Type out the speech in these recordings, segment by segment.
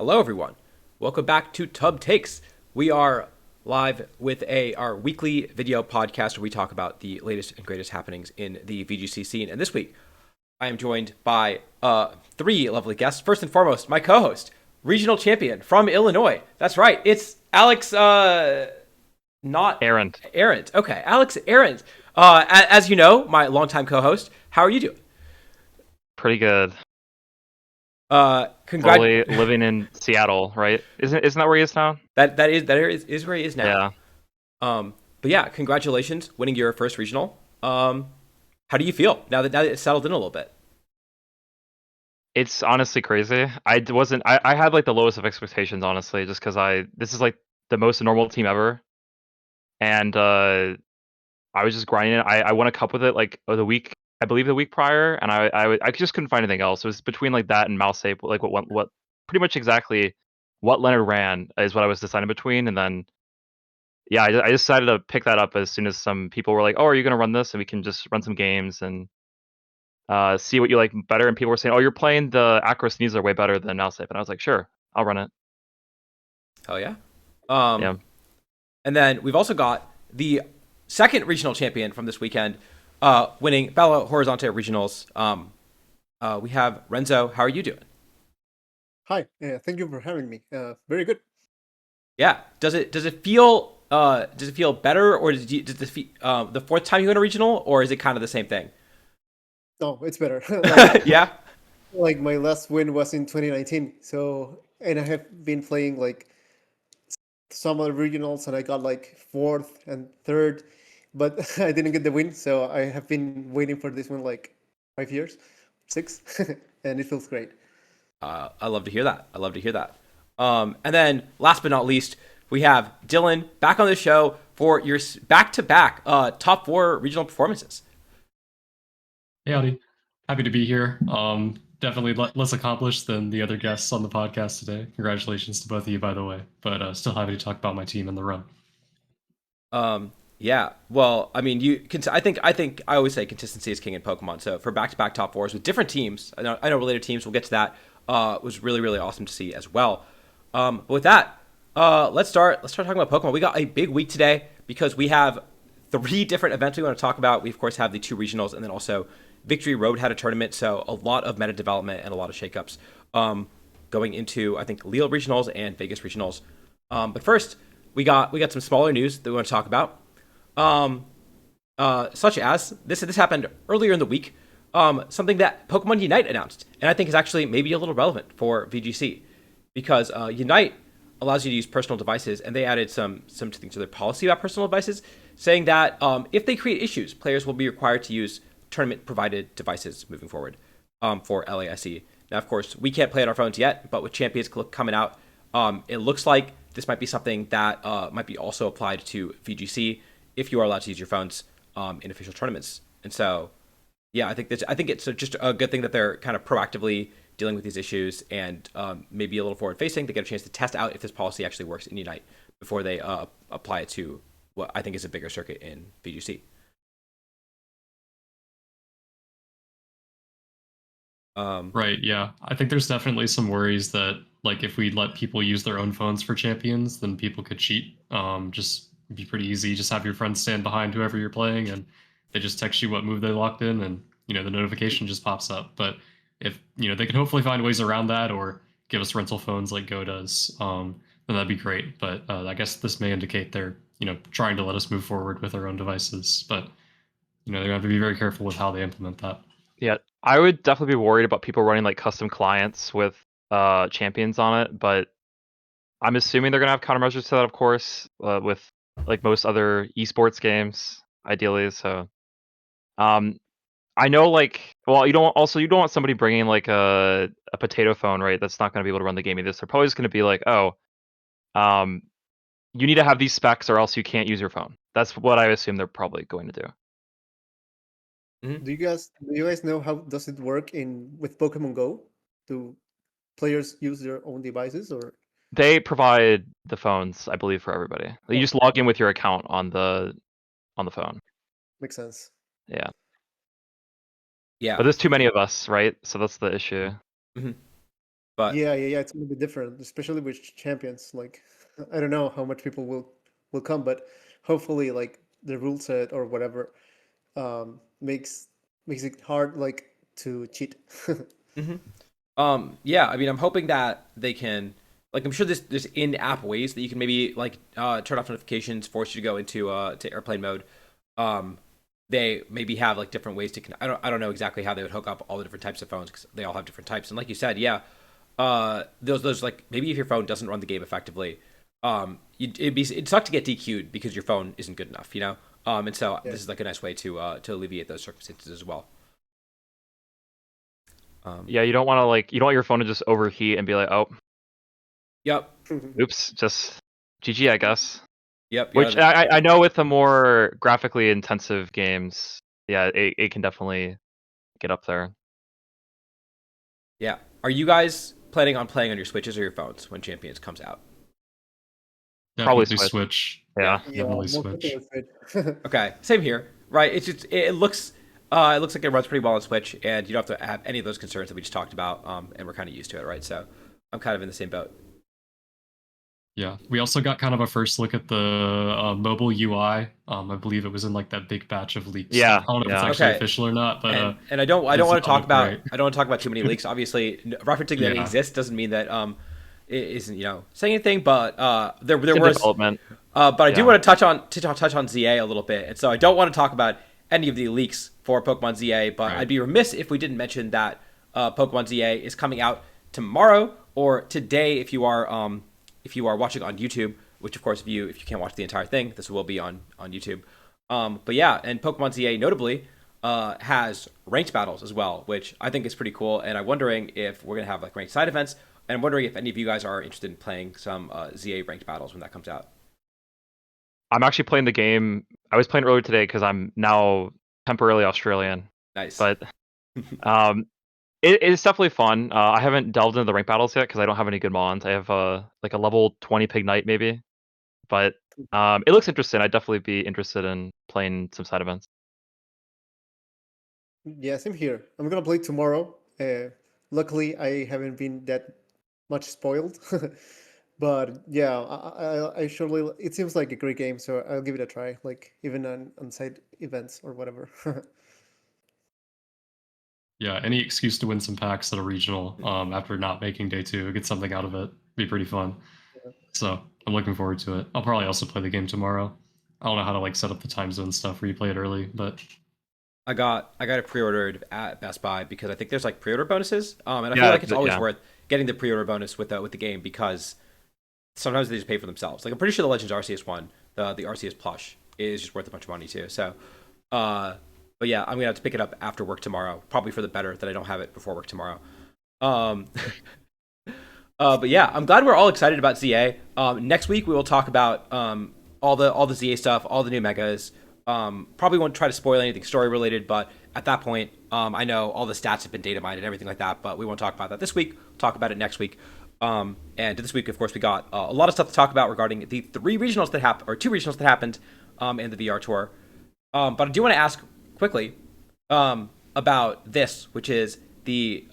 Hello, everyone. Welcome back to Tub Takes. We are live with our weekly video podcast where we talk about the latest and greatest happenings in the VGC scene. And this week, I am joined by three lovely guests. First and foremost, my co-host, regional champion from Illinois. That's right, it's Alex. Not Errant. Arendt. Okay, Alex Arendt. As you know, my longtime co-host. How are you doing? Pretty good. Congrat. Slowly living in Seattle, right? Isn't that where he is now? That is where he is now. Yeah. But yeah, congratulations winning your first regional. How do you feel now that it's settled in a little bit? It's honestly crazy. I had like the lowest of expectations, honestly, just because this is like the most normal team ever. And I was just grinding it. I won a cup with it like I believe the week prior, and I just couldn't find anything else. It was between like that and Mouse Ape, like what pretty much exactly what Leonard ran is what I was deciding between, and then yeah, I decided to pick that up as soon as some people were like, "Oh, are you gonna run this?" And we can just run some games and see what you like better. And people were saying, "Oh, you're playing the Acro Sneasler way better than Mouse Ape," and I was like, "Sure, I'll run it." Hell yeah. Um, Yeah. and then we've also got the second regional champion from this weekend, winning Belo Horizonte regionals. We have Renzo. How are you doing? Hi, thank you for having me. Very good. Yeah. Does it feel better, or the fourth time you win a regional, or is it kind of the same thing? No, it's better. like Yeah. like my last win was in 2019. So and I have been playing like some other regionals, and I got like fourth and third, but I didn't get the win. So I have been waiting for this one like 5 years, six, and it feels great. I love to hear that. I love to hear that. And then last but not least, we have Dylan back on the show for your back-to-back top four regional performances. Hey, Howdy. Happy to be here. Definitely less accomplished than the other guests on the podcast today. Congratulations to both of you, by the way. But still happy to talk about my team and the run. Yeah. Well, I mean, I think I always say consistency is king in Pokemon. So for back-to-back top fours with different teams, I know related teams. We'll get to that. Was really really awesome to see as well. But with that, let's start talking about Pokemon. We got a big week today because we have three different events we want to talk about. We of course have the two regionals, and then also Victory Road had a tournament. So a lot of meta development and a lot of shakeups going into I think Lille regionals and Vegas regionals. But first, we got some smaller news that we want to talk about. Um, Such as this happened earlier in the week. Something that Pokemon Unite announced, and I think is actually maybe a little relevant for VGC because Unite allows you to use personal devices, and they added some things to their policy about personal devices, saying that if they create issues, players will be required to use tournament provided devices moving forward for LASE. Now, of course, we can't play on our phones yet, but with Champions coming out, it looks like this might be something that might be also applied to VGC if you are allowed to use your phones in official tournaments. And so, yeah, I think it's just a good thing that they're kind of proactively dealing with these issues and maybe a little forward facing. They get a chance to test out if this policy actually works in Unite before they apply it to what I think is a bigger circuit in VGC. Right, yeah. I think there's definitely some worries that, like, if we let people use their own phones for champions, then people could cheat. Just be pretty easy. Just have your friends stand behind whoever you're playing, and they just text you what move they locked in, and the notification just pops up. But if they can hopefully find ways around that, or give us rental phones like Go does, then that'd be great. But I guess this may indicate they're trying to let us move forward with our own devices. But they're gonna have to be very careful with how they implement that. Yeah, I would definitely be worried about people running like custom clients with champions on it, but I'm assuming they're gonna have countermeasures to that, of course, with like most other esports games, ideally. So, um, I know like, well, you don't want somebody bringing like a potato phone, right? That's not gonna be able to run the game either. So they're probably just gonna be like, oh, um, you need to have these specs or else you can't use your phone. That's what I assume they're probably going to do. Mhm. Do you guys know how does it work in with Pokemon Go? Do players use their own devices or? They provide the phones, I believe, for everybody. You Oh, just log in with your account on the phone. makes sense. Yeah. Yeah. But there's too many of us, right? So that's the issue. hmm But yeah, it's gonna be different, especially with champions. Like, I don't know how much people will come, but hopefully, like the rule set or whatever makes it hard, like to cheat. hmm yeah, I mean, I'm hoping that they can, like, I'm sure there's in-app ways that you can maybe like turn off notifications, force you to go into to airplane mode. Um, they maybe have like different ways to. I don't know exactly how they would hook up all the different types of phones because they all have different types. And like you said, yeah, those like maybe if your phone doesn't run the game effectively, it'd suck to get DQ'd because your phone isn't good enough, you know. And so Yeah. this is like a nice way to alleviate those circumstances as well. Yeah, you don't want to like you don't want your phone to just overheat and be like, oh, Yep. oops, just GG, I guess. Yep. Which Yeah. I know with the more graphically intensive games, yeah, it can definitely get up there. Yeah. Are you guys planning on playing on your Switches or your phones when Champions comes out? Probably Definitely Switch. Switch. Yeah. Yeah, Definitely most Switch. people would. Okay, same here. Right? It's just it looks like it runs pretty well on Switch, and you don't have to have any of those concerns that we just talked about. And we're kind of used to it, right? So I'm kind of in the same boat. Yeah, we also got kind of a first look at the mobile UI. I believe it was in like that big batch of leaked stuff. Yeah, I don't know if it's yeah. actually Okay, official or not, but and I don't does want to not talk look great. about too many leaks. Obviously, referencing that it Yeah, exists doesn't mean that it isn't saying anything. But there It's in was development. but I do Yeah. want to touch on ZA a little bit, and so I don't want to talk about any of the leaks for Pokemon ZA. But right. I'd be remiss if we didn't mention that Pokemon ZA is coming out tomorrow or today if you are watching on YouTube. Which of course, if you can't watch the entire thing, this will be on YouTube. But yeah, and Pokemon ZA notably has ranked battles as well, which I think is pretty cool. And I'm wondering if we're gonna have like ranked side events. And I'm wondering if any of you guys are interested in playing some ZA ranked battles when that comes out. I'm actually playing the game. I was playing earlier today because I'm now temporarily Australian. Nice. But um, it's definitely fun. I haven't delved into the rank battles yet because I don't have any good mons. I have like a level 20 Pig Knight maybe, but it looks interesting. I'd definitely be interested in playing some side events. Yeah, same here. I'm gonna play tomorrow. Luckily, I haven't been that much spoiled, but yeah, I surely. It seems like a great game, so I'll give it a try. Like even on side events or whatever. Yeah, any excuse to win some packs at a regional after not making day two, get something out of it, be pretty fun. So I'm looking forward to it. I'll probably also play the game tomorrow. I don't know how to like set up the time zone stuff where you play it early, but I got it pre-ordered at Best Buy because I think there's like pre-order bonuses, and I feel Yeah, like it's always yeah. worth getting the pre-order bonus with the game because sometimes they just pay for themselves. Like I'm pretty sure the Legends Arceus one, the Arceus plush, is just worth a bunch of money too. So, but yeah, I'm gonna have to pick it up after work tomorrow, probably for the better that I don't have it before work tomorrow. Um, but yeah, I'm glad we're all excited about ZA. Next week we will talk about all the ZA stuff, all the new megas. Probably won't try to spoil anything story related, but at that point, I know all the stats have been data mined and everything like that. But we won't talk about that this week. We'll talk about it next week. And this week, of course, we got a lot of stuff to talk about regarding the three regionals that happened, or two regionals that happened, and the VR tour. But I do want to ask quickly about this, which is the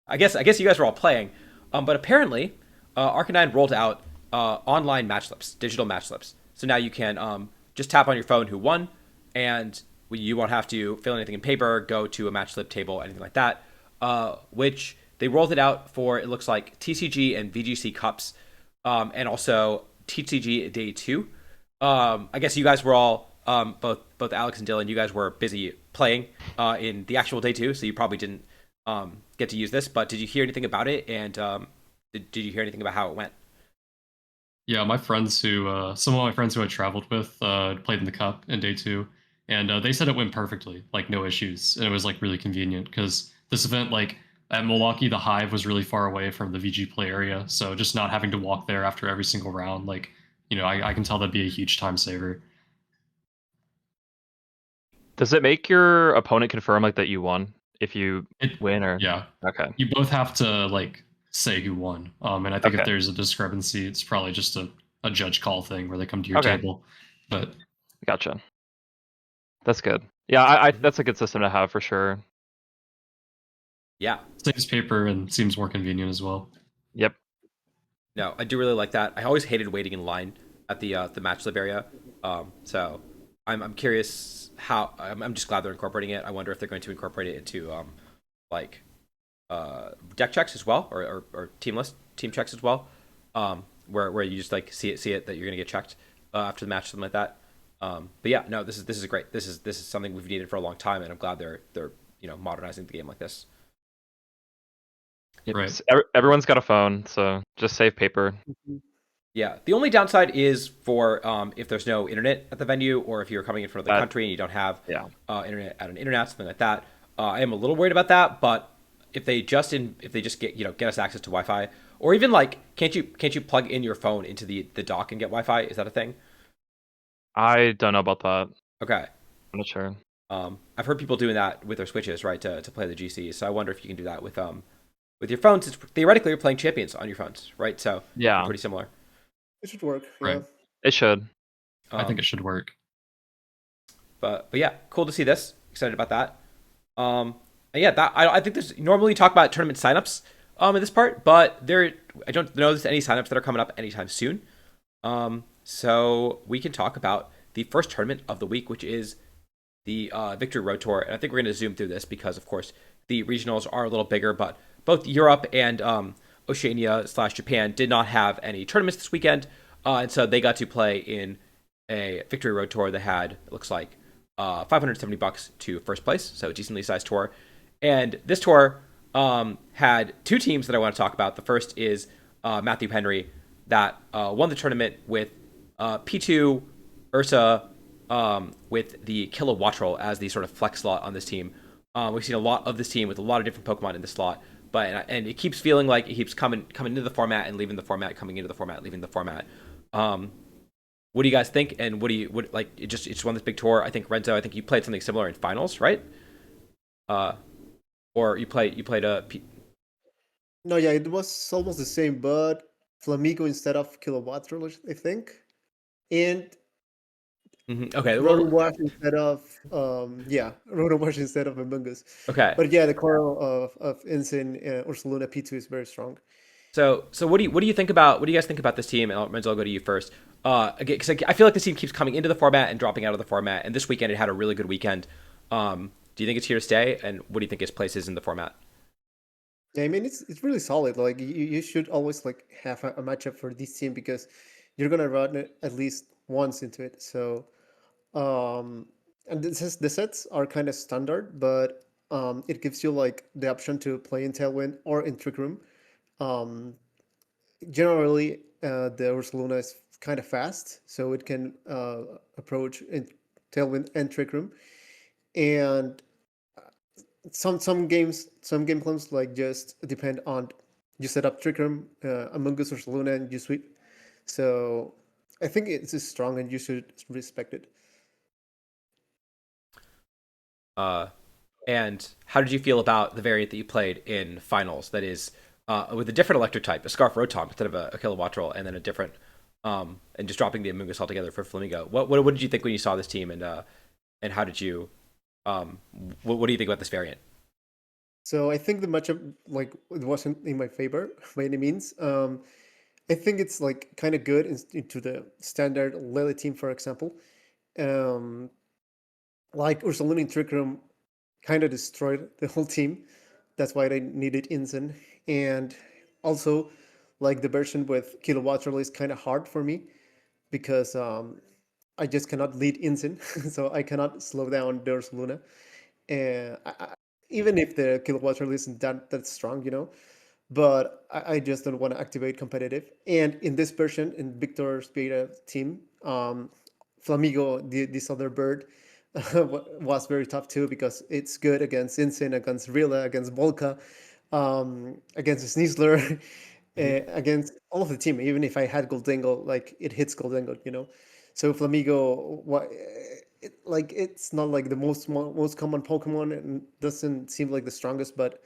I guess you guys were all playing, but apparently, Arcanine rolled out online match slips, digital match slips. So now you can just tap on your phone who won, and you won't have to fill anything in paper, go to a match slip table, anything like that. Which they rolled it out for, it looks like TCG and VGC cups, and also TCG Day 2. I guess you guys were all both Alex and Dylan. You guys were busy playing in the actual Day 2, so you probably didn't get to use this. But did you hear anything about it? And did you hear anything about how it went? yeah, my friends who some of my friends who I traveled with played in the cup in day two, and they said it went perfectly, like no issues, and it was like really convenient because this event like at Milwaukee, the Hive was really far away from the VG play area, so just not having to walk there after every single round, like I can tell that'd be a huge time saver. Does it make your opponent confirm like that you won if you It win or? Yeah, Okay. you both have to like say who won, and I think if Okay. there's a discrepancy, it's probably just a judge call thing where they come to your Okay. table, but Gotcha. That's good. Yeah, I that's a good system to have for sure. Yeah. Saves paper and seems more convenient as well. Yep. No, I do really like that. I always hated waiting in line at the match live area. So I'm curious how. I'm just glad they're incorporating it. I wonder if they're going to incorporate it into like deck checks as well, or team checks as well, where you just like see it that you're gonna get checked after the match, something like that. But yeah, no, this is great. This is something we've needed for a long time, and I'm glad they're modernizing the game like this. Yep. Right. Everyone's got a phone, so just save paper. Yeah, the only downside is for if there's no internet at the venue, or if you're coming in from another That country and you don't have yeah. internet at an internet, something like that. I am a little worried about that, but if they just get us access to Wi-Fi, or even like can't you plug in your phone into the dock and get Wi-Fi? Is that a thing? I don't know about that. Okay. I'm not sure. I've heard people doing that with their switches, right, to play the GC. So I wonder if you can do that with your phones. It's theoretically you're playing champions on your phones, right? So Yeah, pretty similar. It should work. Yeah. Right. it should. I think Um, it should work. but yeah, cool to see this. Excited about that. And yeah, that I think there's normally talk about tournament signups in this part, but I don't know there's any signups that are coming up anytime soon. So we can talk about the first tournament of the week, which is the Victory Road Tour, and I think we're going to zoom through this because, of course, the regionals are a little bigger, but both Europe and Oceania/Japan did not have any tournaments this weekend, and so they got to play in a Victory Road Tour that had, it looks like, $570 to first place, so a decently sized tour. And this tour had two teams that I want to talk about. The first is Matthew Henry, that won the tournament with P2 Ursa with the Kilowattrel as the sort of flex slot on this team. We've seen a lot of this team with a lot of different Pokemon in the slot, and it keeps feeling like it keeps coming into the format and leaving the format, coming into the format, leaving the format. What do you guys think? And what like it's won this big tour? I think Renzo, I think you played something similar in finals, right? Uh, or you played a No, yeah, it was almost the same, but Flamigo instead of Kilowatt, I think, and okay, Rotom well, Wash instead of Rotom Wash instead of Among Us. okay. But yeah, the core of Ensign Ursaluna P2 is very strong. So what do you think about what do you guys think about this team? And Renzo, I'll go to you first. Again, because I feel like this team keeps coming into the format and dropping out of the format. And this weekend it had a really good weekend. Do you think it's here to stay? And what do you think its place is in the format? Yeah, I mean it's really solid. Like you should always like have a matchup for this team because you're gonna run it at least once into it. So um, and the sets are kind of standard, but it gives you like the option to play in Tailwind or in Trick Room. Um, Generally, the Ursaluna is kind of fast, so it can approach in Tailwind and Trick Room. And some game plans like just depend on you set up Trick Room, Among Us Ursaluna, and you sweep. So I think it's strong, and you should respect it. Uh, and how did you feel about the variant that you played in finals? That is, with a different electric type, a Scarf Rotom instead of a Kilowattrel, and then a different, and just dropping the Amoonguss altogether for Flamingo. What did you think when you saw this team, and how did you, what do you think about this variant? So I think the matchup like it wasn't in my favor by any means. I think it's like kind of good into the standard Lily team, for example. Um, like Ursaluna in Trick Room kind of destroyed the whole team. That's why they needed Inzen. And also, like the version with Kilowatt is kind of hard for me because I just cannot lead Inzen, so I cannot slow down the Ursaluna. And even if the Kilowatt isn't that strong, but I just don't want to activate competitive. And in this version, in Victor's beta team, Flamigo, this other bird, was very tough too because it's good against Insane, against Rilla, against Volca, against Sneasler, Mm-hmm. against all of the team. Even if I had Goldengo, like it hits Goldengo. So Flamigo, like it's not like the most common Pokemon and doesn't seem like the strongest, but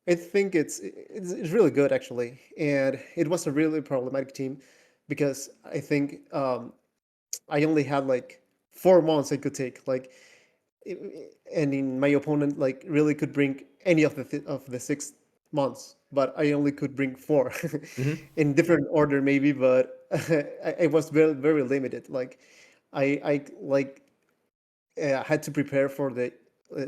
I think it's really good actually, and it was a really problematic team because I think I only had like 4 months I could take and in my opponent like really could bring any of the 6 months, but I only could bring four Hmm. in different order maybe, but I was very very limited. Like I like had to prepare for the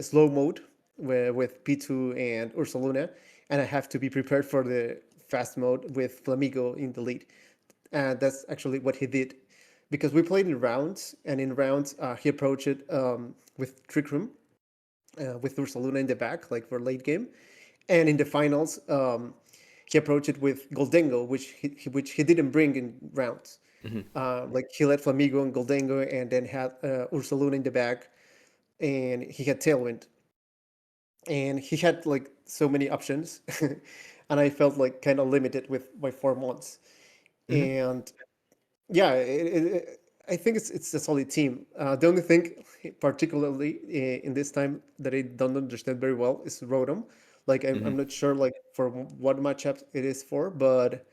slow mode with P2 and Ursaluna, and I have to be prepared for the fast mode with Flamigo in the lead. And that's actually what he did, because we played in rounds, and in rounds he approached it with Trick Room, with Ursaluna in the back, like for late game, and in the finals he approached it with Goldengo, which he didn't bring in rounds. Hmm. Like he let Flamigo and Goldengo, and then had Ursaluna in the back, and he had Tailwind, and he had like so many options, and I felt like kind of limited with my 4 months. Hmm. And yeah, I think it's a solid team. The only thing, particularly in this time, that I don't understand very well is Rotom. Like I'm Hmm. not sure like for what matchup it is for, but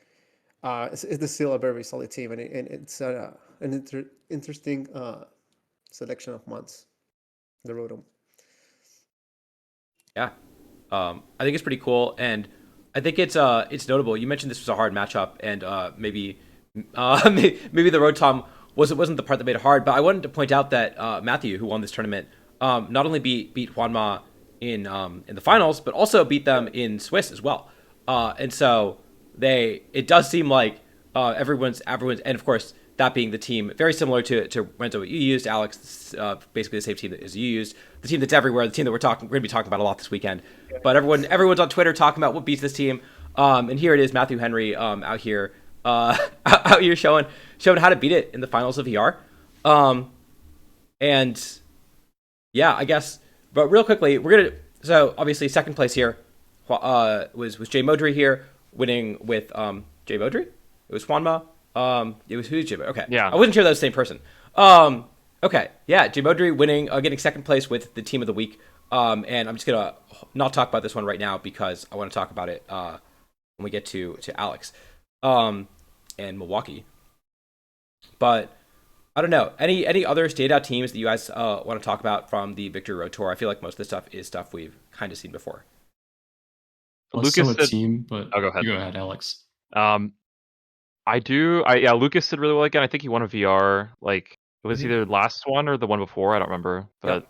it's still a very solid team, and it's an interesting selection of months. The Rotom. Yeah. I think it's pretty cool, and I think it's notable. You mentioned this was a hard matchup, and maybe the road Tom wasn't the part that made it hard. But I wanted to point out that Matthew, who won this tournament, not only beat Juanma in the finals, but also beat them in Swiss as well. And so it does seem like everyone's, and of course that being the team very similar to Renzo, what you used, Alex, basically the same team as you used, the team that's everywhere, the team that we're going to be talking about a lot this weekend. But everyone's on Twitter talking about what beats this team, and here it is, Matthew Henry out here out here showing how to beat it in the finals of VR, and yeah, I guess. But real quickly, we're gonna, so obviously second place here was Jay Modry here, winning with Jay Modry. It was Juanma. It was who's Jay Modry? Okay, Yeah. I wasn't sure that was the same person. Okay, yeah, Jay Modry winning, getting second place with the team of the week. And I'm just gonna not talk about this one right now because I want to talk about it when we get to Alex, and Milwaukee. But I don't know. Any other standout teams that you guys want to talk about from the Victory Road Tour? I feel like most of this stuff is stuff we've kind of seen before. Less so Lucas a did. team, but Oh, go ahead. you go ahead, Alex. Um, yeah, Lucas did really well again. I think he won a VR. Like it was Mm-hmm. either last one or the one before. I don't remember. But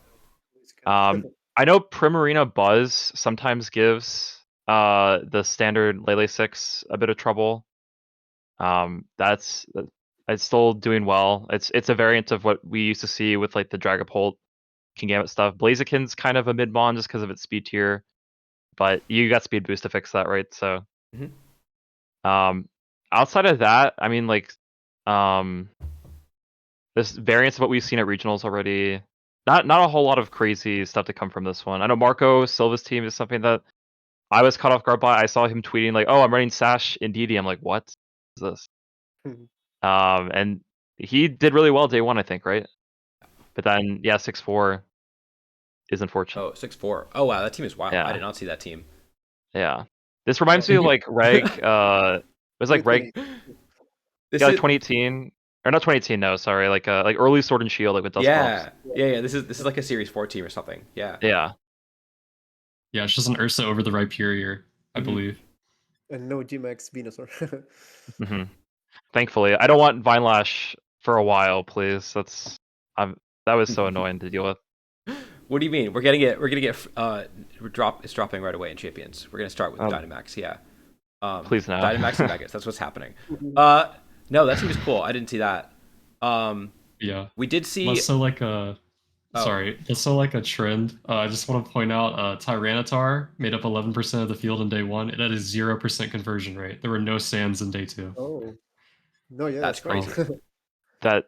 Yep. I know Primarina Buzz sometimes gives the standard Lele 6 a bit of trouble. That's it's still doing well. It's a variant of what we used to see with like the Dragapult, Kingambit stuff. Blaziken's kind of a mid mon just because of its speed tier, but you got speed boost to fix that, right? So Mm-hmm. um, outside of that, I mean like um, this variants of what we've seen at regionals already. Not a whole lot of crazy stuff to come from this one. I know Marco Silva's team is something that I was caught off guard by. I saw him tweeting like, "Oh, I'm running Sash in DD." I'm like, "What is this?" And he did really well day one, I think, right? But then, yeah, 6-4 is unfortunate. Oh, 6-4. Oh wow, that team is wild. I Yeah, did not see that team. yeah. This Yeah, reminds me of like Reg. this It was like Reg, 2020. yeah, like is 2018 or not 2018. No, sorry, like early Sword and Shield, like with Dusclops. yeah. This is like a Series 4 team or something. Yeah. Yeah. Yeah, it's just an Ursa over the Rhyperior, I Mm-hmm. believe. And no Gmax Venusaur. hmm Thankfully, I don't want Vinelash for a while, please. That was so annoying to deal with. What do you mean? We're getting it. We're gonna get it's dropping right away in Champions. We're gonna start with Um, Dynamax. Yeah. please no. Dynamax and Megas. That's what's happening. Mhm. No, that team is cool. I didn't see that. Um, Yeah. we did see. Less so like a Oh, sorry, less so like a trend. I just want to point out Tyranitar made up 11% of the field in day one. It had a 0% conversion rate. There were no sands in day two. Oh, no, yeah, that's that's right. crazy. That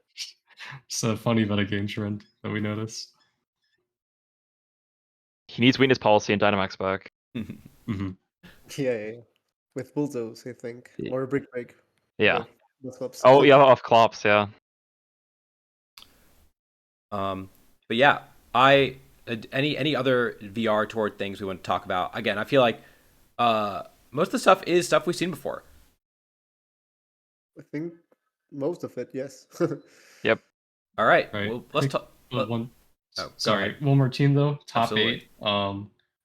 It's a funny metagame trend that we noticed. he needs weakness policy and Dynamax back. Hmm. Yeah. With Bulldoze, I think, or Brick Break, Yeah. both clubs. Oh yeah, off Clops, yeah. um, but yeah, I any other VR tour things we want to talk about? Again, I feel like most of the stuff is stuff we've seen before. I think most of it, yes. Yep. All right. Right. Well, I let's think talk. one Oh, go sorry, ahead. one more team though. Top Absolutely. eight.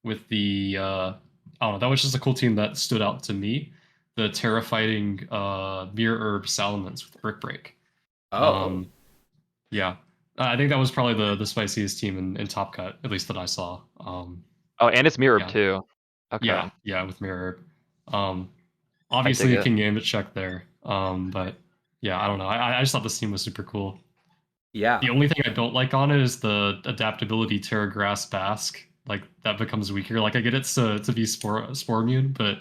with the I don't know, that was just a cool team that stood out to me. The terrifying Mirror Herb Salamence with Brick Break. Oh, Um, yeah, I think that was probably the spiciest team in Top Cut, at least that I saw. Oh, and it's mirrored Yeah, too. Okay, yeah, with Mirror Herb. I dig Obviously, it. King Gambit check there. But yeah, I don't know. I just thought this team was super cool. yeah. The only thing I don't like on it is the adaptability Terra Grass Basque. Like that becomes weaker. Like I get it's to be spore immune, but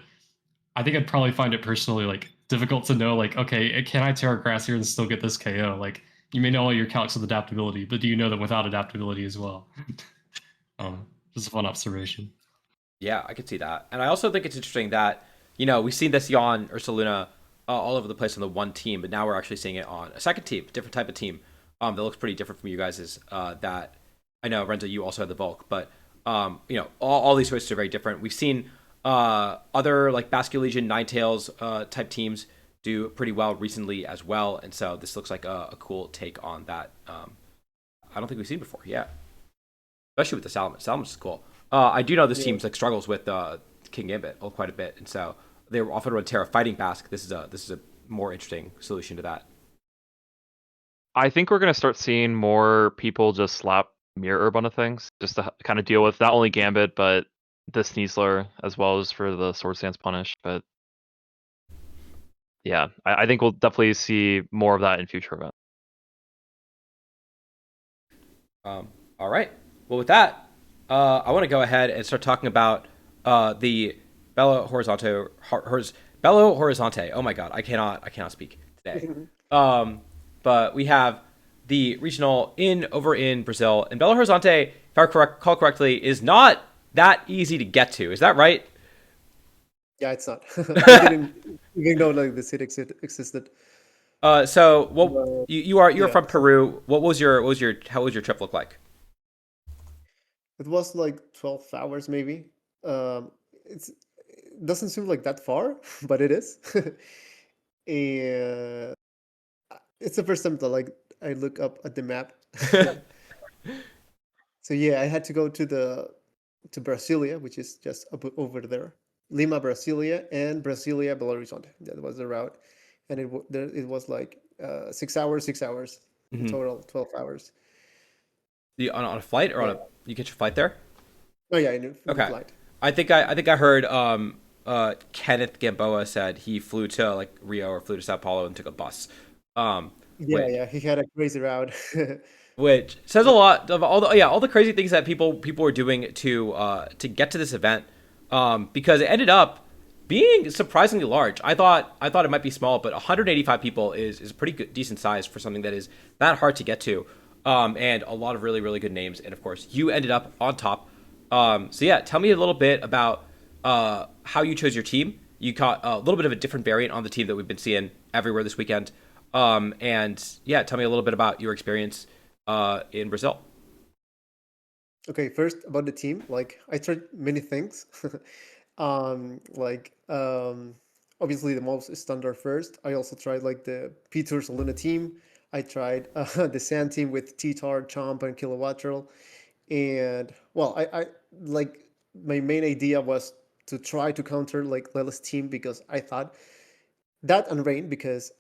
I think I'd probably find it personally like difficult to know like, okay, can I Terra Grass here and still get this KO? Like you may know all your calcs with adaptability, but do you know that without adaptability as well? Just a fun observation. Yeah, I could see that. And I also think it's interesting that, we've seen this Yon or Saluna all over the place on the one team, but now we're actually seeing it on a second team, different type of team that looks pretty different from you guys'. That I know, Renzo, you also have the Volk, but, all these choices are very different. We've seen other like Basque Legion, Ninetales type teams do pretty well recently as well. And so this looks like a cool take on that. I don't think we've seen before. Yeah, especially with the Salamence. Salamence is cool. I do know this Yeah. team like struggles with King Gambit quite a bit, and so they often run Terra Fighting Basque. This is a more interesting solution to that. I think we're gonna start seeing more people just slap mirror herb onto things, just to kind of deal with not only Gambit but the Sneasler as well as for the Sword Stance punish. But yeah, I think we'll definitely see more of that in future events. All right. Well, with that, I want to go ahead and start talking about the Belo Horizonte. Belo Horizonte. Oh my God, I cannot speak today. Um, but we have the regional over in Brazil, and Belo Horizonte, if I recall correctly, is not that easy to get to. Is that right? Yeah, it's not. I didn't even know like the city existed. So what But you're yeah, from Peru. What was your how was your trip look like? it was like 12 hours maybe. It doesn't seem like that far, but it is. And it's the first time that like I look up at the map. So yeah, I had to go to Brasilia, which is just over there. Lima, Brasilia, and Brasilia, Belo Horizonte. That was the route, and it was like 6 hours, 6 hours in Hmm. total, 12 hours. On a flight or on Yeah. a you get your flight there? Oh yeah, in the Okay. flight. I think I heard Kenneth Gamboa said he flew to like Rio or flew to Sao Paulo and took a bus. Um Yeah, which yeah, he had a crazy route. which says a lot of all the crazy things that people were doing to get to this event. Because it ended up being surprisingly large. I thought it might be small, but 185 people is a pretty good, decent size for something that is that hard to get to. And a lot of really really good names, and of course you ended up on top. So yeah, tell me a little bit about how you chose your team. You got a little bit of a different variant on the team that we've been seeing everywhere this weekend. And yeah, tell me a little bit about your experience in Brazil. Okay, first about the team, like I tried many things. Like obviously the most standard first. I also tried like the Peter Luna team. I tried the Sand team with T-Tar, Chomp, and Kilowattrel. And well, I like my main idea was to try to counter like Lela's team because I thought that and Rain because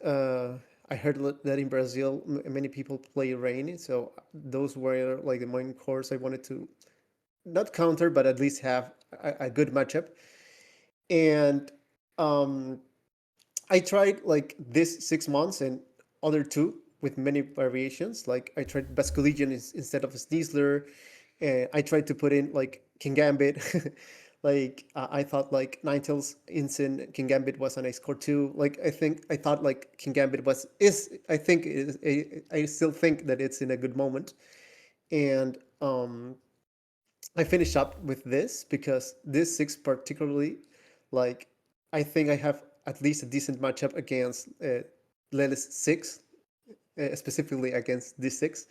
I heard that in Brazil many people play Rain, so those were like the main cores I wanted to not counter, but at least have a good matchup. And um, I tried like this 6 months and other two with many variations. Like I tried Basculegion instead of Sneasler. And I tried to put in like King Gambit. Like I thought like Ninetales Insane King Gambit was a nice core too. Like I thought like King Gambit was is I think is I still think that it's in a good moment. And I finished up with this because this six particularly, like, I think I have at least a decent matchup against Lelis six, specifically against this six,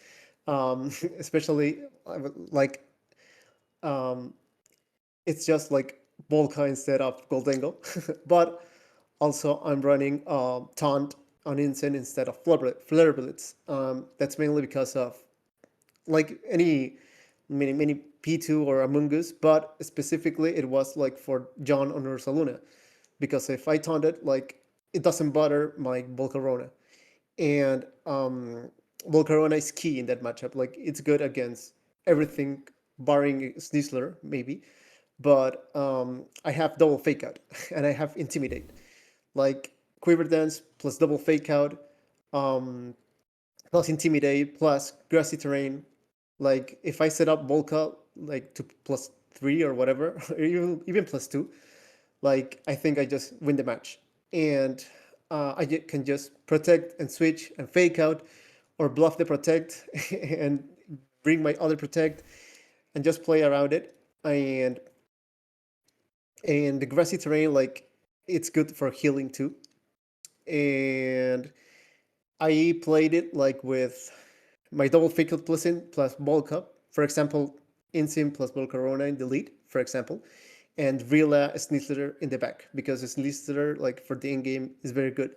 especially like um, it's just like Volca instead of Goldengo, but also I'm running Taunt on Insane instead of Flare Blitz. That's mainly because of like many P2 or Among Us, but specifically it was like for John on Ursaluna. Because if I taunted, like, it doesn't bother my Volcarona. And Volcarona is key in that matchup. Like, it's good against everything, barring Sneasler, maybe. But I have double fake out and I have intimidate. Like, Quiver Dance plus double fake out, um, plus intimidate plus grassy terrain. Like, if I set up Volca like to +3 or whatever, or even +2, like, I think I just win the match. And can just protect and switch and fake out, or bluff the protect and bring my other protect and just play around it. And the grassy terrain, like, it's good for healing too. And I played it like with my double fake out plus in plus ball cup. For example, Insim plus Volcarona in the lead, for example, and Rila Sneasler in the back, because Sneasler, like, for the in game, is very good.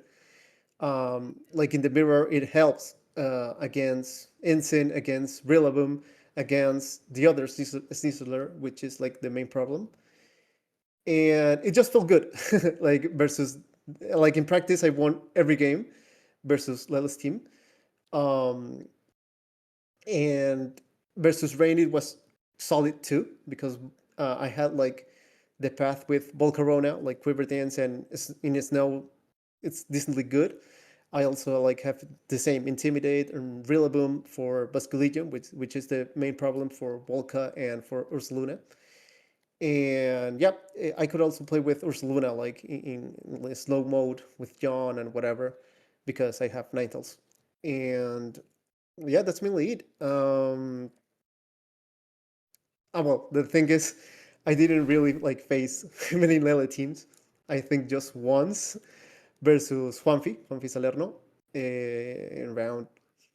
Like, in the mirror, it helps against Ensign, against Rillaboom, against the other Sneasler, which is like the main problem. And it just felt good. Like, versus, like, in practice, I won every game versus Lela's team. Um, and versus Rain, it was solid too, because I had like the path with Volcarona, like Quiver Dance, and in Snow, it's decently good. I also like have the same Intimidate and Rillaboom for Basculidium, which is the main problem for Volca and for Ursaluna. And yep, I could also play with Ursaluna like in slow mode with John and whatever, because I have Ninetales. And yeah, that's mainly it. Well, the thing is, I didn't really like face many Lele teams. I think just once versus Juanfi Salerno, in round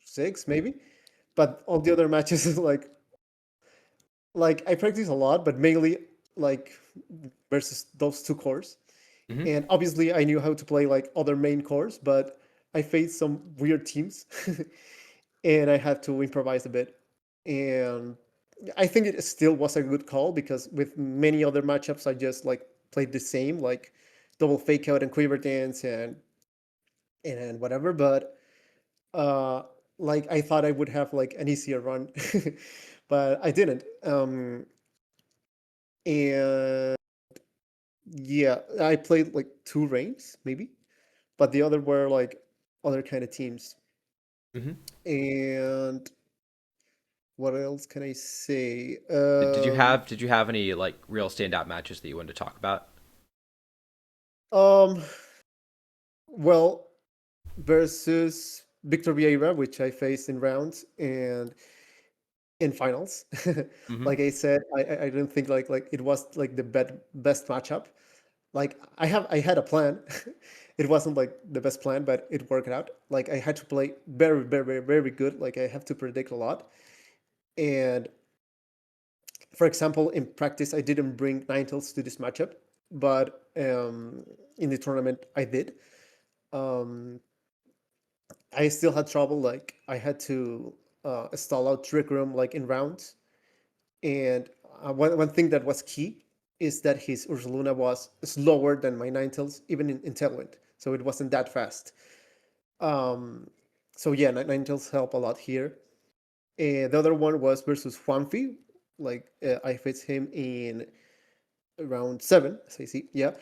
6 maybe. But all the other matches is like I practice a lot, but mainly like versus those two cores. Hmm. And obviously, I knew how to play like other main cores, but I faced some weird teams, and I had to improvise a bit. And I think it still was a good call, because with many other matchups, I just like played the same, like double fake out and quiver dance and whatever. But uh, like, I thought I would have like an easier run, but I didn't. And yeah, I played like two reigns maybe, but the other were like other kind of teams. Hmm. And what else can I say? Did you have any like real standout matches that you wanted to talk about? Um, well, versus Victor Vieira, which I faced in rounds and in finals. Hmm. Like I said, I didn't think like it was like the best matchup. Like, I had a plan. It wasn't like the best plan, but it worked out. Like, I had to play very, very, very good. Like, I have to predict a lot. And for example, in practice, I didn't bring Ninetales to this matchup, but in the tournament, I did. Um, I still had trouble. Like, I had to stall out Trick Room like in rounds. And one thing that was key is that his Ursaluna was slower than my Ninetales, even in Tailwind. So it wasn't that fast. Um, so yeah, Ninetales help a lot here. And the other one was versus Juanfi. Like, I faced him in round 7, as I see. Yeah.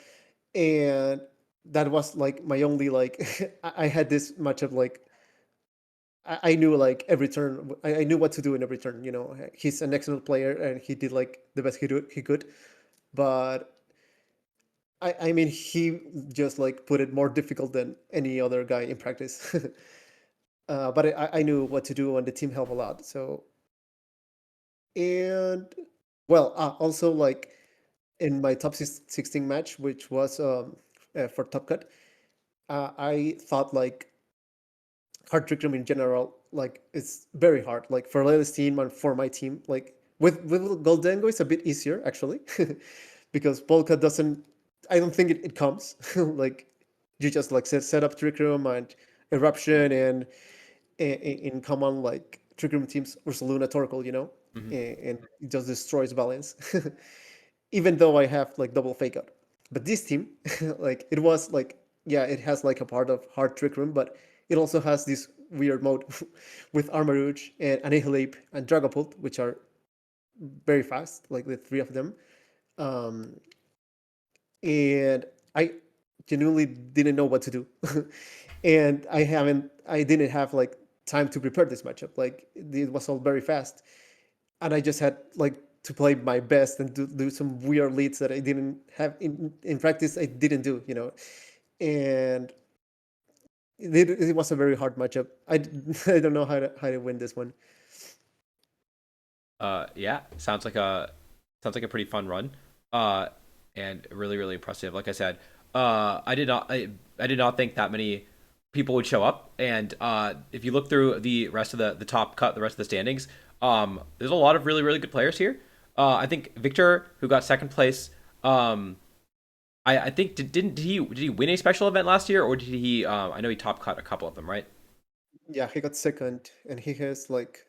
And that was like my only like I had this much of like I knew like every turn. I knew what to do in every turn. He's an excellent player, and he did like the best he could. But I mean, he just like put it more difficult than any other guy in practice. But I knew what to do, and the team helped a lot. So, and well, also like in my top 16 match, which was for Top Cut, I thought like hard trick room in general, like, it's very hard. Like, for Leila's team and for my team, like with Goldengo, it's a bit easier actually, because Polka doesn't. I don't think it comes like, you just like set up trick room and eruption and in common like trick room teams Ursaluna Torkoal. and it just destroys balance. Even though I have like double fake out. But this team, like it was like yeah, it has like a part of hard trick room, but it also has this weird mode with Armarouge and Annihilate and Dragapult, which are very fast, like the three of them. Um, and I genuinely didn't know what to do. And I didn't have like time to prepare this matchup. Like it was all very fast. And I just had like to play my best and do some weird leads that I didn't have in practice. I didn't do, and it was a very hard matchup. I don't know how to win this one. Yeah, sounds like a pretty fun run. Uh, and really really impressive. Like I said, I did not think that many people would show up. And if you look through the rest of the top cut, the rest of the standings, there's a lot of really really good players here. I think Victor, who got second place, I think did he win a special event last year, or did he? I know he top cut a couple of them, right? Yeah, he got second, and he has like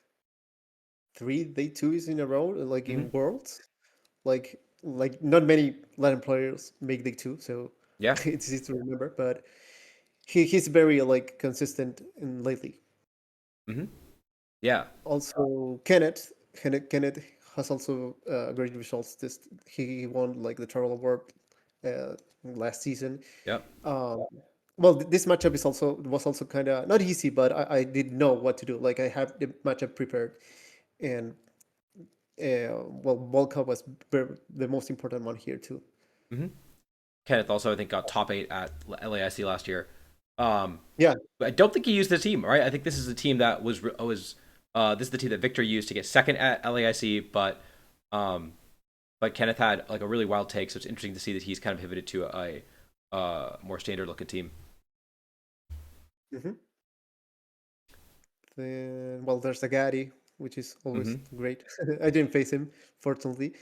three day twos in a row, like Mm-hmm. in worlds. Like not many Latin players make day two, so Yeah. it's easy to remember. But he's very like consistent in lately. Mm-hmm. Yeah. Also, Kenneth has also great results. He won like the Travel Award last season. Yep. Um, well, this matchup was also kind of not easy, but I didn't know what to do. Like I have the matchup prepared, and well, Volca was the most important one here too. Mm-hmm. Kenneth also, I think, got top 8 at LAIC last year. Um, Yeah, but I don't think he used the team, right? I think this is the team that this is the team that Victor used to get second at LAIC, um, but Kenneth had like a really wild take, so it's interesting to see that he's kind of pivoted to a more standard looking team. hmm then well, there's Agati, which is always Mm-hmm. great. I didn't face him, fortunately.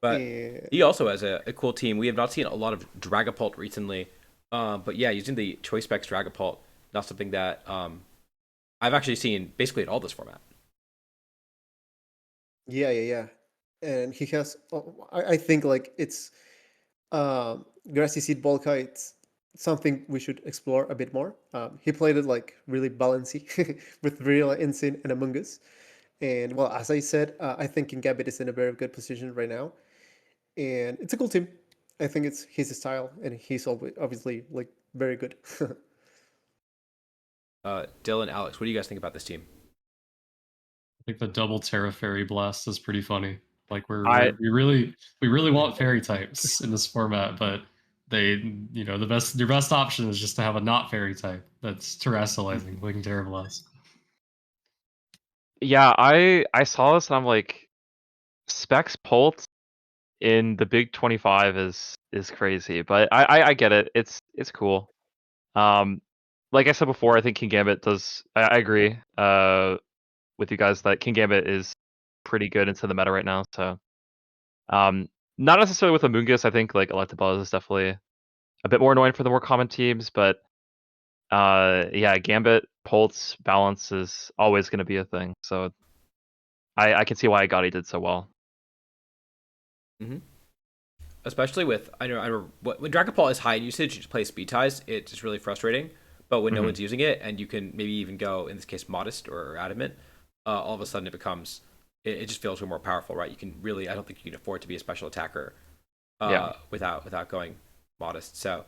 But And he also has a cool team. We have not seen a lot of Dragapult recently, but yeah, using the Choice Specs Dragapult, not something that I've actually seen basically in all this format. yeah. And he has, I think like it's Grassy Seed Volca, it's something we should explore a bit more. He played it like really balancy with real Insane and Among Us. And well, as I said, I think King Gambit is in a very good position right now. And it's a cool team. I think it's his style, and he's always obviously like very good. Dylan, Alex, what do you guys think about this team? I think the double Terra Fairy Blast is pretty funny. Like I we really want fairy types in this format, but they your best option is just to have a not fairy type that's terrestrializing, like Terra Blast. yeah, I saw this and I'm like, Specs Pult in the Big 25 is crazy, but I get it. It's cool. Um, like I said before, I think King Gambit does. I agree. With you guys that King Gambit is pretty good into the meta right now. So, not necessarily with Amoonguss. I think like Electabuzz is definitely a bit more annoying for the more common teams, but yeah, Gambit Pulse balance is always going to be a thing. So I can see why Gotti did so well. Mm-hmm. Especially with I know when Dragapult is high in usage, you just play speed ties. It's just really frustrating. But when no Mhm. one's using it, and you can maybe even go in this case modest or adamant, all of a sudden it just feels way more powerful, right? You can really I don't think you can afford to be a special attacker Yeah. without going modest. So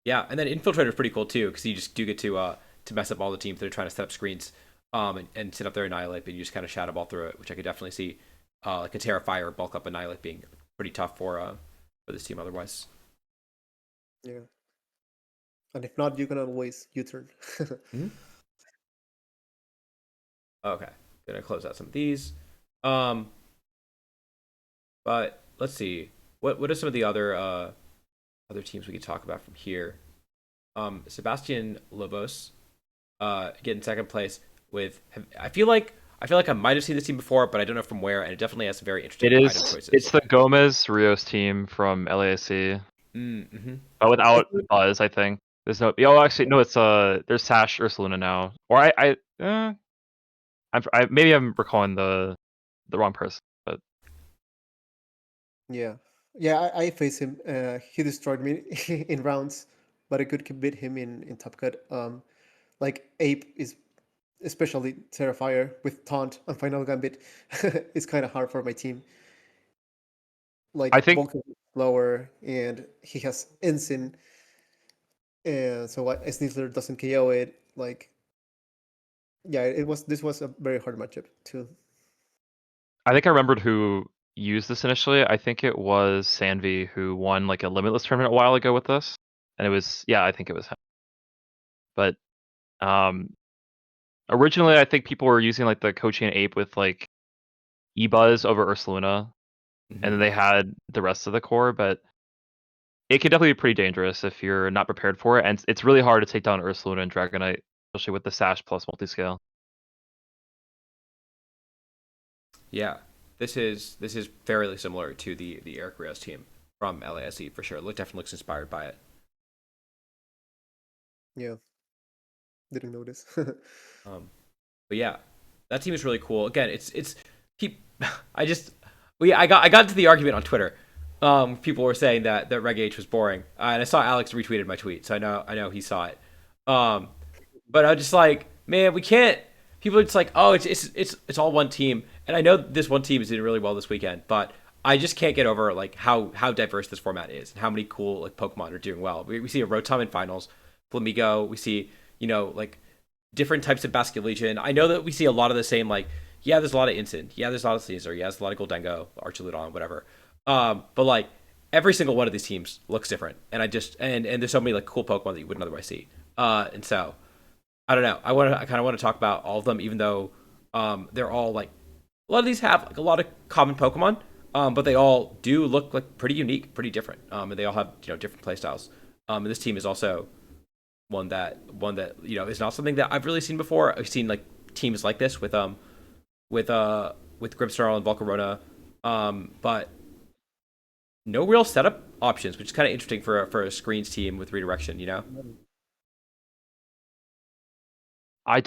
yeah, and then Infiltrator is pretty cool too because you just do get to mess up all the teams that are trying to set up screens and sit up there Annihilate, but you just kind of shadow ball through it, which I could definitely see like a Terrifier or bulk up Annihilate being pretty tough for this team otherwise. Yeah, and if not, you can always U-turn. Mm-hmm. Okay, gonna close out some of these. Um, but let's see. What are some of the other teams we could talk about from here? Sebastian Lobos, getting second place with. I feel like I might have seen this team before, but I don't know from where, and it definitely has some very It interesting item is. It's choices. the Gomez Rios team from LASC, Mm-hmm. but I without think, Buzz. I think there's no. Oh, actually, no. It's there's Sash Ursaluna now, or maybe I'm recalling the the wrong person. But Yeah, yeah. I faced him. He destroyed me in rounds, but I could beat him in Top Cut. Like Ape is especially Terrifier with Taunt and Final Gambit. It's kind of hard for my team. I Like think Vulcan is slower, and he has Ensign, and so Snizzler doesn't KO it. Like, yeah, it was this was a very hard matchup too. I remembered who used this initially. I think it was Sanvi who won like a limitless tournament a while ago with this, and it was I think it was him. But um, originally, I think people were using like the Kochian Ape with like E-Buzz over Ursaluna, and then Mm-hmm. they had the rest of the core. But it can definitely be pretty dangerous if you're not prepared for it, and it's really hard to take down Ursaluna and Dragonite, especially with the Sash plus multiscale. Yeah, this is fairly similar to the Eric Rios team from LASE for sure. Definitely looks inspired by it. Yeah, didn't notice. Um, but yeah, that team is really cool. Again, it's keep. I just I got into the argument on Twitter. People were saying that Reg H was boring, and I saw Alex retweeted my tweet, so I know he saw it. Um, but I was just like, man, we can't. People are just like, oh, it's all one team, and I know this one team is doing really well this weekend, but I just can't get over like how diverse this format is and how many cool like Pokemon are doing well. We see a Rotom in finals, Flamigo. We see like different types of Basculegion. I know that we see a lot of the same like there's a lot of Instant, there's a lot of Caesar, there's a lot of Goldengo, Archuludon, whatever. But like every single one of these teams looks different, and I just and there's so many like cool Pokemon that you wouldn't otherwise see. And so I don't know. I kind of want to talk about all of them, even though they're all like a lot of these have like a lot of common Pokemon, but they all do look like pretty unique, pretty different, and they all have different playstyles. And this team is also one that is not something that I've really seen before. I've seen like teams like this with Grimmsnarl and Volcarona, but no real setup options, which is kind of interesting for a screens team with redirection. I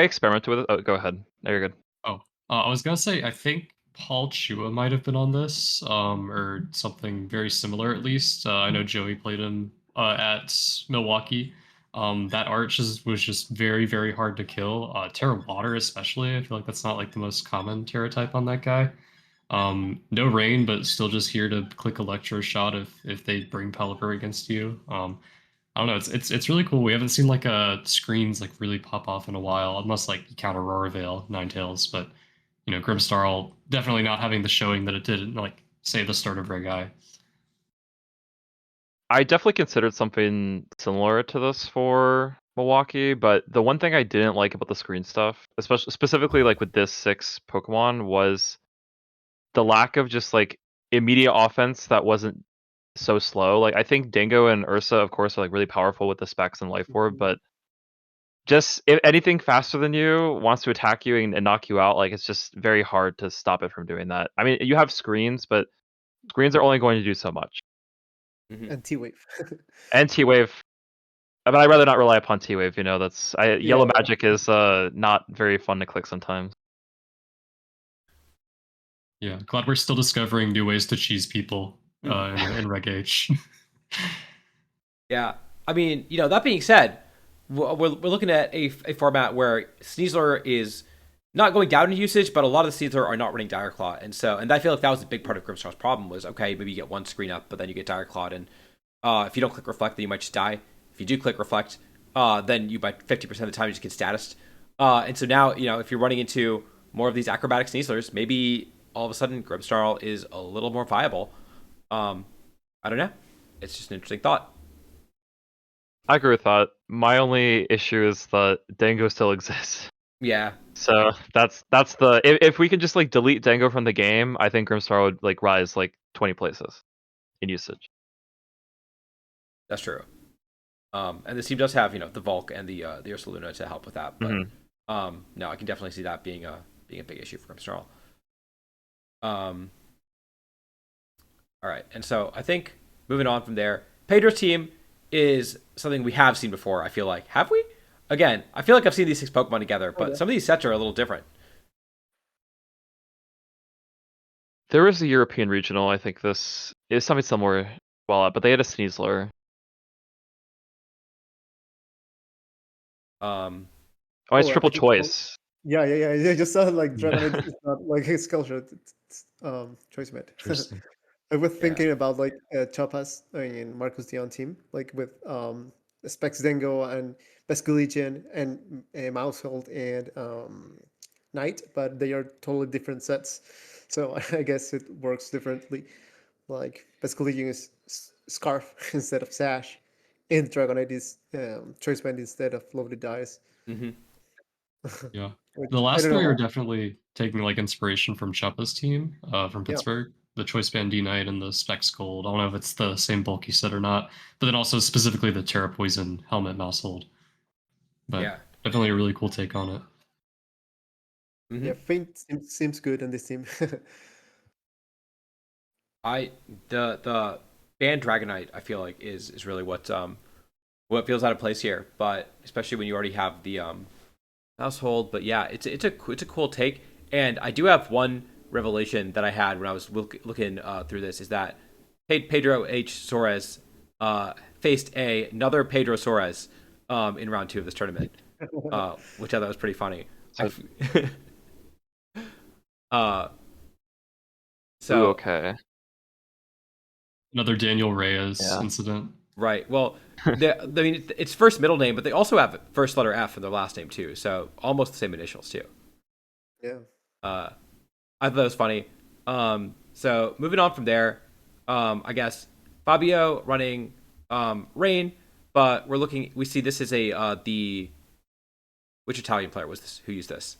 experimented with it. Oh, go ahead. No, you're good. Oh, I was gonna say I think Paul Chua might have been on this, or something very similar at least. I know Joey played him at Milwaukee. That arch was just very, very hard to kill. Terra Water especially. I feel like that's not like the most common Terra type on that guy. No rain, but still just here to click Electro Shot if they bring Pelipper against you. I don't know. It's really cool. We haven't seen like screens like really pop off in a while, unless like you count Aurora Veil, Ninetales. But Grimmsnarl definitely not having the showing that it did in like say the start of Reg Eye. I definitely considered something similar to this for Milwaukee, but the one thing I didn't like about the screen stuff, especially specifically like with this 6 Pokemon, was the lack of just like immediate offense that wasn't so slow. Like I think Dingo and Ursa, of course, are like really powerful with the specs and Life Orb, but just if anything faster than you wants to attack you and knock you out, like it's just very hard to stop it from doing that. I mean, you have screens, but screens are only going to do so much. Mm-hmm. And T Wave. And T Wave, but I'd rather not rely upon T Wave. That's Yeah, Yellow Magic is not very fun to click sometimes. Yeah, glad we're still discovering new ways to cheese people Mm-hmm. in Reg H. Yeah, I mean, that being said, we're looking at a format where Sneasler is not going down in usage, but a lot of the Sneasler are not running Dire Claw, and I feel like that was a big part of Grimmsnarl's problem. Was okay, maybe you get one screen up, but then you get Dire Claw, and if you don't click Reflect, then you might just die. If you do click Reflect, then you might 50% of the time you just get statused. And so now, if you're running into more of these acrobatic Sneaslers, maybe all of a sudden Grimmsnarl is a little more viable. I don't know. It's just an interesting thought. I agree with that. My only issue is that Dango still exists. Yeah, So that's the if we can just like delete Dango from the game, I think Grimstar would like rise like 20 places in usage. that's true. And this team does have the Volk and the Ursaluna to help with that, but Hmm. no, I can definitely see that being a big issue for Grimmsnarl. Um, all right, and so I think moving on from there, Pedro's team is something we have seen before. I feel like have we? Again, I feel like I've seen these 6 Pokemon together, oh, but yeah. some of these sets are a little different. There was a European regional. I think this is something similar. Well, but they had a Sneasler. Oh, it's Oh, triple I think. Oh, choice. yeah. I just saw like Yeah. Dragonite is not like his skill shot. It's choice mate. Interesting. I was Yeah. thinking about like Chopas and Marcus Dion team, like with Specs Dengo and Pesculigian and Mousehold and Knight, but they are totally different sets. So I guess it works differently. Like Pesculigian is Scarf instead of Sash, and Dragonite is Choice Band instead of Lovely Dice. Mm-hmm. Yeah. The Which I last don't three are know. definitely taking like inspiration from Chuppa's team from Yeah, Pittsburgh. The Choice Band D Knight and the Specs Gold. I don't know if it's the same bulky set or not, but then also specifically the Terra Poison Helmet Mousehold. But Yeah. definitely a really cool take on it. Mm-hmm. yeah. Faint seems good on this team. I the band Dragonite I feel like is really what feels out of place here, but especially when you already have the household. But yeah, it's a cool take, and I do have one revelation that I had when I was looking through this is that Pedro H. Soares faced another Pedro Soares in round 2 of this tournament, which I thought was pretty funny. So, Uh, ooh, so okay. Another Daniel Reyes Yeah. incident. right. Well, I mean, it's first middle name, but they also have first letter F in their last name too. So almost the same initials too. Yeah. Uh, I thought that was funny. So moving on from there, I guess Fabio running Rain, but we see this is a the which Italian player was this who used this?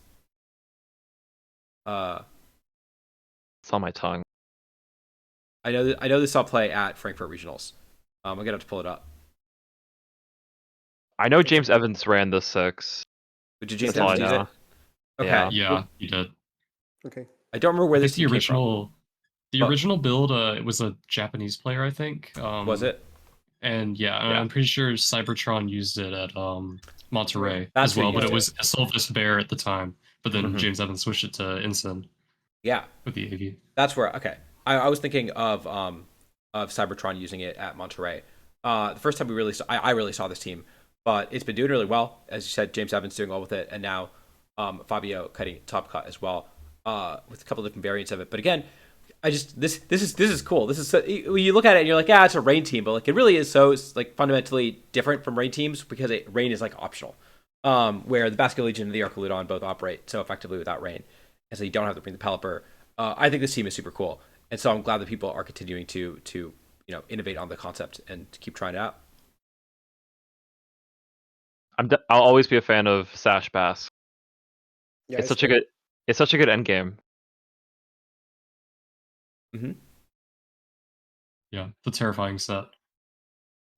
Uh, It's on my tongue. I know this saw play at Frankfurt Regionals. I'm gonna have to pull it up. I know It's James okay. Evans ran the 6. Did James That's all I Evans use know. it? Okay. Yeah. Yeah, he did. Okay. I don't remember I where think this team came from, the but original build it was a Japanese player, I think. was it? And yeah, Yeah. I'm pretty sure Cybertron used it at Monterey That's as who well, but used it it. was a Sylvis Bear at the time. But then Hmm. James Evans switched it to Ensign Yeah, with the AV. that's where. Okay, I was thinking of Cybertron using it at Monterey. The first time I really saw this team, but it's been doing really well. As you said, James Evans doing well with it, and now Fabio cutting top cut as well, with a couple of different variants of it. But again, I just this is cool. This is when you look at it and you're like, yeah, it's a rain team, but like it really is it's like fundamentally different from rain teams because rain is like optional. Where the Basket Legion and the Archaludon both operate so effectively without rain, and so you don't have to bring the Pelipper. I think this team is super cool, and so I'm glad that people are continuing to innovate on the concept and to keep trying it out. I'll always be a fan of Sash Bass. Yeah, It's it's such a great. good it's such a good end game. Mm-hmm. Yeah, the terrifying set.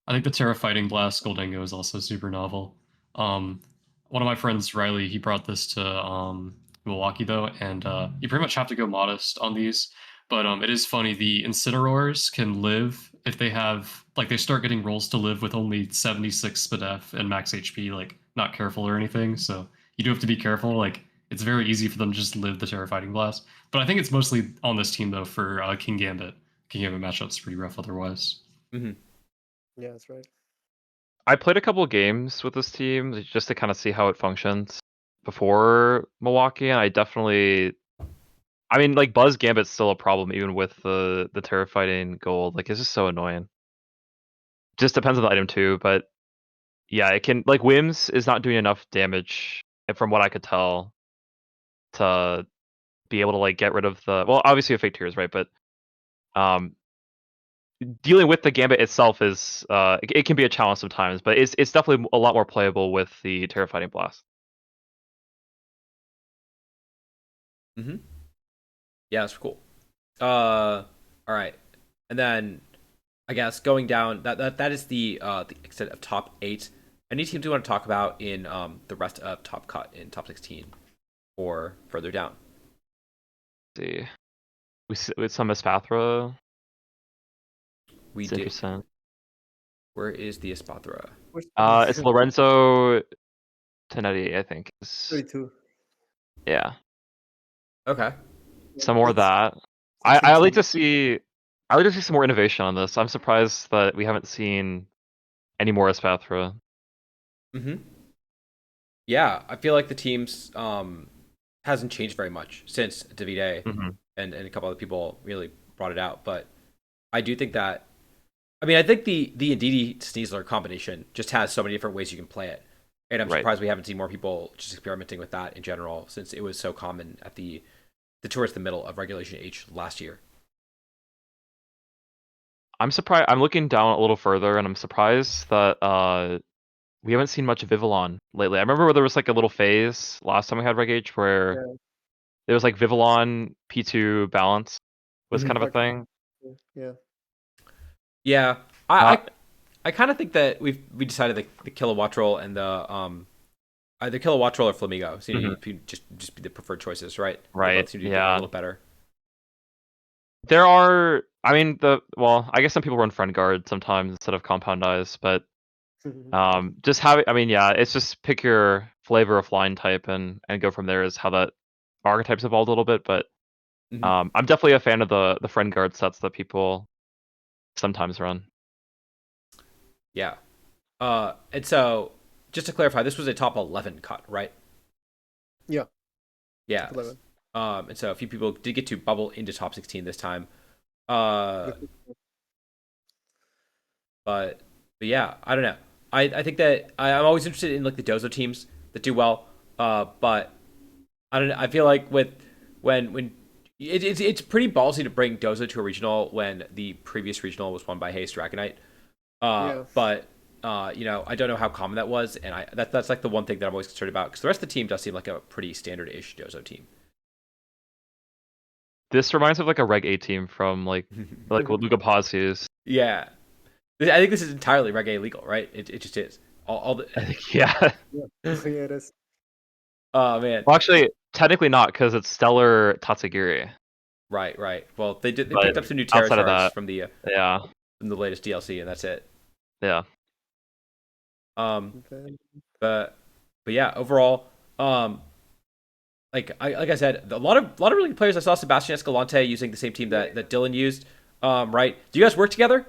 I think the Terra Fighting Blast Goldingo is also super novel. Um, One of my friends, Riley, he brought this to Milwaukee though, and you pretty much have to go modest on these. But it is funny. The Incineroars can live if they have like they start getting rolls to live with only 76 SPDF and max HP, like not careful or anything. So you do have to be careful. Like it's very easy for them to just live the Terra Fighting Blast. But I think it's mostly on this team though for King Gambit. King Gambit matchup's pretty rough otherwise. Mm-hmm. Yeah, that's right. I played a couple of games with this team just to kind of see how it functions before Milwaukee, and I mean, like Buzz Gambit's still a problem even with the Terrifighting Gold. Like it's just so annoying. Just depends on the item too, but yeah, it can like Wims is not doing enough damage from what I could tell to be able to like get rid of the well, obviously a fake tears, right? But um dealing with the Gambit itself is it can be a challenge sometimes, but it's definitely a lot more playable with the Terrifighting Blast. Mm-hmm. Yeah, that's cool. All right, and then I guess going down that is the extent of top 8. Any team do you want to talk about in the rest of top cut in top 16 or further down? Let's see. With some Espathra. We It's did. interesting. Where is the Espathra? Where's It's Lorenzo Tenetti, I think. 32. Yeah. Okay. Some more of It's that. I like to see some more innovation on this. I'm surprised that we haven't seen any more Espathra. Hmm. Yeah, I feel like the teams hasn't changed very much since Davide Hmm. and a couple other people really brought it out. But I do think that I think the Indeedee Sneasler combination just has so many different ways you can play it, and I'm Right. surprised we haven't seen more people just experimenting with that in general since it was so common at the towards the middle of Regulation H last year. I'm surprised. I'm looking down a little further, and I'm surprised that we haven't seen much of Vivillon lately. I remember there was like a little phase last time we had Reg H where Yeah. there was like Vivillon P2 balance was kind Mm-hmm. of a Like, thing. yeah. Yeah, Uh, I kind of think that we decided the kilowatt roll and the either kilowatt roll or Flamingo seem mhm, to be just be the preferred choices, right? They both right. seem to be doing a Yeah. little better. There are. I mean, I guess some people run friend guard sometimes instead of compound eyes, but just have it. I mean, yeah, it's just pick your flavor of line type and go from there. Is how that archetypes evolved a little bit, but Hmm. I'm definitely a fan of the friend guard sets that people sometimes run. Yeah. And so just to clarify, this was a top 11 cut, right? Yeah. Yeah. Top 11. And so a few people did get to bubble into top 16 this time. Uh, but yeah, I don't know. I think that I'm always interested in like the Dozo teams that do well. But I don't know. I feel like with when it's pretty ballsy to bring Dozo to a regional when the previous regional was won by Haste Dragonite. Yeah. But I don't know how common that was, and that's like the one thing that I'm always concerned about because the rest of the team does seem like a pretty standard-ish Dozo team. This reminds me of like a Reg A team from like what Luca Paz used. Yeah, I think this is entirely reggae legal, right? It just is. All the I think yeah. Yeah. Yeah, it is. oh man, Well, actually, technically not because it's Stellar Tatsugiri. right. Well, they But picked up some new outside of territories that, from yeah, the latest DLC, and that's it. yeah. Um, Then, but yeah, overall, like I said, a lot of really good players. I saw Sebastian Escalante using the same team that Dylan used. Right? Do you guys work together?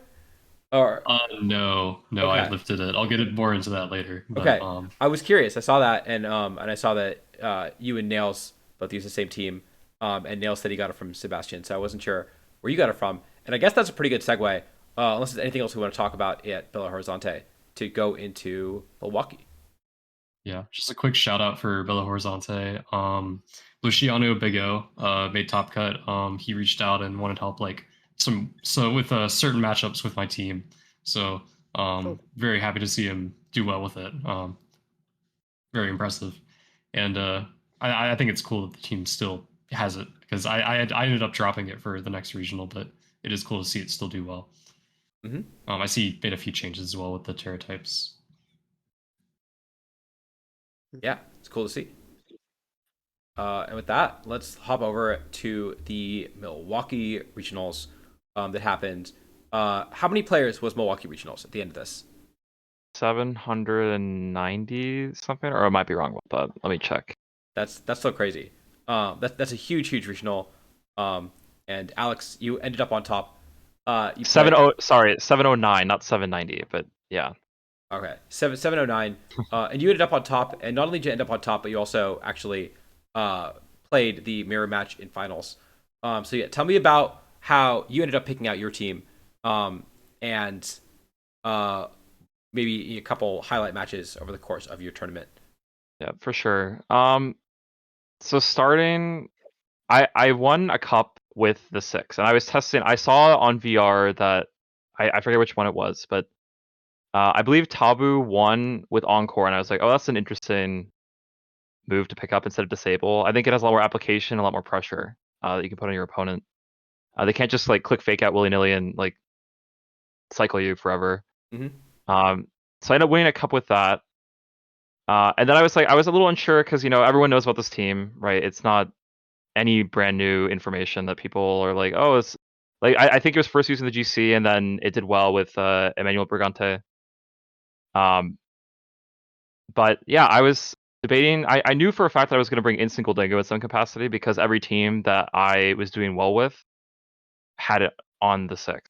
Or No, I okay, lifted it. I'll get it more into that later. But okay. I was curious. I saw that, and I saw that you and Nails both use the same team. And Nails said he got it from Sebastian, so I wasn't sure where you got it from. And I guess that's a pretty good segue. Unless there's anything else we want to talk about at Belo Horizonte to go into Milwaukee. yeah, just a quick shout out for Belo Horizonte. Luciano Bigo made top cut. He reached out and wanted help like with certain matchups with my team. So oh, very happy to see him do well with it. Very impressive. And I think it's cool that the team still has it because I ended up dropping it for the next regional, but it is cool to see it still do well. Hmm. I see he made a few changes as well with the Terra types. Yeah, it's cool to see. And with that, let's hop over to the Milwaukee regionals that happened. How many players was Milwaukee regionals at the end of this? 790 something, or I might be wrong about that. Let me check. That's so crazy. That's a huge regional. Um, and Alex, you ended up on top. You put 709, not 790, but yeah. okay 709, and you ended up on top. And not only did you end up on top, but you also actually uh, played the mirror match in finals. So yeah, tell me about how you ended up picking out your team, and uh, maybe a couple highlight matches over the course of your tournament. Yeah, for sure. So starting, I won a cup with the six, and I was testing. I saw on VR that I forget which one it was, but I believe Tabu won with Encore, and I was like, oh, that's an interesting move to pick up instead of disable. I think it has a lot more application, a lot more pressure that you can put on your opponent. They can't just like click fake out willy nilly and like cycle you forever. Hmm. Um, so I ended up winning a cup with that. And then I was a little unsure because everyone knows about this team, right? It's not any brand new information that people are like, oh, it's like I think it was first used in the GC, and then it did well with Emmanuel Brigante. Um, but yeah, I was debating. I knew for a fact that I was going to bring Instant Goldingo in some capacity because every team that I was doing well with had it on the 6th.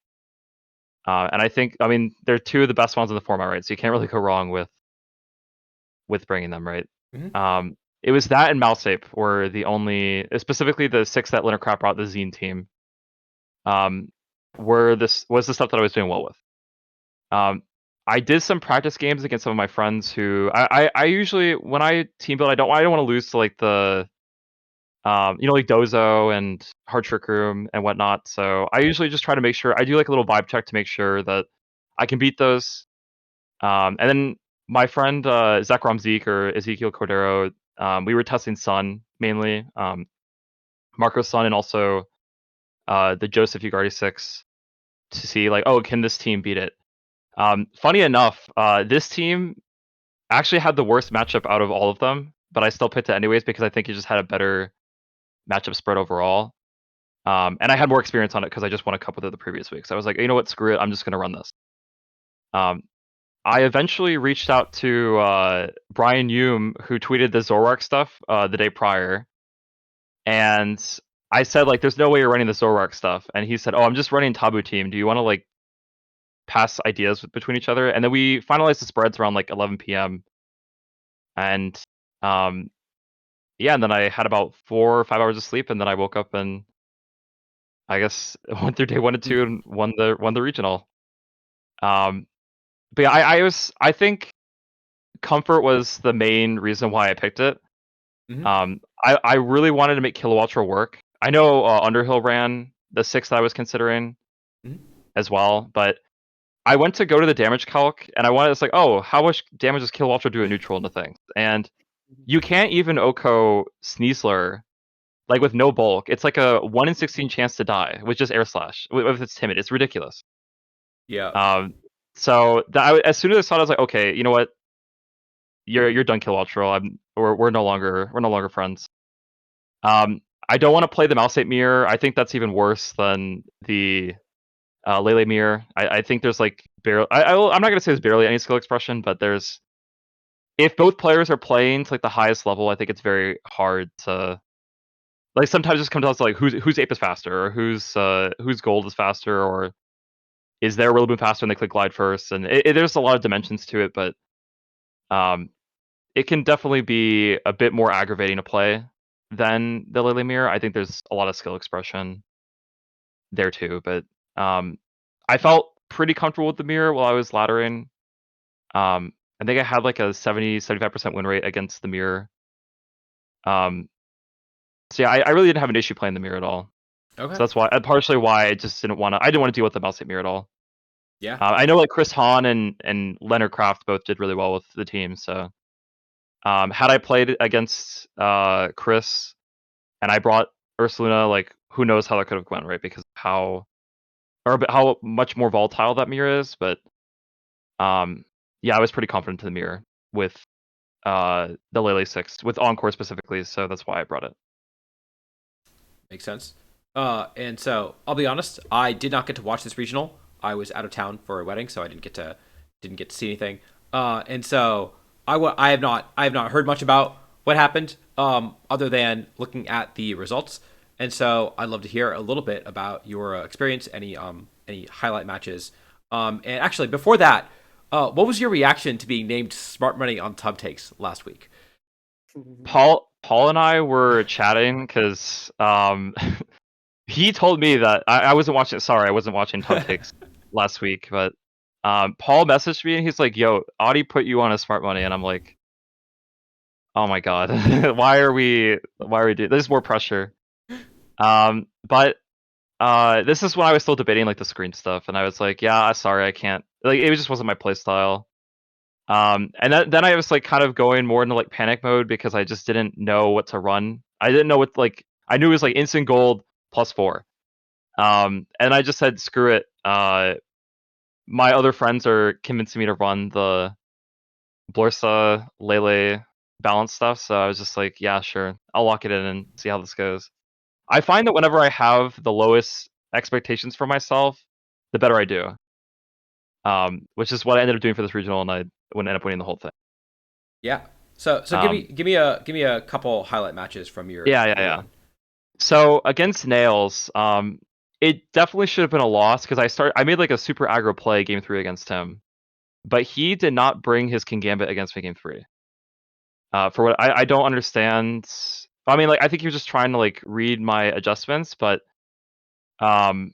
And I think, I mean, they're two of the best ones in the format, right? So you can't really go wrong with bringing them, right? Mm-hmm. It was that and Mouseape were the only, specifically the 6 that Leonard Crap brought, the Zine team, was the stuff that I was doing well with. I did some practice games against some of my friends who I usually, when I team build, I don't want to lose to like the like Dozo and Hard Trick Room and whatnot. So I usually just try to make sure I do like a little vibe check to make sure that I can beat those. And then my friend Zach Ramzik or Ezekiel Cordero, we were testing Sun mainly, Marco's Sun, and also the Joseph Ugardi 6 to see like, oh, can this team beat it? Funny enough, this team actually had the worst matchup out of all of them, but I still picked it anyways because I think it just had a better matchup spread overall. And I had more experience on it because I just won a cup with it the previous week. So I was like, you know what, screw it, I'm just gonna run this. I eventually reached out to Brian Hume, who tweeted the Zoroark stuff the day prior, and I said like, "There's no way you're running the Zoroark stuff," and he said, "Oh, I'm just running Tabu Team. Do you want to like pass ideas between each other?" And then we finalized the spreads around like 11 p.m. And yeah, and then I had about 4 or 5 hours of sleep, and then I woke up and I guess went through day 1 and 2 and won the regional. But yeah, I think comfort was the main reason why I picked it. Mm-hmm. I really wanted to make Kilowattra work. I know Underhill ran the 6 that I was considering Mm-hmm. as well, but I went to go to the damage calc and I wanted, it's like, oh, how much damage does Kilowattra do at neutral into things? And you can't even Oko Sneasler like with no bulk. It's like a 1 in 16 chance to die with just air slash. If it's timid, it's ridiculous. Yeah. So as soon as I saw it, I was like, okay, you know what? You're done, Kilowattra. We're no longer friends. I don't want to play the Mouse-8 mirror. I think that's even worse than the Lele mirror. I think there's like barely. I'm not gonna say there's barely any skill expression, but there's. If both players are playing to like the highest level, I think it's very hard to. Like sometimes it just comes down to like whose ape is faster, or whose gold is faster, or is their Rillaboom faster and they click glide first, and there's a lot of dimensions to it, but um, it can definitely be a bit more aggravating to play than the Lily Mirror. I think there's a lot of skill expression there too, but I felt pretty comfortable with the mirror while I was laddering. I think I had like a 75% win rate against the mirror. So yeah, I really didn't have an issue playing the mirror at all. Okay. So that's why, partially why I just didn't want to. I didn't want to deal with the mouse hit mirror at all. Yeah. I know like Chris Hahn and Leonard Kraft both did really well with the team. So had I played against Chris and I brought Ursuluna, like who knows how that could have went, right? Because how much more volatile that mirror is. But yeah, I was pretty confident in the mirror with the Lele 6 with Encore specifically. So that's why I brought it. Makes sense. And so I'll be honest, I did not get to watch this regional. I was out of town for a wedding, so I didn't get to see anything. And so I have not heard much about what happened, other than looking at the results. And so I'd love to hear a little bit about your experience, any highlight matches. And actually, before that, what was your reaction to being named Smart Money on Tub Takes last week? Paul and I were chatting because he told me that I wasn't watching. Sorry, I wasn't watching Tub Takes last week, but Paul messaged me and he's like, "Yo, Audie put you on a Smart Money," and I'm like, "Oh my god, why are we doing? There's more pressure." But this is when I was still debating like the screen stuff, and I was like, "Yeah, sorry, I can't." Like, it just wasn't my playstyle. And then I was like kind of going more into like panic mode because I just didn't know what to run. I didn't know what like I knew it was like instant gold +4. And I just said screw it. My other friends are convincing me to run the Blursa Lele balance stuff, so I was just like, yeah, sure. I'll lock it in and see how this goes. I find that whenever I have the lowest expectations for myself, the better I do. Which is what I ended up doing for this regional, and I would end up winning the whole thing. Yeah. So Um, give me a couple highlight matches from yeah, yeah, your yeah. run. So against Nails, it definitely should have been a loss because I made like a super aggro play game 3 against him, but he did not bring his King Gambit against me game 3. For what I don't understand. I mean, like I think he was just trying to like read my adjustments, but um,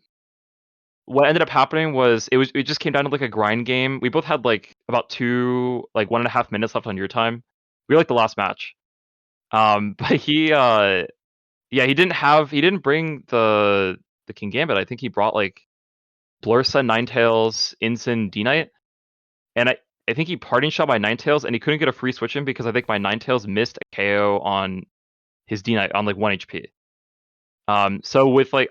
what ended up happening was it just came down to like a grind game. We both had like about 1.5 minutes left on your time. We were like the last match. But he didn't bring the King Gambit. I think he brought like Blursa, Ninetales, Ensign, D Knight, and I think he parting shot my Ninetales, and he couldn't get a free switch in because I think my Ninetales missed a KO on his D Knight on like 1 HP. So with like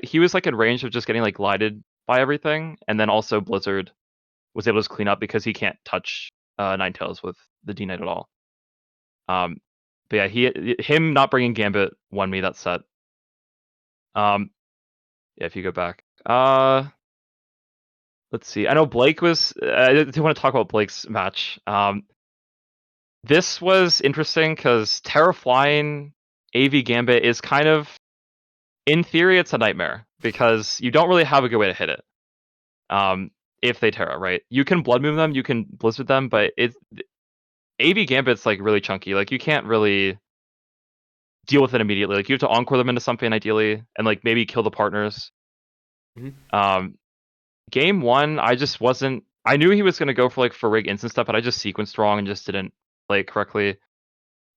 he was like in range of just getting like glided by everything, and then also Blizzard was able to clean up because he can't touch Ninetales with the D Knight at all. But yeah, him not bringing Gambit won me that set. Yeah, if you go back. Let's see. I know Blake was. I do want to talk about Blake's match. This was interesting because Terra Flying AV Gambit is kind of, in theory, it's a nightmare because you don't really have a good way to hit it. If they Terra, right? You can Blood Moon them, you can Blizzard them, but AV Gambit's like really chunky. Like you can't really deal with it immediately. Like you have to encore them into something ideally, and like maybe kill the partners. Mm-hmm. Game 1, I just wasn't. I knew he was gonna go for like for rig instant stuff, but I just sequenced wrong and just didn't play it correctly.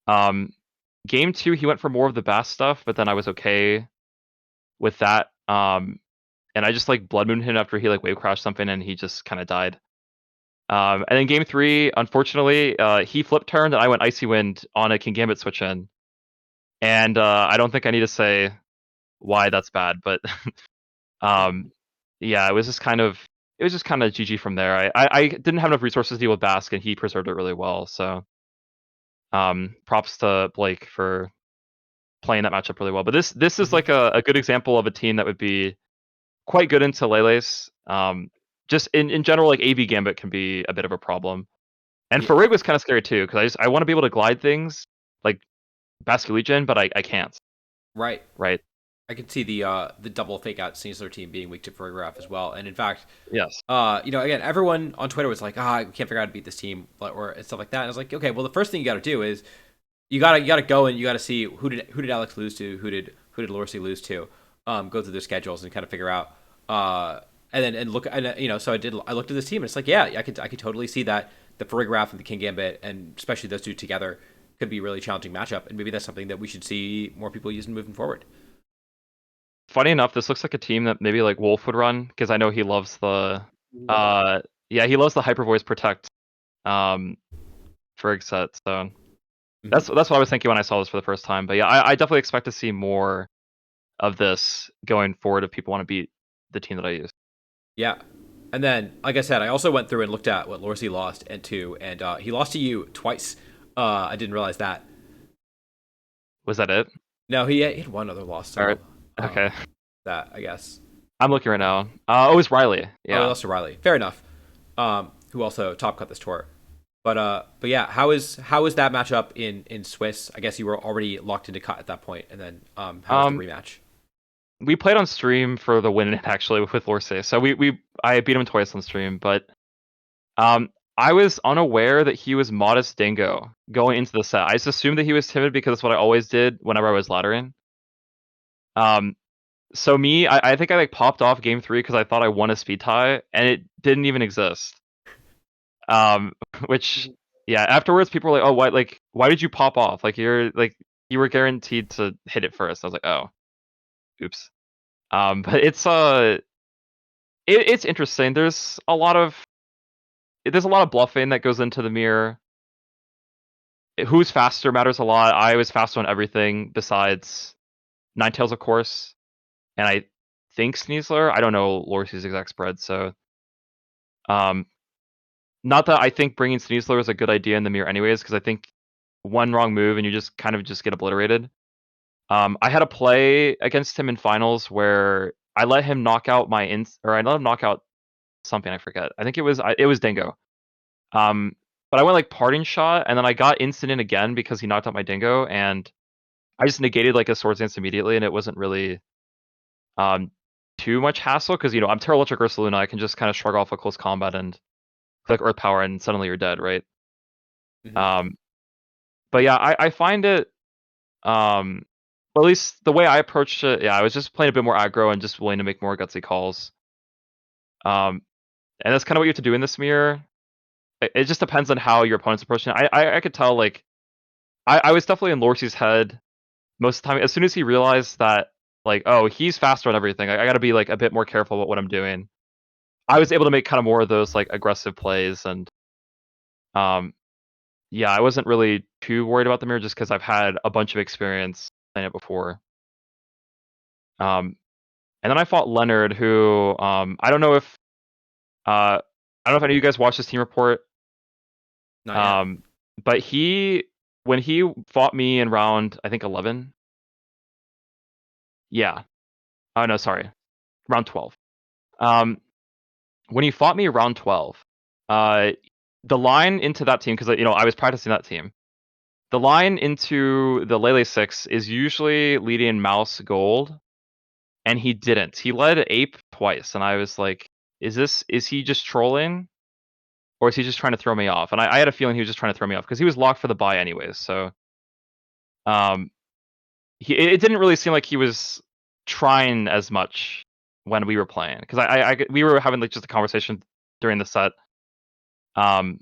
Game 2, he went for more of the Bass stuff, but then I was okay with that. And I just like Blood Moon him after he like wave crashed something, and he just kind of died. And then game 3, unfortunately, he flip turned and I went Icy Wind on a King Gambit switch in. And I don't think I need to say why that's bad, but yeah, it was just kind of GG from there. I didn't have enough resources to deal with Basque, and he preserved it really well. So props to Blake for playing that matchup really well. But this is like a good example of a team that would be quite good into Lele's. Just in general, like AV Gambit can be a bit of a problem. And Yeah, Farig was kind of scary too, because I want to be able to glide things like Basque Legion, but I can't. right. Right. I could see the double fake out Sneasler team being weak to Choreograph as well. And in fact, Yes. again, everyone on Twitter was like, we can't figure out how to beat this team, or and stuff like that. And I was like, okay, well, the first thing you got to do is you gotta go and you gotta see who did Alex lose to, who did Lorsi lose to, go through their schedules and kind of figure out, and then and look, and so I looked at this team and it's like, yeah, I could totally see that the Choreograph and the King Gambit, and especially those two together, could be a really challenging matchup, and maybe that's something that we should see more people using moving forward. Funny enough, this looks like a team that maybe like Wolf would run, because I know he loves the he loves the Hyper Voice Protect Frig set. So that's what I was thinking when I saw this for the first time. But yeah, I definitely expect to see more of this going forward if people want to beat the team that I use. Yeah. And then, like I said, I also went through and looked at what Lorsi lost and to, and he lost to you twice. I didn't realize that. Was that it? No, he had one other loss. All So right. Okay. that, I guess. I'm looking right now. Oh, it was Riley. Oh, he Yeah. lost to Riley. Fair enough. Who also top cut this tour. But yeah, how is that matchup in Swiss? I guess you were already locked into cut at that point, and then how was the rematch? We played on stream for the win actually with Lorse. So I beat him twice on stream, but I was unaware that he was Modest Dingo going into the set. I just assumed that he was timid because that's what I always did whenever I was laddering. So I think I like popped off game 3 because I thought I won a speed tie, and it didn't even exist. Which yeah, afterwards people were like, "Oh, why did you pop off? Like you were guaranteed to hit it first." I was like, "Oh, oops." But it's interesting. There's a lot of bluffing that goes into the mirror. Who's faster matters a lot. I was faster on everything besides Ninetales, of course, and I think Sneasler. I don't know Lorsi's exact spread, so not that I think bringing Sneasler is a good idea in the mirror, anyways, because I think one wrong move and you just kind of just get obliterated. I had a play against him in finals where I let him knock out I let him knock out something, I forget. I think it was Dingo. But I went like parting shot, and then I got instant in again because he knocked out my Dingo, and I just negated like a Swords Dance immediately, and it wasn't really too much hassle because I'm Terra Electric Ursaluna. I can just kind of shrug off a close combat and click Earth Power, and suddenly you're dead, right? Mm-hmm. But yeah, I find it. Well, at least the way I approached it, yeah, I was just playing a bit more aggro and just willing to make more gutsy calls. And that's kind of what you have to do in this mirror. It just depends on how your opponent's approaching it. I could tell, like, I was definitely in Lorcy's head most of the time. As soon as he realized that, like, oh, he's faster on everything, I got to be like a bit more careful about what I'm doing. I was able to make kind of more of those like aggressive plays, and yeah, I wasn't really too worried about the mirror just because I've had a bunch of experience playing it before. Um, and then I fought Leonard, who I don't know if I don't know if any of you guys watched his team report. Not yet. But when he fought me in round, I think 11. Yeah. Oh no, sorry, round 12. Um, when he fought me round 12, uh, the line into that team, because I was practicing that team. The line into the Lele 6 is usually leading Mouse Gold, and he didn't. He led Ape twice, and I was like, is he just trolling? Or is he just trying to throw me off? And I had a feeling he was just trying to throw me off, because he was locked for the buy anyways, so um it didn't really seem like he was trying as much when we were playing, because we were having like just a conversation during the set, um,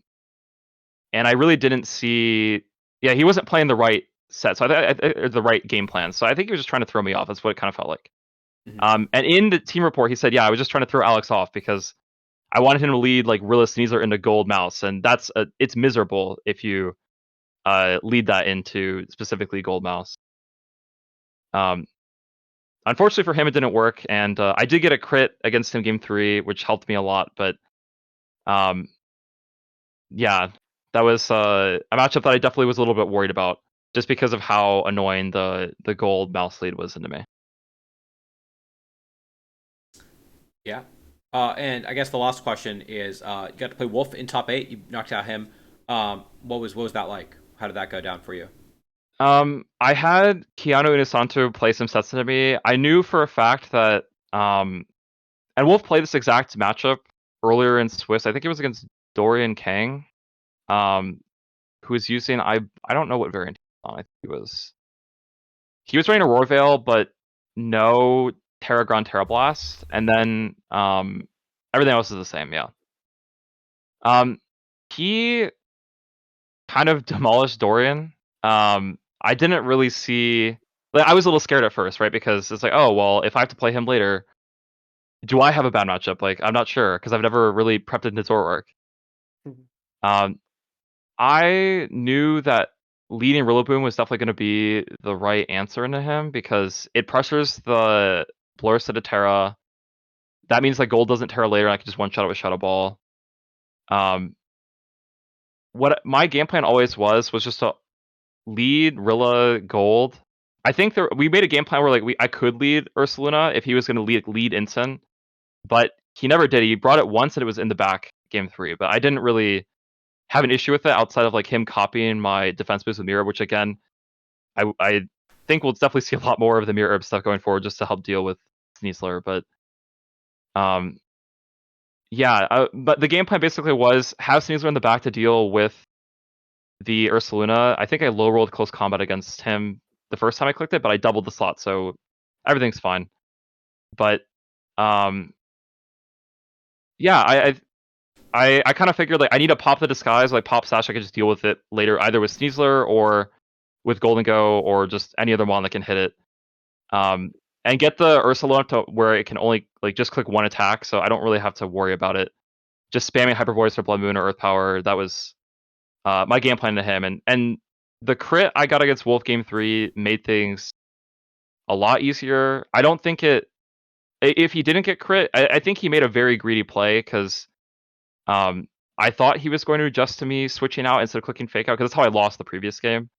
and I really didn't see. Yeah, he wasn't playing the right set, so or the right game plan. So I think he was just trying to throw me off. That's what it kind of felt like. Mm-hmm. And in the team report, he said, "Yeah, I was just trying to throw Alex off because I wanted him to lead like Rilla Sneasler into Gold Mouse, and it's miserable if you lead that into specifically Gold Mouse." Um, Unfortunately for him, it didn't work, and I did get a crit against him game 3, which helped me a lot. But um, yeah, that was a matchup that I definitely was a little bit worried about, just because of how annoying the gold mouse lead was into me. Yeah. And I guess the last question is, you got to play Wolf in top 8. You knocked out him. What was that like? How did that go down for you? I had Keanu Inosanto play some sets into me. I knew for a fact that and Wolf played this exact matchup earlier in Swiss. I think it was against Dorian Kang, um, who was using I don't know what variant he was on. I think he was running Aurora Veil, but no Terragron Terra Blast, and then everything else is the same. Yeah. He kind of demolished Dorian. I didn't really see. Like, I was a little scared at first, right? Because it's like, oh well, if I have to play him later, do I have a bad matchup? Like, I'm not sure because I've never really prepped into Zoroark. Mhm. Um, I knew that leading Rillaboom was definitely going to be the right answer into him because it pressures the Blursa to Terra. That means like Gold doesn't Terra later, and I can just one shot it with Shadow Ball. Um, what my game plan always was just to lead Rilla Gold. I think we made a game plan where like I could lead Ursaluna if he was going to lead Ensign, but he never did. He brought it once and it was in the back game 3, but I didn't really have an issue with it outside of like him copying my defense boost with Mirror, which again, I think we'll definitely see a lot more of the Mirror Herb stuff going forward just to help deal with Sneasler. But um, yeah, but the game plan basically was have Sneasler in the back to deal with the Ursaluna. I think I low rolled close combat against him the first time I clicked it, but I doubled the slot, so everything's fine. But um, yeah, I kind of figured like I need to pop the disguise, like pop Sash. I could just deal with it later, either with Sneasler or with Golden Go or just any other mon that can hit it. And get the Ursula to where it can only like just click one attack, so I don't really have to worry about it. Just spamming Hyper Voice or Blood Moon or Earth Power. That was my game plan to him, and the crit I got against Wolf game 3 made things a lot easier. I don't think if he didn't get crit, I think he made a very greedy play because I thought he was going to adjust to me switching out instead of clicking fake out because that's how I lost the previous game.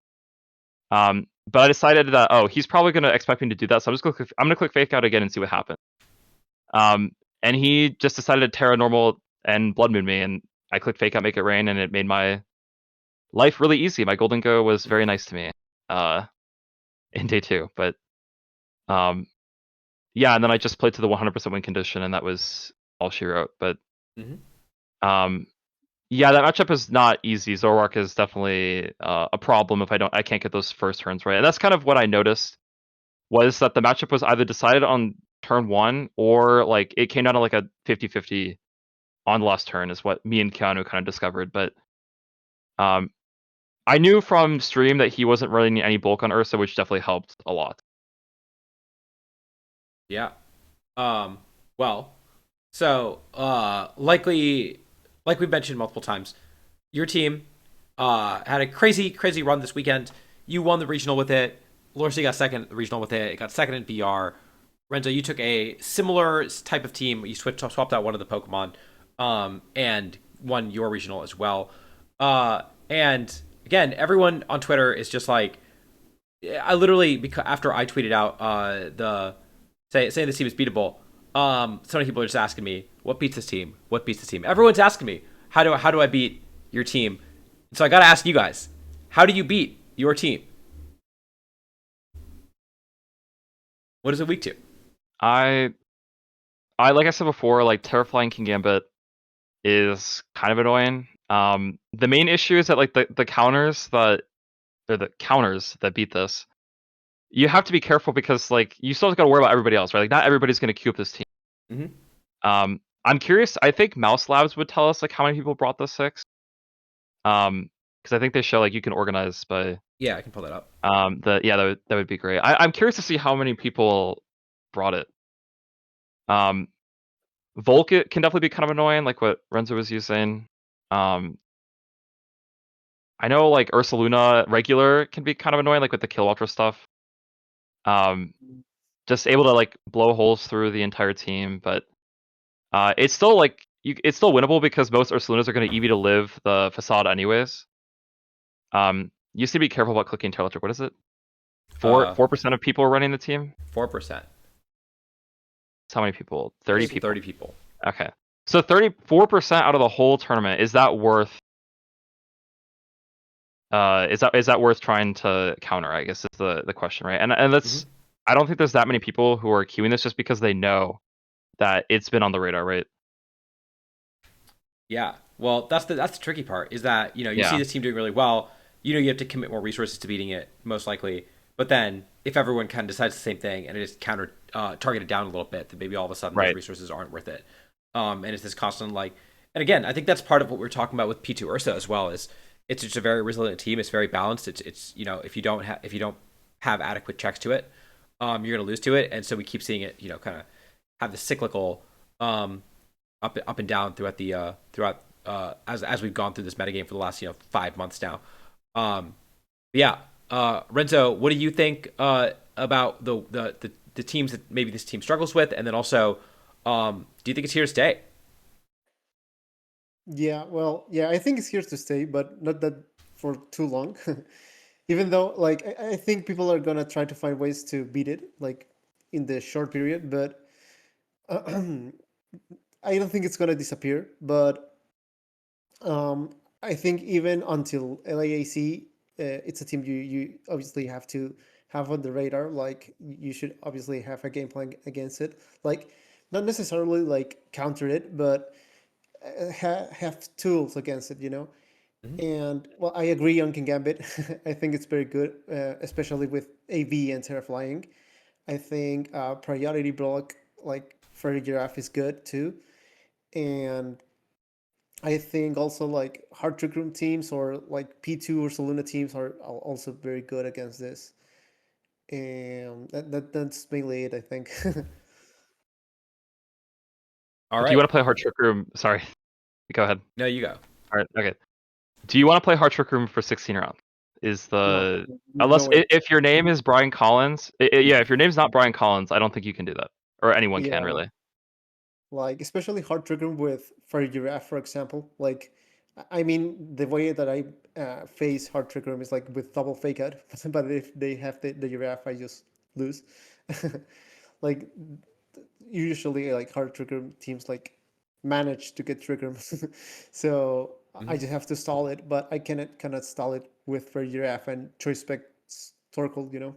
But I decided that he's probably going to expect me to do that, so I'm going to click fake out again and see what happens. And he just decided to Terra Normal and Blood Moon me, and I clicked fake out, make it rain, and it made my life really easy. My Golden Go was very nice to me in day 2, but yeah, and then I just played to the 100% win condition, and that was all she wrote. But um, yeah, that matchup is not easy. Zoroark is definitely a problem if I can't get those first turns right, and that's kind of what I noticed was that the matchup was either decided on turn 1 or like it came down to like a 50-50 on the last turn is what me and Keanu kind of discovered. But um, I knew from stream that he wasn't running any bulk on Ursa, which definitely helped a lot. Yeah. Well, so likely, like we mentioned multiple times, your team had a crazy run this weekend. You won the regional with it. Lorsi got second at the regional with it. It got second in BR. Renzo, you took a similar type of team. You swapped out one of the Pokemon, and won your regional as well. And again, everyone on Twitter is just like, I literally, because after I tweeted out the saying this team is beatable, so many people are just asking me, what beats this team? What beats this team? Everyone's asking me, how do I beat your team? So I got to ask you guys, how do you beat your team? What is it weak to? I like I said before, like Terraflying King Gambit is kind of annoying. The main issue is that like the counters that they're the counters that beat this. You have to be careful because like you still got to worry about everybody else, right? Like not everybody's going to queue up this team. I'm curious. I think Mouse Labs would tell us like how many people brought the 6. Because I think they show like you can organize by. Yeah, I can pull that up. That would be great. I'm curious to see how many people brought it. Volk it can definitely be kind of annoying, like what Renzo was using. I know like Ursaluna regular can be kind of annoying, like with the Kill Ultra stuff. Just able to like blow holes through the entire team, but it's still like it's still winnable because most Ursalunas are going to EV to live the facade anyways. You just need to be careful about clicking Tail Electric. What is it? 4% of people are running the team. 4%. That's how many people? 30 people. 30 people. Okay, so 34% out of the whole tournament. Is that worth? Is that worth trying to counter? I guess is the question, right? And that's I don't think there's that many people who are queuing this just because they know that it's been on the radar, right? Yeah. Well, that's the tricky part is that, you see this team doing really well, you have to commit more resources to beating it most likely. But then if everyone kind of decides the same thing and it is counter targeted down a little bit, then maybe all of a sudden those resources aren't worth it. And it's this constant like, and again, I think that's part of what we're talking about with P2 Ursa as well is it's just a very resilient team. It's very balanced. It's if you don't have adequate checks to it, you're going to lose to it. And so we keep seeing it, kind of have the cyclical up and down throughout as we've gone through this metagame for the last 5 months now. Yeah, Renzo, what do you think about the teams that maybe this team struggles with, and then also, do you think it's here to stay? Yeah, well, yeah, I think it's here to stay, but not that for too long. Even though, like, I think people are gonna try to find ways to beat it, like in the short period, but I don't think it's gonna disappear. But um, I think even until LAAC, it's a team you obviously have to have on the radar. Like you should obviously have a game plan against it. Like not necessarily like counter it, but have tools against it. Mm-hmm. And well, I agree on King Gambit. I think it's very good, especially with AV and Terraflying. I think priority block like Fairy Giraffe is good too, and I think also like hard trick room teams or like P2 or Soluna teams are also very good against this. And that's mainly it, I think. All Do you right. want to play Hard Trick Room? Sorry, go ahead. No, you go. All right, okay. Do you want to play Hard Trick Room for 16 rounds? Is No, the no unless way. if your name is Brian Collins, yeah, if your name's not Brian Collins, I don't think you can do that, or anyone can Yeah, really. like especially hard trick room with Fairy Giraffe, for example. Like, I mean, the way that I face hard trick room is like with double fake out, but if they have the giraffe, I just lose. Like usually like hard trigger teams like manage to get trigger so I Mm-hmm. just have to stall it, but I cannot stall it with for giraffe and choice spec Torkoal.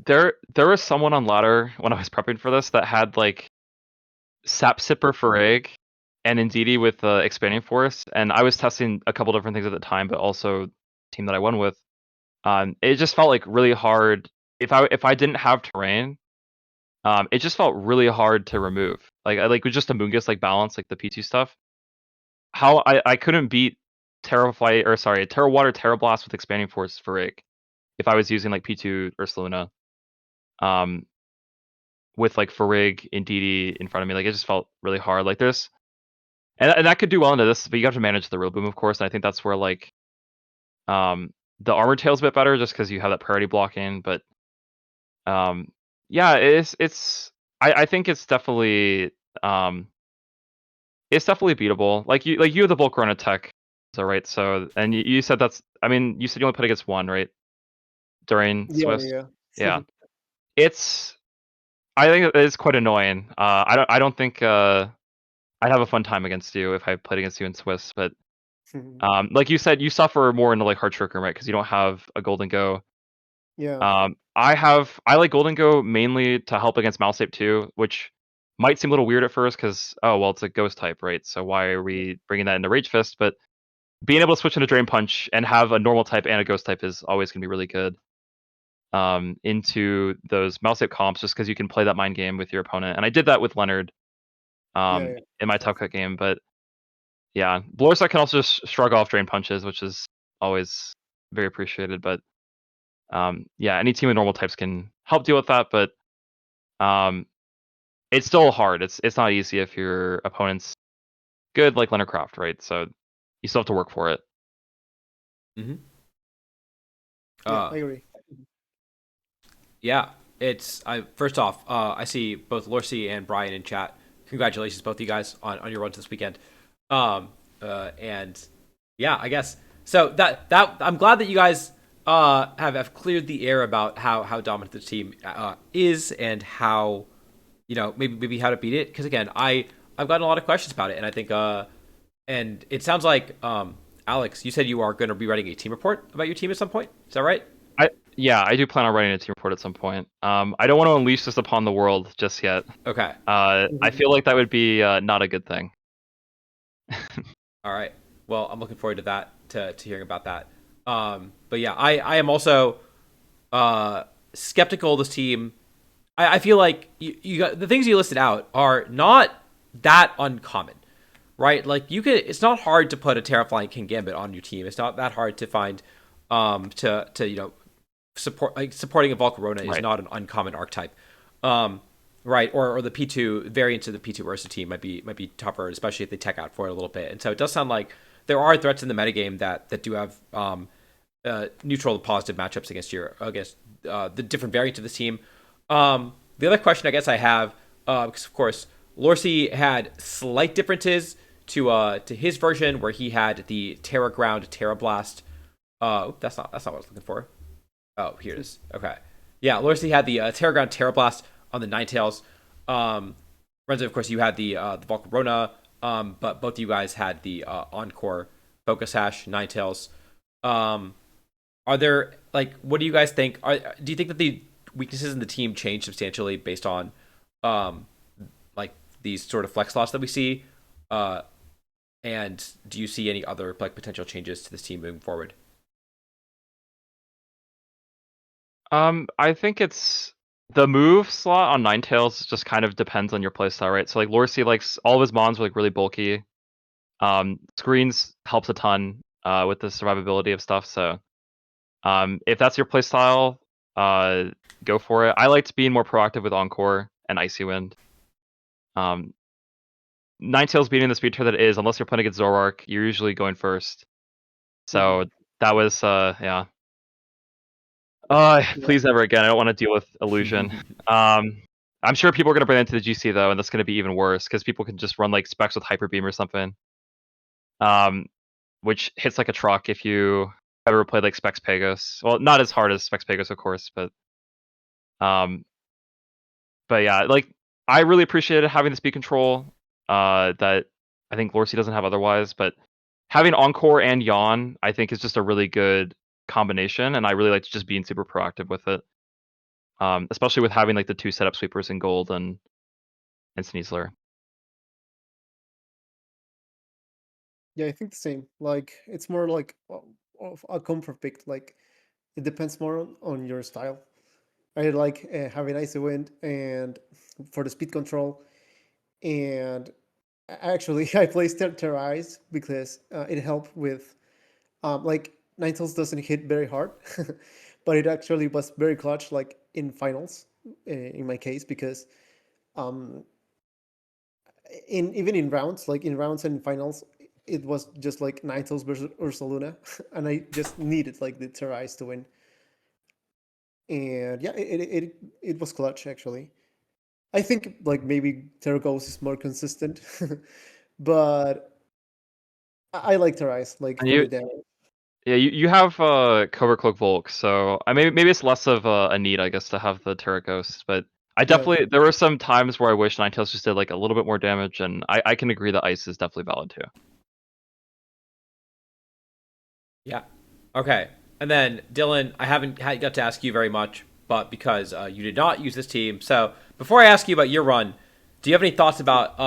There was someone on ladder when I was prepping for this that had like Sap Sipper for egg and Indeedee with expanding force, and I was testing a couple different things at the time, but also team that I won with. It just felt like really hard if I didn't have terrain. It just felt really hard to remove. Like I like with just the Moongus like balance, like the P2 stuff. How I couldn't beat Terraflight or sorry, Terra Water Terra Blast with expanding force for egg if I was using like P2 Ursaluna. Um, with like Farig and DD in front of me, like it just felt really hard. Like there's and that could do well into this, but you have to manage the real boom, of course. And I think that's where like the armor tail's a bit better just because you have that priority blocking. But yeah, I think um it's definitely beatable. Like you have the Volcarona tech, so right. So and you said that's I mean you said you only played against one right during Yeah, Swiss. yeah. Yeah, it's I think it is quite annoying. I don't think I'd have a fun time against you if I played against you in Swiss, but like you said, you suffer more into like hard trickery, right? Because you don't have a golden go. Yeah. I like golden go mainly to help against mouse ape too, which might seem a little weird at first because oh well it's a ghost type, right? So why are we bringing that into Rage Fist? But being able to switch into Drain Punch and have a normal type and a ghost type is always gonna be really good. Into those mouse ape comps just because you can play that mind game with your opponent, and I did that with Leonard Yeah, yeah. in my top cut game, but yeah, Blorsa can also just shrug off drain punches, which is always very appreciated. But yeah, any team with normal types can help deal with that, but um, it's still hard. It's not easy if your opponent's good like Leonard Croft, right? So you still have to work for it. Mm-hmm. Yeah, I agree. Yeah, it's I first off, I see both Lorcy and Brian in chat. Congratulations, both of you guys, on your runs this weekend. Um, and yeah, I guess so. That I'm glad that you guys have cleared the air about how dominant the team is and how maybe how to beat it. Because again, I've gotten a lot of questions about it, and I think and it sounds like Alex, you said you are going to be writing a team report about your team at some point. Is that right? Yeah, I do plan on writing a team report at some point. I don't want to unleash this upon the world just yet. Okay. I feel like that would be not a good thing. All right. Well, I'm looking forward to that, to hearing about that. But yeah, I am also skeptical of this team. I feel like you got the things you listed out are not that uncommon, right? Like you could, it's not hard to put a Terraflying King Gambit on your team. It's not that hard to find, to supporting a Volcarona is Right. not an uncommon archetype. Right, or the P2 variants of the P2 Ursa team might be tougher, especially if they tech out for it a little bit. And so it does sound like there are threats in the metagame that do have neutral and positive matchups against the different variants of this team. The other question I guess I have, because of course Lorcy had slight differences to his version where he had the Terra Ground Terra Blast. That's not what I was looking for. Oh, here it is. Okay. Yeah, Lorcy had the Terra Ground Terra Blast on the Ninetales. Renzo, of course, you had the Volcarona, but both of you guys had the Encore Focus Hash Ninetales. Are there what do you guys think? Do you think that the weaknesses in the team change substantially based on um, like these sort of flex slots that we see? And do you see any other potential changes to this team moving forward? I think it's the move slot on Ninetales just kind of depends on your playstyle, right? So like Lorcy likes all of his mons are like really bulky. Screens helps a ton with the survivability of stuff. So if that's your playstyle, go for it. I liked being more proactive with Encore and Icy Wind. Ninetales beating the speed tier that it is, unless you're playing against Zoroark, you're usually going first. So that was yeah. Yeah. Please never again. I don't want to deal with illusion. I'm sure people are gonna bring that to the GC though, and that's gonna be even worse because people can just run like specs with Hyper Beam or something. Which hits like a truck if you ever played like Specs Pegos. Well, not as hard as Specs Pegos, of course, um, but yeah, like I really appreciated having the speed control that I think Lorcy doesn't have otherwise. But having Encore and Yawn, I think, is just a really good combination, and I really like just being super proactive with it. especially with having like the 2 setup sweepers in gold and Sneasler. Yeah, I think the same. Like it's more like of a comfort pick. Like it depends more on your style. I like having icy wind and for the speed control. And actually, I placed Terrorize because it helped with like Ninetales doesn't hit very hard, but it actually was very clutch, like in finals, in my case, because um, in even in rounds, like in rounds and finals, it was just like Ninetales versus Ursaluna, and I just needed like the Terrorize to win. And yeah, it was clutch actually. I think like maybe Terragos is more consistent, but I like Terrorize like And for you the damage. Yeah, you have Cobra Cloak Volk, so I maybe it's less of a need, I guess, to have the Terra Ghost. But I Yeah, definitely there were some times where I wish Ninetales just did like a little bit more damage, and I can agree that Ice is definitely valid too. Yeah. Okay. And then Dylan, I haven't got to ask you very much, but because you did not use this team, so before I ask you about your run, do you have any thoughts about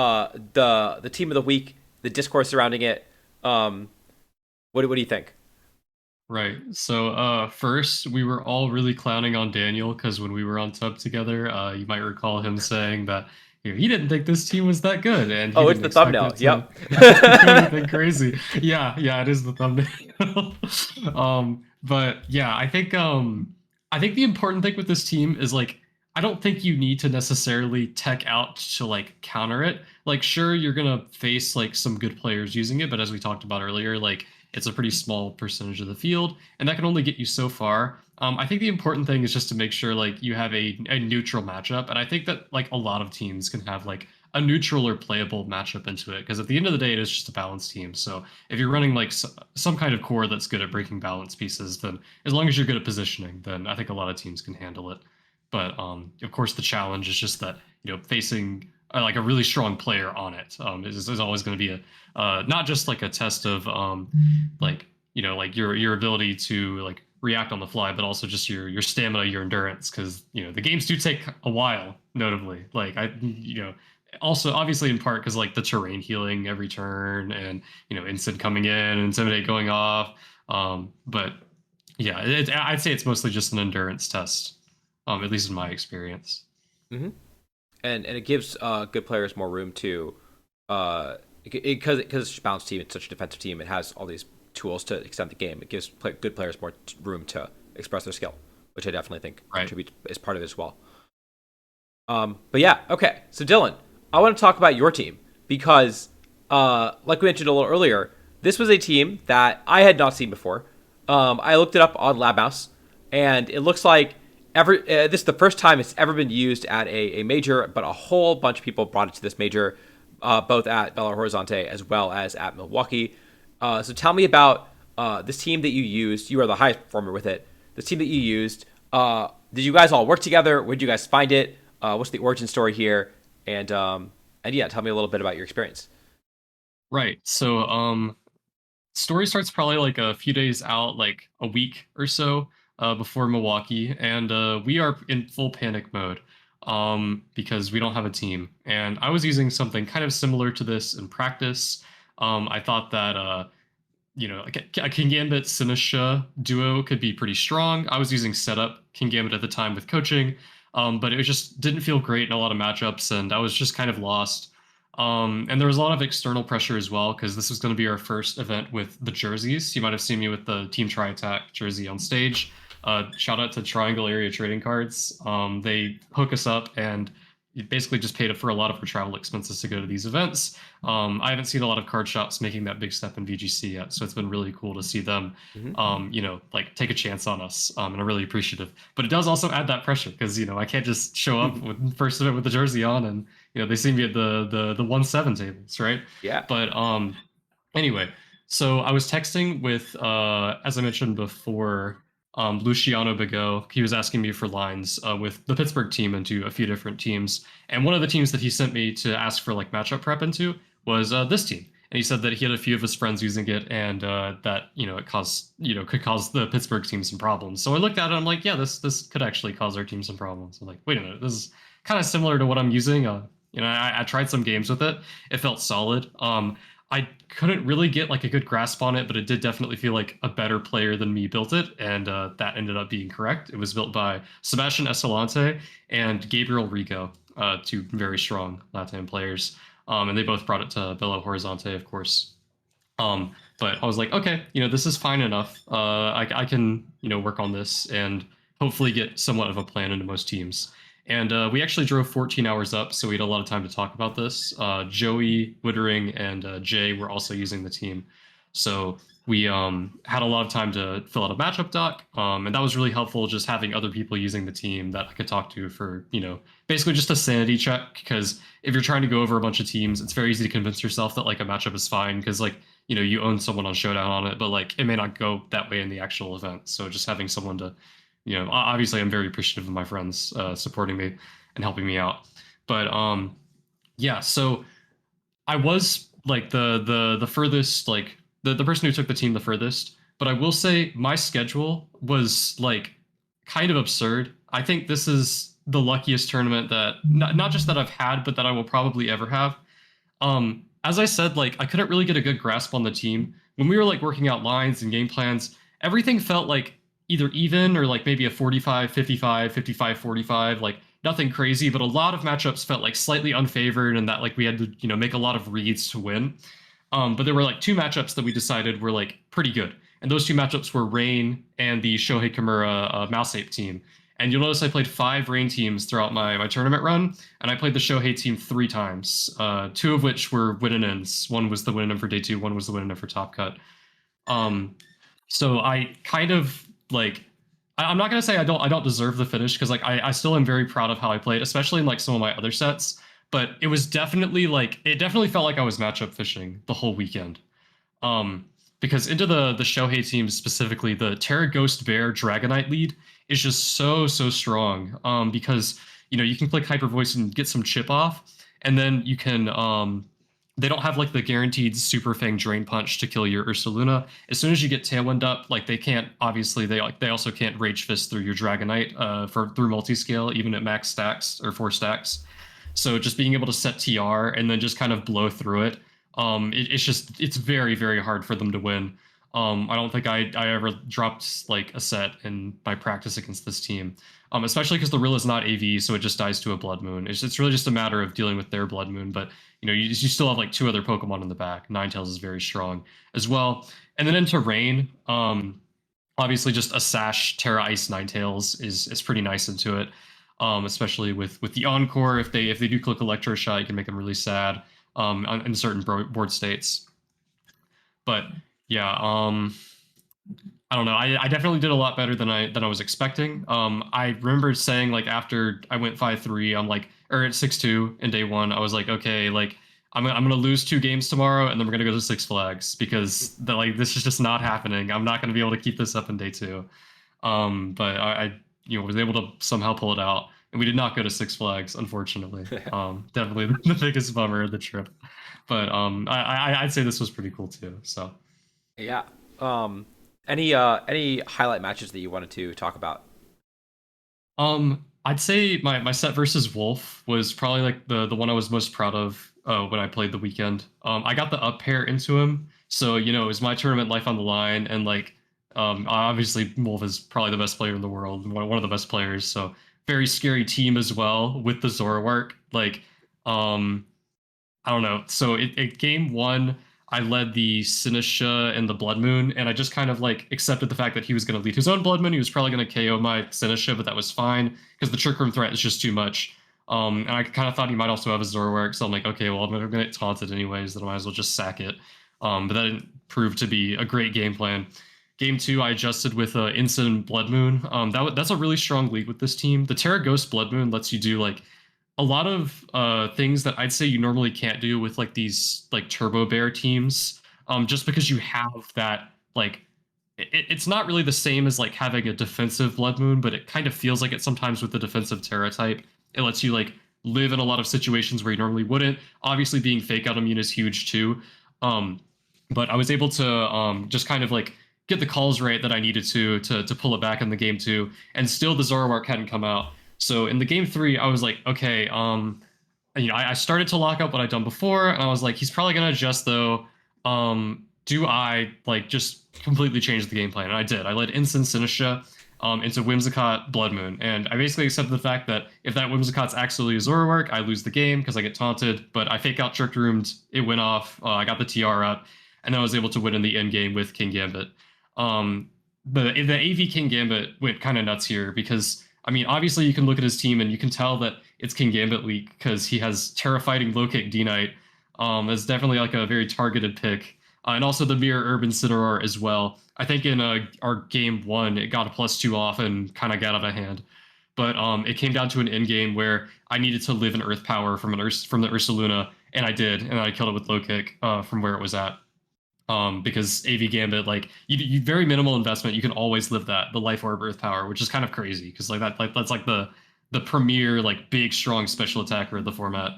the team of the week, the discourse surrounding it? What do you think? Right. So first we were all really clowning on Daniel because when we were on Tub together, you might recall him saying that he didn't think this team was that good and he Oh, it's didn't the expect thumbnail. it to Yep. do anything crazy. Yeah, yeah, it is the thumbnail. But yeah, I think the important thing with this team is like I don't think you need to necessarily tech out to like counter it. Like sure you're gonna face like some good players using it, but as we talked about earlier, like it's a pretty small percentage of the field, and that can only get you so far. I think the important thing is just to make sure like you have a neutral matchup, and I think that like a lot of teams can have like a neutral or playable matchup into it because at the end of the day, it is just a balanced team. So if you're running like some kind of core that's good at breaking balance pieces, then as long as you're good at positioning, then I think a lot of teams can handle it. But of course, the challenge is just that facing like a really strong player on it is always going to be a not just like a test of like like your ability to like react on the fly, but also just your stamina, your endurance, because the games do take a while. Notably, like also obviously in part because like the terrain healing every turn and instant coming in and intimidate going off. But yeah, I'd say it's mostly just an endurance test, at least in my experience. hmm and it gives good players more room to because it's a balanced team, it's such a defensive team. It has all these tools to extend the game. It gives good players more room to express their skill, which I definitely think Right. contributes as part of it as well. But yeah, okay. So Dylan, I want to talk about your team because, like we mentioned a little earlier, this was a team that I had not seen before. I looked it up on LabMouse, and it looks like this is the first time it's ever been used at a major, but a whole bunch of people brought it to this major, both at Belo Horizonte as well as at Milwaukee. So tell me about this team that you used. You are the highest performer with it. This team that you used. Did you guys all work together? Where did you guys find it? What's the origin story here? And yeah, tell me a little bit about your experience. Right. So story starts probably like a few days out, like a week or so before Milwaukee, and we are in full panic mode because we don't have a team. And I was using something kind of similar to this in practice. I thought that a King Gambit Sinisha duo could be pretty strong. I was using setup King Gambit at the time with coaching, but it just didn't feel great in a lot of matchups, and I was just kind of lost. And there was a lot of external pressure as well because this was going to be our first event with the jerseys. You might have seen me with the Team Tri Attack jersey on stage. Shout out to Triangle Area Trading Cards. They hook us up and you basically just paid for a lot of our travel expenses to go to these events. I haven't seen a lot of card shops making that big step in VGC yet, so it's been really cool to see them, Mm-hmm. like take a chance on us, and I'm really appreciative. But it does also add that pressure because I can't just show up with first event with the jersey on and they see me at the 1-7 tables, right? Yeah. But anyway, so I was texting with, as I mentioned before, Luciano Bigot. He was asking me for lines with the Pittsburgh team into a few different teams. And one of the teams that he sent me to ask for like matchup prep into was this team. and he said that he had a few of his friends using it, and that it caused could cause the Pittsburgh team some problems. So I looked at it, I'm like, yeah, this could actually cause our team some problems. I'm like, wait a minute, this is kind of similar to what I'm using. I tried some games with it. It felt solid. I couldn't really get like a good grasp on it, but it did definitely feel like a better player than me built it, and that ended up being correct. It was built by Sebastian Escalante and Gabriel Rico, two very strong Latin players, and they both brought it to Belo Horizonte, of course. But I was like, okay, this is fine enough. I can work on this and hopefully get somewhat of a plan into most teams. And we actually drove 14 hours up, so we had a lot of time to talk about this. Joey, Wittering, and Jay were also using the team. So we had a lot of time to fill out a matchup doc, and that was really helpful, just having other people using the team that I could talk to for, basically just a sanity check. Because if you're trying to go over a bunch of teams, it's very easy to convince yourself that like a matchup is fine because like, you own someone on Showdown on it, but like it may not go that way in the actual event. So just having someone to obviously I'm very appreciative of my friends supporting me and helping me out. But yeah, so I was like the furthest, like the person who took the team the furthest. But I will say my schedule was like kind of absurd. I think this is the luckiest tournament that not just that I've had, but that I will probably ever have. As I said, like I couldn't really get a good grasp on the team. When we were like working out lines and game plans, everything felt like either even or like maybe a 45, 55, 55, 45, like nothing crazy, but a lot of matchups felt like slightly unfavored and that like we had to, make a lot of reads to win. But there were like two matchups that we decided were like pretty good. And those two matchups were Rain and the Shohei Kimura Mouse Ape team. And you'll notice I played 5 Rain teams throughout my tournament run, and I played the Shohei team 3 times, 2 of which were win-and-ends. One was the win-and-end for day 2, one was the win-and-end for Top Cut. So I kind of like I'm not gonna say I don't deserve the finish because like I still am very proud of how I played, especially in like some of my other sets. But it was definitely like it definitely felt like I was matchup fishing the whole weekend. Um, because into the Shohei team specifically, the Terra Ghost Bear Dragonite lead is just so strong. Because you can click Hyper Voice and get some chip off, and then you can they don't have like the guaranteed Super Fang Drain Punch to kill your Ursaluna. As soon as you get Tailwind up, like they can't obviously they also can't Rage Fist through your Dragonite through multi-scale even at max stacks or 4 stacks. So just being able to set TR and then just kind of blow through it, it's very hard for them to win. I don't think I ever dropped like a set in my practice against this team. Especially because the Rill is not AV, so it just dies to a Blood Moon. It's really just a matter of dealing with their Blood Moon, but you still have like 2 other Pokemon in the back. Ninetales is very strong as well. And then into Rain, obviously just a Sash Terra Ice Ninetales is pretty nice into it. Especially with the Encore, if they do click Electroshock, you can make them really sad in certain board states. But yeah, I don't know. I definitely did a lot better than I was expecting. I remember saying like after I went 5-3, I'm like, or at 6-2 in day 1, I was like, okay, like I'm gonna lose 2 games tomorrow, and then we're gonna go to Six Flags because this is just not happening. I'm not gonna be able to keep this up in day 2. But I was able to somehow pull it out, and we did not go to Six Flags, unfortunately. Definitely the biggest bummer of the trip. But I'd say this was pretty cool too. So Yeah. Any highlight matches that you wanted to talk about? I'd say my set versus Wolf was probably like the one I was most proud of when I played the weekend. I got the up pair into him, so it was my tournament life on the line, and like obviously Wolf is probably the best player in the world, one of the best players. So very scary team as well with the Zoroark. Like I don't know. So it game 1. I led the Sinisha and the Blood Moon, and I just kind of like accepted the fact that he was going to lead his own Blood Moon. He was probably going to KO my Sinisha, but that was fine because the Trick Room threat is just too much. And I kind of thought he might also have a Zoroark, so I'm like, okay, well, I'm going to get taunted anyways, then I might as well just sack it. But that didn't prove to be a great game plan. Game 2, I adjusted with Instant Blood Moon. That's a really strong lead with this team. The Terra Ghost Blood Moon lets you do like a lot of things that I'd say you normally can't do with like these like Turbo Bear teams, just because you have that like it's not really the same as like having a defensive Blood Moon, but it kind of feels like it sometimes with the defensive Terra type. It lets you like live in a lot of situations where you normally wouldn't. Obviously, being fake out immune is huge too. Um, but I was able to just kind of like get the calls right that I needed to pull it back in the game two, and still the Zoroark hadn't come out. So in the game three, I was like, okay, I started to lock up what I'd done before, and I was like, he's probably gonna adjust though. Do I like just completely change the game plan? And I did. I led Instant Sinistra into Whimsicott Blood Moon, and I basically accepted the fact that if that Whimsicott's actually a Zoroark, I lose the game because I get taunted. But I fake out Trick Roomed, it went off. I got the TR up, and then I was able to win in the end game with King Gambit. The AV King Gambit went kind of nuts here because I mean, obviously you can look at his team and you can tell that it's King Gambit week because he has Terra Fighting Low Kick D Knight. That's definitely like a very targeted pick. And also the Mirror Urban Cinerar as well. I think in our game one, it got a +2 off and kind of got out of hand. But it came down to an end game where I needed to live in Earth Power from from the Ursaluna, and I did, and I killed it with low kick from where it was at. Because AV Gambit, like you very minimal investment, you can always live that the Life Orb Earth Power, which is kind of crazy because that's like the premier like big strong special attacker of the format.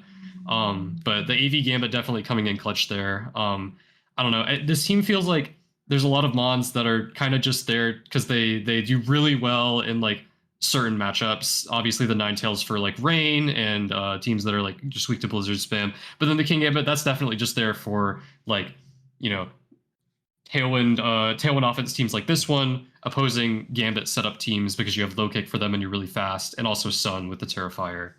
But the AV Gambit definitely coming in clutch there. I don't know. This team feels like there's a lot of mons that are kind of just there because they do really well in like certain matchups. Obviously, the Ninetales for like rain and teams that are like just weak to Blizzard spam. But then the King Gambit, that's definitely just there for like you know tailwind offense teams like this one, opposing Gambit setup teams because you have low kick for them and you're really fast, and also Sun with the Terrifier.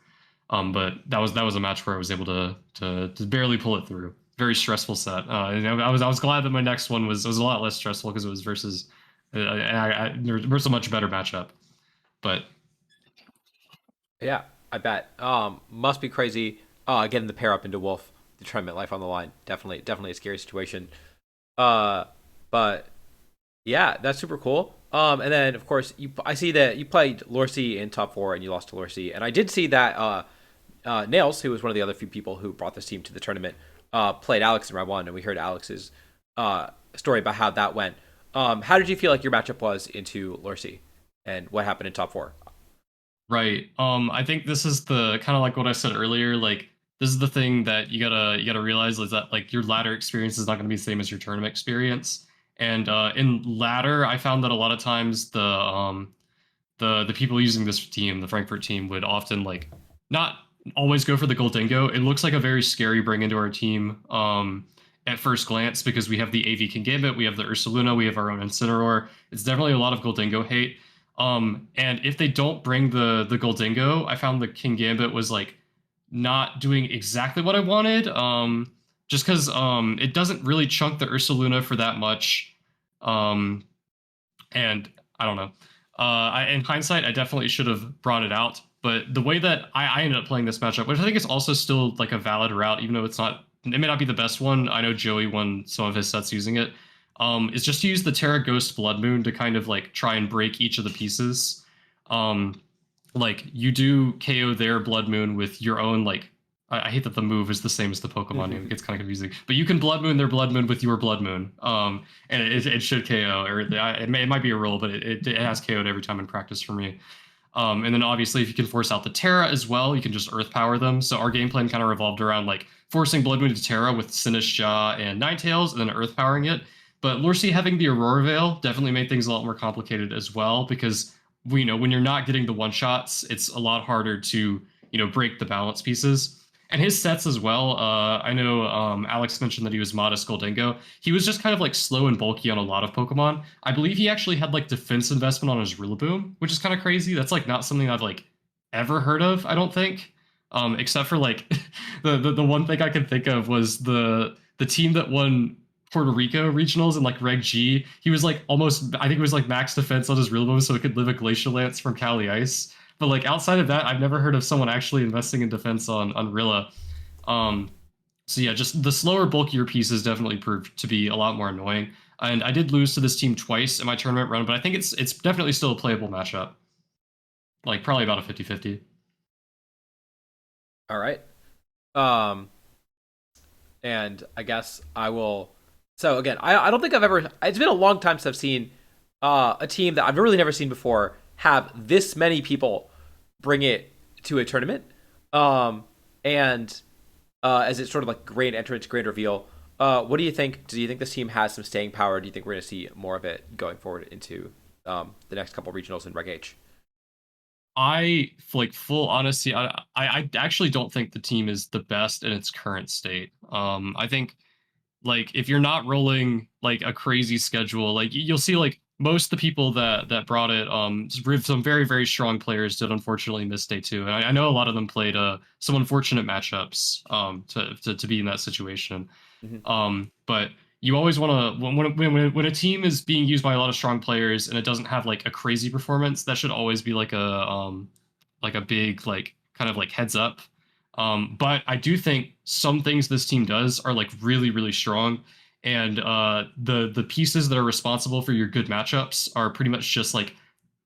But that was a match where I was able to barely pull it through. Very stressful set. And I was glad that my next one was a lot less stressful because it was versus a much better matchup. But Yeah, I bet. Must be crazy. Getting the pair up into Wolf, the tournament life on the line. Definitely a scary situation. Uh, but yeah, that's super cool. And then of course I see that you played Lorcy in top four and you lost to Lorcy, and I did see that Nails, who was one of the other few people who brought this team to the tournament, played Alex in round one, and we heard Alex's story about how that went. How did you feel like your matchup was into Lorcy, and what happened in top four? right. I think this is the kind of like what I said earlier. Like this is the thing that you gotta realize is that like your ladder experience is not going to be the same as your tournament experience. And in ladder, I found that a lot of times the people using this team, the Frankfurt team, would often like not always go for the Goldingo. It looks like a very scary bring into our team at first glance because we have the AV King Gambit, we have the Ursaluna, we have our own Incineroar. It's definitely a lot of Goldingo hate. And if they don't bring the Goldingo, I found the King Gambit was like not doing exactly what I wanted. Just because it doesn't really chunk the Ursaluna for that much. Um, and I don't know. In hindsight, I definitely should have brought it out. But the way that I ended up playing this matchup, which I think is also still like a valid route, even though it may not be the best one. I know Joey won some of his sets using it. Is just to use the Terra Ghost Blood Moon to kind of like try and break each of the pieces. Um, like you do KO their Blood Moon with your own like I hate that the move is the same as the Pokemon name. It gets kind of confusing. But you can Blood Moon their Blood Moon with your Blood Moon. And it should KO, or it might be a rule, but it has KO'd every time in practice for me. And then obviously, if you can force out the Terra as well, you can just Earth Power them. So our game plan kind of revolved around like forcing Blood Moon to Terra with Sinistcha Jaw and Ninetales, and then Earth Powering it. But Lorcy having the Aurora Veil definitely made things a lot more complicated as well because we know when you're not getting the one shots, it's a lot harder to break the balance pieces. And his sets as well. I know Alex mentioned that he was modest Goldingo. He was just kind of like slow and bulky on a lot of Pokemon. I believe he actually had like defense investment on his Rillaboom, which is kind of crazy. That's like not something I've like ever heard of, I don't think. Except for like the one thing I could think of was the team that won Puerto Rico regionals and like Reg G. He was like almost, I think it was like max defense on his Rillaboom so it could live a Glacial Lance from Cali Ice. But like outside of that, I've never heard of someone actually investing in defense on Rilla. Um, so yeah, just the slower, bulkier pieces definitely proved to be a lot more annoying. And I did lose to this team twice in my tournament run, but I think it's definitely still a playable matchup. Like probably about a 50-50. All right. Um, and I guess I will. So again, I don't think I've ever. It's been a long time since I've seen a team that I've really never seen before have this many people bring it to a tournament. And as it's sort of like grand entrance, grand reveal. What do you think? Do you think this team has some staying power? Do you think we're going to see more of it going forward into the next couple regionals in Reg H? I like full honesty. I actually don't think the team is the best in its current state. I think like if you're not rolling like a crazy schedule, like you'll see like most of the people that brought it, some very very strong players did unfortunately miss day two, and I know a lot of them played some unfortunate matchups to be in that situation. Mm-hmm. But you always want to when a team is being used by a lot of strong players and it doesn't have like a crazy performance, that should always be like a big like kind of like heads up. But I do think some things this team does are like really really strong, and the pieces that are responsible for your good matchups are pretty much just like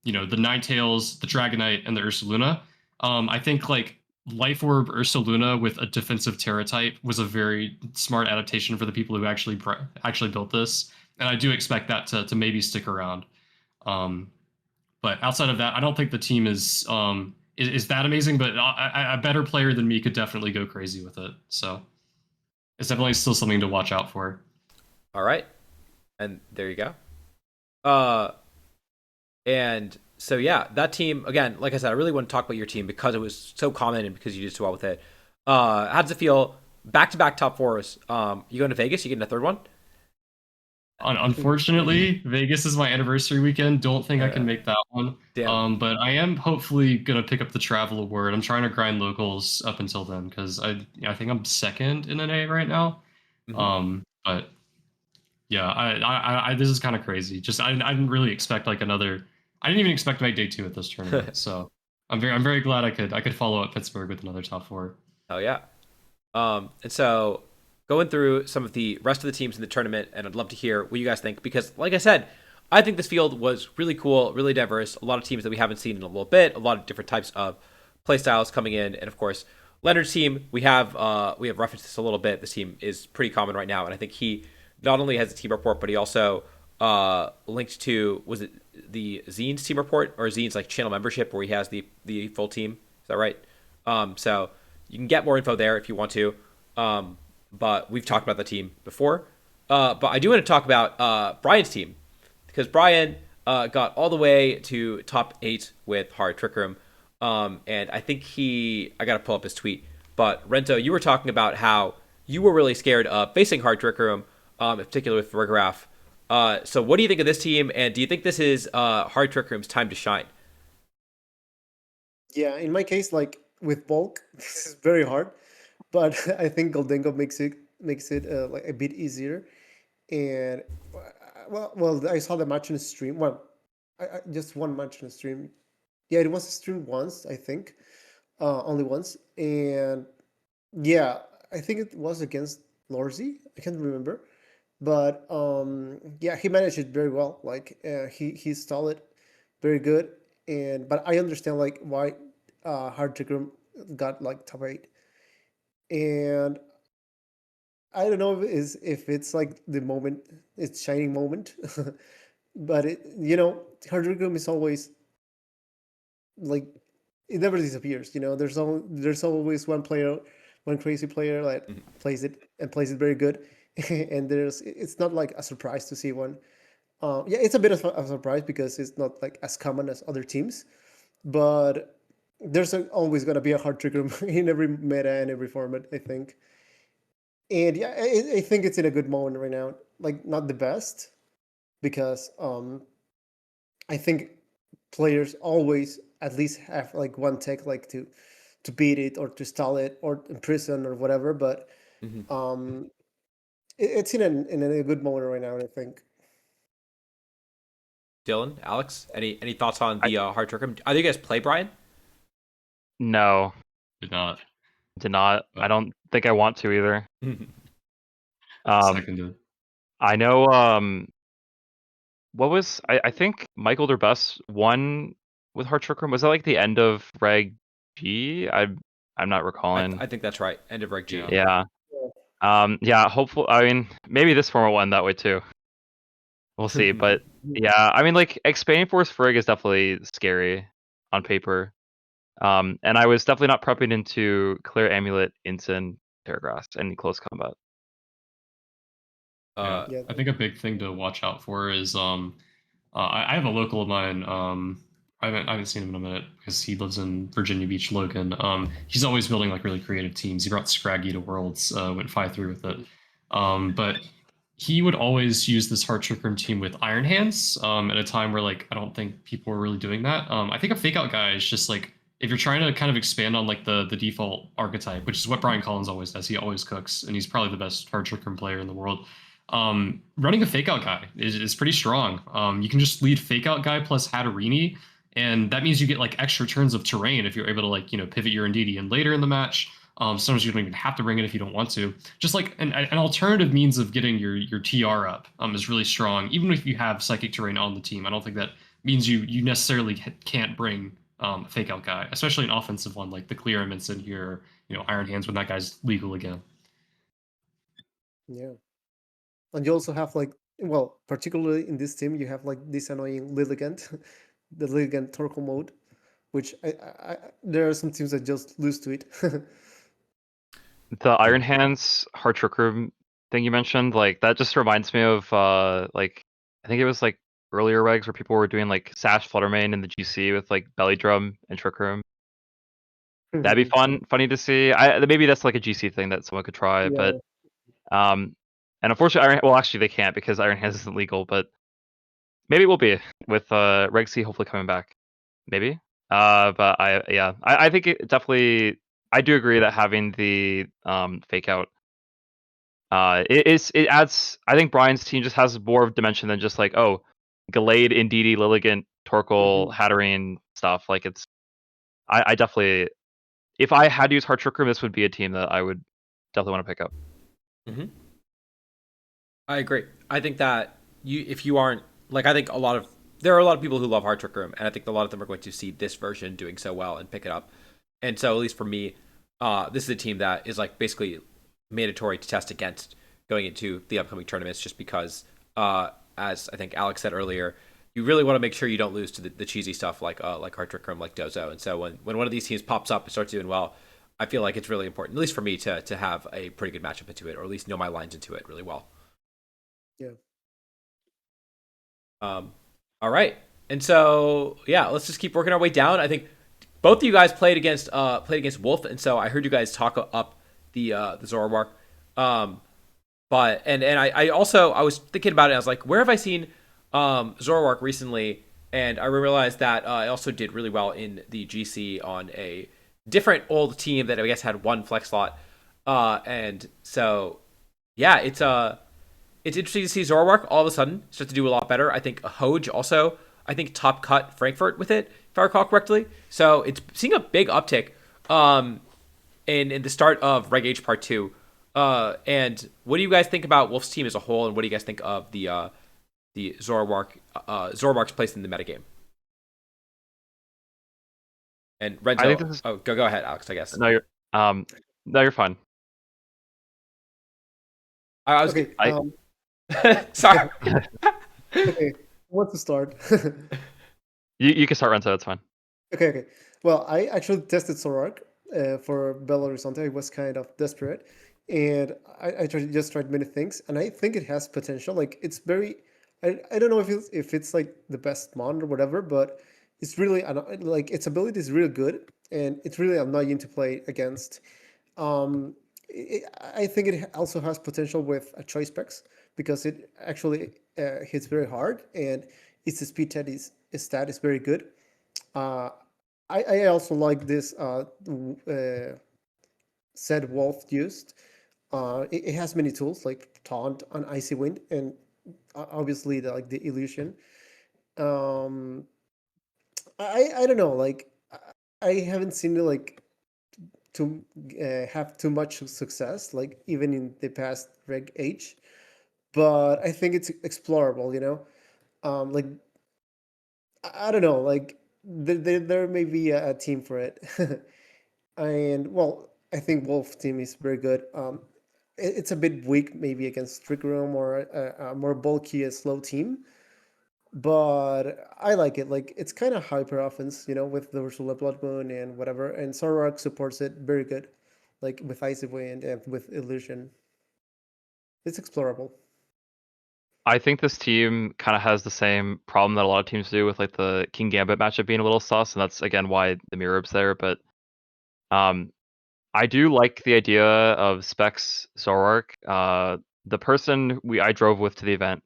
the Ninetales, the Dragonite, and the Ursaluna. I think like Life Orb Ursaluna with a defensive Terra type was a very smart adaptation for the people who actually built this, and I do expect that to maybe stick around. Um, but outside of that, I don't think the team is that amazing. But a better player than me could definitely go crazy with it. So it's definitely still something to watch out for. All right, and there you go. Uh, and so yeah, that team again. Like I said, I really want to talk about your team because it was so common and because you did so well with it. How does it feel? Back to back top fours. You going to Vegas? You getting a third one? Unfortunately, Vegas is my anniversary weekend. Don't think I can make that one. Damn. But I am hopefully gonna pick up the travel award. I'm trying to grind locals up until then because I think I'm second in NA right now. Mm-hmm. But yeah, I this is kind of crazy. Just I didn't really expect like another. I didn't even expect to make day two at this tournament. So I'm very glad I could follow up Pittsburgh with another top four. Oh yeah. And so going through some of the rest of the teams in the tournament, and I'd love to hear what you guys think because, like I said, I think this field was really cool, really diverse. A lot of teams that we haven't seen in a little bit, a lot of different types of playstyles coming in, and of course, Leonard's team. We have referenced this a little bit. This team is pretty common right now, and I think he not only has a team report, but he also linked to was it the Zine's team report or Zine's like channel membership where he has the full team. Is that right? So you can get more info there if you want to. But we've talked about the team before. But I do want to talk about Brian's team because Brian got all the way to top 8 with Hard Trick Room. And I think I got to pull up his tweet. But Rento, you were talking about how you were really scared of facing Hard Trick Room, in particular with Rigraff. So what do you think of this team? And do you think this is Hard Trick Room's time to shine? Yeah, in my case, like with bulk, this is very hard, but I think Goldengo makes it like a bit easier. And well, I saw the match in the stream. Well, just one match in the stream. Yeah, it was streamed once, I think, only once. And yeah, I think it was against Lorzy. I can't remember, but yeah, he managed it very well. Like he stalled it very good. And but I understand like why Hard Ticker got like top 8. And I don't know if it's like the moment, it's shining moment, but Hard Ticker is always like it never disappears. There's always one player, one crazy player that Mhm. plays it very good, and it's not like a surprise to see one. Yeah, it's a bit of a surprise because it's not like as common as other teams, but always gonna be a hard trigger in every meta and every format, I think. And yeah, I think it's in a good moment right now. Like not the best because I think players always at least have like one tech like to beat it or to stall it or imprison or whatever. But Mhm. um, it's in a good moment right now, I think. Dylan, Alex, any thoughts on I the Hard Trick Room? Are you guys play Brian? no, Did not. did not. I But don't think I want to either. Um, seconded. I know. What was I think Michael Durbus won with Hard Trick Room? Was that like the end of Reg G? I'm not recalling. I think that's right. End of Reg G. Yeah. Yeah. Yeah. Hopeful. I mean, maybe this format won that way too. We'll see. But yeah, I mean, like expanding Force Frigg is definitely scary on paper. And I was definitely not prepping into Clear Amulet, Ensign, Terragrass, any close combat. Yeah, Uh, Yeah. I think a big thing to watch out for is I have a local of mine. I haven't seen him in a minute because he lives in Virginia Beach, Logan. He's always building like really creative teams. He brought Scraggy to Worlds, went 5-3 with it. But he would always use this Heart Trick Room team with Iron Hands at a time where like I don't think people were really doing that. I think a fake out guy is just like if you're trying to kind of expand on like the default archetype, which is what Brian Collins always does. He always cooks, and he's probably the best Heart Trick Room player in the world. Running a fake out guy is pretty strong. You can just lead fake out guy plus Hatterini, and that means you get like extra turns of terrain if you're able to like pivot your Ndidi in later in the match. Sometimes you don't even have to bring it if you don't want to. Just like an alternative means of getting your TR up is really strong. Even if you have psychic terrain on the team, I don't think that means you necessarily can't bring a fake out guy, especially an offensive one like the clear immense in here. Iron Hands when that guy's legal again. Yeah. And you also have like, well, particularly in this team, you have like this annoying Lilligant, the Lilligant Torkoal mode, which there are some teams that just lose to it. The Iron Hands Heart Trick Room thing you mentioned, like that just reminds me of like I think it was like earlier regs where people were doing like Sash Fluttermane in the GC with like Belly Drum and Trick Room. That'd be funny to see. Maybe that's like a GC thing that someone could try, but Yeah. um, and unfortunately, well, actually they can't because Iron Hands isn't legal, but maybe it will be with Reg C hopefully coming back. Maybe. But I think it definitely. I do agree that having the fake out it adds. I think Brian's team just has more of dimension than just like Gallade, Indeedee, Lilligant, Torkoal, Mhm. Hatterene stuff. Like it's. I definitely. If I had to use Heart Trick Room, this would be a team that I would definitely want to pick up. mhm. I agree. I think that if you aren't like, I think there are a lot of people who love Hard Trick Room, and I think a lot of them are going to see this version doing so well and pick it up. And so, at least for me, this is a team that is like basically mandatory to test against going into the upcoming tournaments, just because, as I think Alex said earlier, you really want to make sure you don't lose to the cheesy stuff like Hard Trick Room, like Dozo. And so when one of these teams pops up and starts doing well, I feel like it's really important, at least for me, to have a pretty good matchup into it, or at least know my lines into it really well. Yeah. All right, and so yeah, let's just keep working our way down. I think both of you guys played against Wolf, and so I heard you guys talk up the Zoroark. Um, but I also I was thinking about it. I was like, where have I seen Zoroark recently? And I realized that I also did really well in the GC on a different old team that I guess had one flex slot. And so yeah, it's interesting to see Zoroark all of a sudden start to do a lot better. I think Hoj also, I think top cut Frankfurt with it, if I recall correctly. So it's seeing a big uptick in the start of Reg H Part 2. And what do you guys think about Wolf's team as a whole, and what do you guys think of the Zoroark's place in the metagame? And I think Renzo, this is oh, go ahead, Alex, I guess. no, you're um, no, you're fine. I was, Okay. I sorry. Okay. I want to start. you can start Renzo. It's fine. Okay, okay. Well, I actually tested Zoroark for Belo Horizonte. I was kind of desperate, and just tried many things, and I think it has potential. Like it's very, I don't know if it's like the best mon or whatever, but it's really like its ability is really good, and it's really annoying to play against. Um, I think it also has potential with a choice specs because it actually hits very hard, and its speed stat is very good. Uh, I also like this said Wolf used. It has many tools like taunt and icy wind, and obviously the illusion. Um, I don't know, like I haven't seen it like to have too much success, like even in the past Reg H, but I think it's explorable. Like I don't know, like there may be a team for it. And well, I think Wolf team is very good. It's a bit weak maybe against Trick Room or a more bulky and slow team, but I like it. Like it's kind of hyper offense, with the Ursula Blood Moon and whatever. And Sorark supports it very good, like with Icy Wind and with Illusion. It's explorable. I think this team kind of has the same problem that a lot of teams do with like the King Gambit matchup being a little sus, and that's again why the Mirror's there. But I do like the idea of Specs Zoroark. The person I drove with to the event,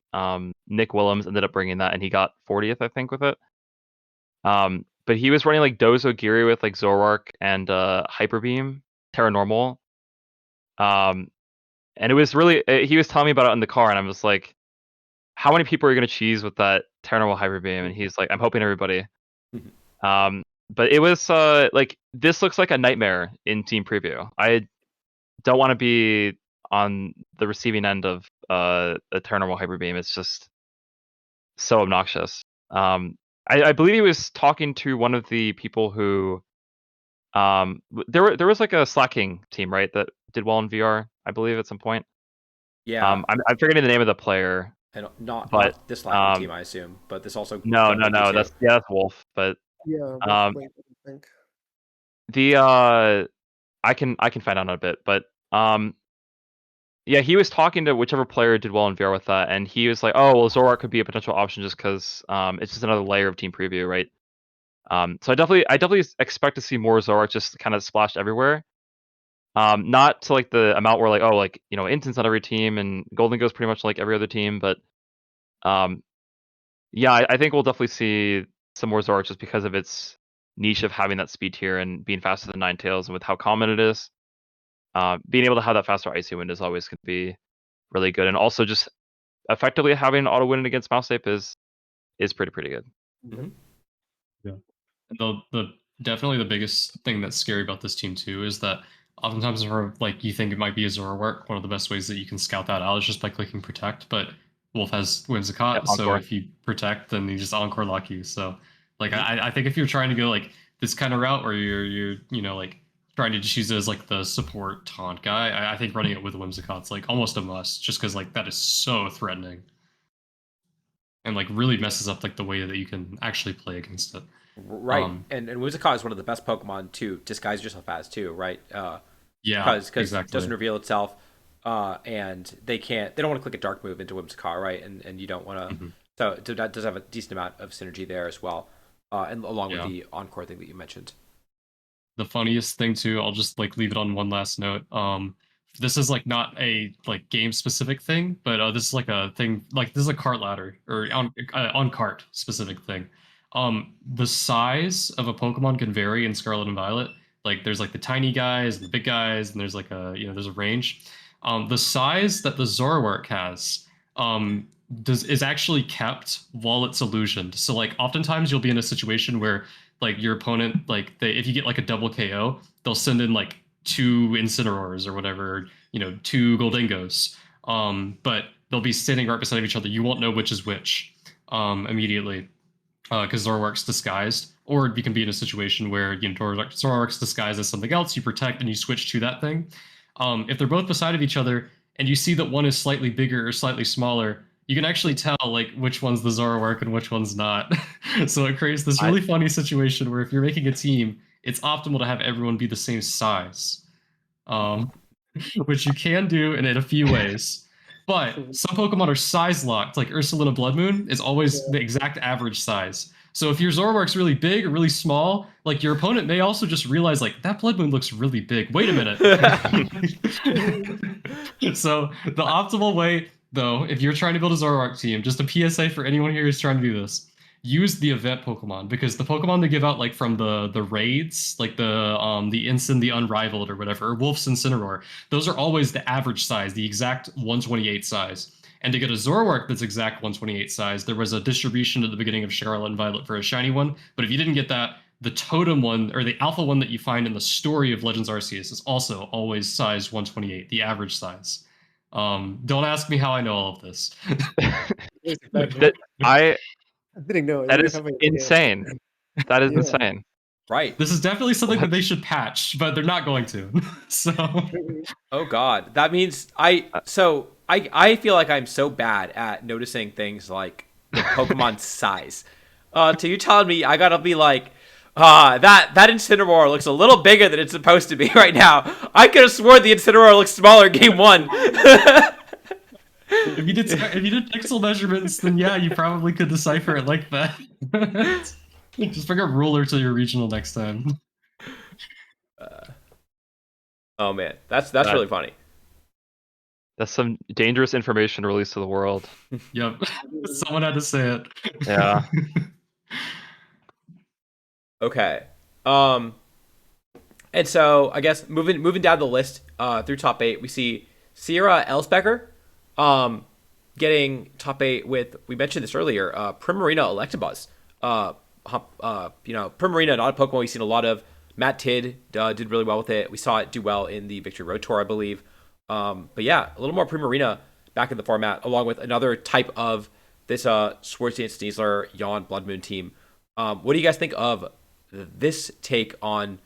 Nick Willems, ended up bringing that, and he got 40th, I think, with it. But he was running like Dozo Giri with like Zoroark and Hyper Beam, Terra Normal. And it was really he was telling me about it in the car, and I'm just like, how many people are you gonna cheese with that Terra Normal Hyper Beam? And he's like, I'm hoping everybody. But it was like this looks like a nightmare in team preview. I don't want to be on the receiving end of a Terra Normal Hyper Beam. It's just so obnoxious. I believe he was talking to one of the people who there was like a slacking team, right, that did well in VR, I believe, at some point. Yeah. I'm forgetting the name of the player. And not this Latin team, I assume, but this also. No. That's Wolf. But Yeah, I think. I can find out in a bit, but yeah, he was talking to whichever player did well in VR with that, and he was like, "Oh, well, Zoroark could be a potential option just because it's just another layer of team preview, right?" So I definitely expect to see more Zoroark just kind of splashed everywhere. Not to like the amount where like, oh, like, you know, Instance on every team and Golden goes pretty much like every other team, but yeah, I think we'll definitely see some more Zoroark just because of its niche of having that speed tier and being faster than Ninetales, and with how common it is. Being able to have that faster Icy Wind is always going to be really good, and also just effectively having an auto win against Mouse Ape is pretty good. Mm-hmm. Yeah, and the definitely the biggest thing that's scary about this team too is that oftentimes for like you think it might be a Zoroark, one of the best ways that you can scout that out is just by clicking protect, but Wolf has Whimsicott, so if you protect, then you just encore lock you. So like I think if you're trying to go like this kind of route where you're you know like trying to just use it as like the support taunt guy, I think running it with Whimsicott's like almost a must, just because like that is so threatening. And like really messes up like the way that you can actually play against it. Right, and Whimsicott is one of the best Pokemon to disguise yourself as too, right? Yeah, because exactly. it doesn't reveal itself, and they don't want to click a dark move into Whimsicott, right? And you don't want to. Mm-hmm. So that does have a decent amount of synergy there as well, and along with the encore thing that you mentioned. The funniest thing too, I'll just like leave it on one last note. This is like not a like game specific thing, but this is like a thing, like this is a cart ladder or on cart specific thing. The size of a Pokemon can vary in Scarlet and Violet. Like there's like the tiny guys and the big guys, and there's like there's a range. The size that the Zoroark has is actually kept while it's illusioned. So like oftentimes you'll be in a situation where like your opponent, like if you get like a double KO, they'll send in like 2 Incineroars or whatever, 2 Goldingos. But they'll be standing right beside each other. You won't know which is which immediately because Zoroark's disguised. Or you can be in a situation where Zoroark's disguised as something else, you protect and you switch to that thing. If they're both beside of each other and you see that one is slightly bigger or slightly smaller, you can actually tell like which one's the Zoroark and which one's not. So it creates this really funny situation where if you're making a team, it's optimal to have everyone be the same size, which you can do in a few ways. But some Pokemon are size locked, like Ursaluna Blood Moon is always the exact average size. So if your Zoroark's really big or really small, like your opponent may also just realize like that Blood Moon looks really big. Wait a minute. So the optimal way, though, if you're trying to build a Zoroark team, just a PSA for anyone here who's trying to do this, use the event Pokemon, because the Pokemon they give out like from the raids, like the Incin, the Unrivaled or whatever, or Wolf's Incineroar, those are always the average size, the exact 128 size. And to get a Zoroark that's exact 128 size, there was a distribution at the beginning of Scarlet and Violet for a shiny one, but if you didn't get that, the totem one, or the alpha one that you find in the story of Legends Arceus is also always size 128, the average size. Don't ask me how I know all of this. I didn't know. That is insane. That is insane. Right. This is definitely something that they should patch, but they're not going to. So. Oh God, that means I feel like I'm so bad at noticing things like the Pokemon size. To you telling me I gotta be like, that Incineroar looks a little bigger than it's supposed to be right now. I could have sworn the Incineroar looks smaller game 1. If you did pixel measurements, then yeah, you probably could decipher it like that. Just bring a ruler to your regional next time. Oh man, that's That really funny. that's some dangerous information released to the world. Yep, someone had to say it. Yeah. Okay. Um, and so I guess moving down the list through top eight, we see Sierra Elsbecker um, getting top eight with, we mentioned this earlier, Primarina Electabuzz. Primarina, not a Pokemon we've seen a lot of. Matt Tidd did really well with it. We saw it do well in the Victory Road Tour, I believe. But yeah, a little more Primarina back in the format, along with another type of this Swartzy and Sneasler Yawn Blood Moon team. What do you guys think of this take on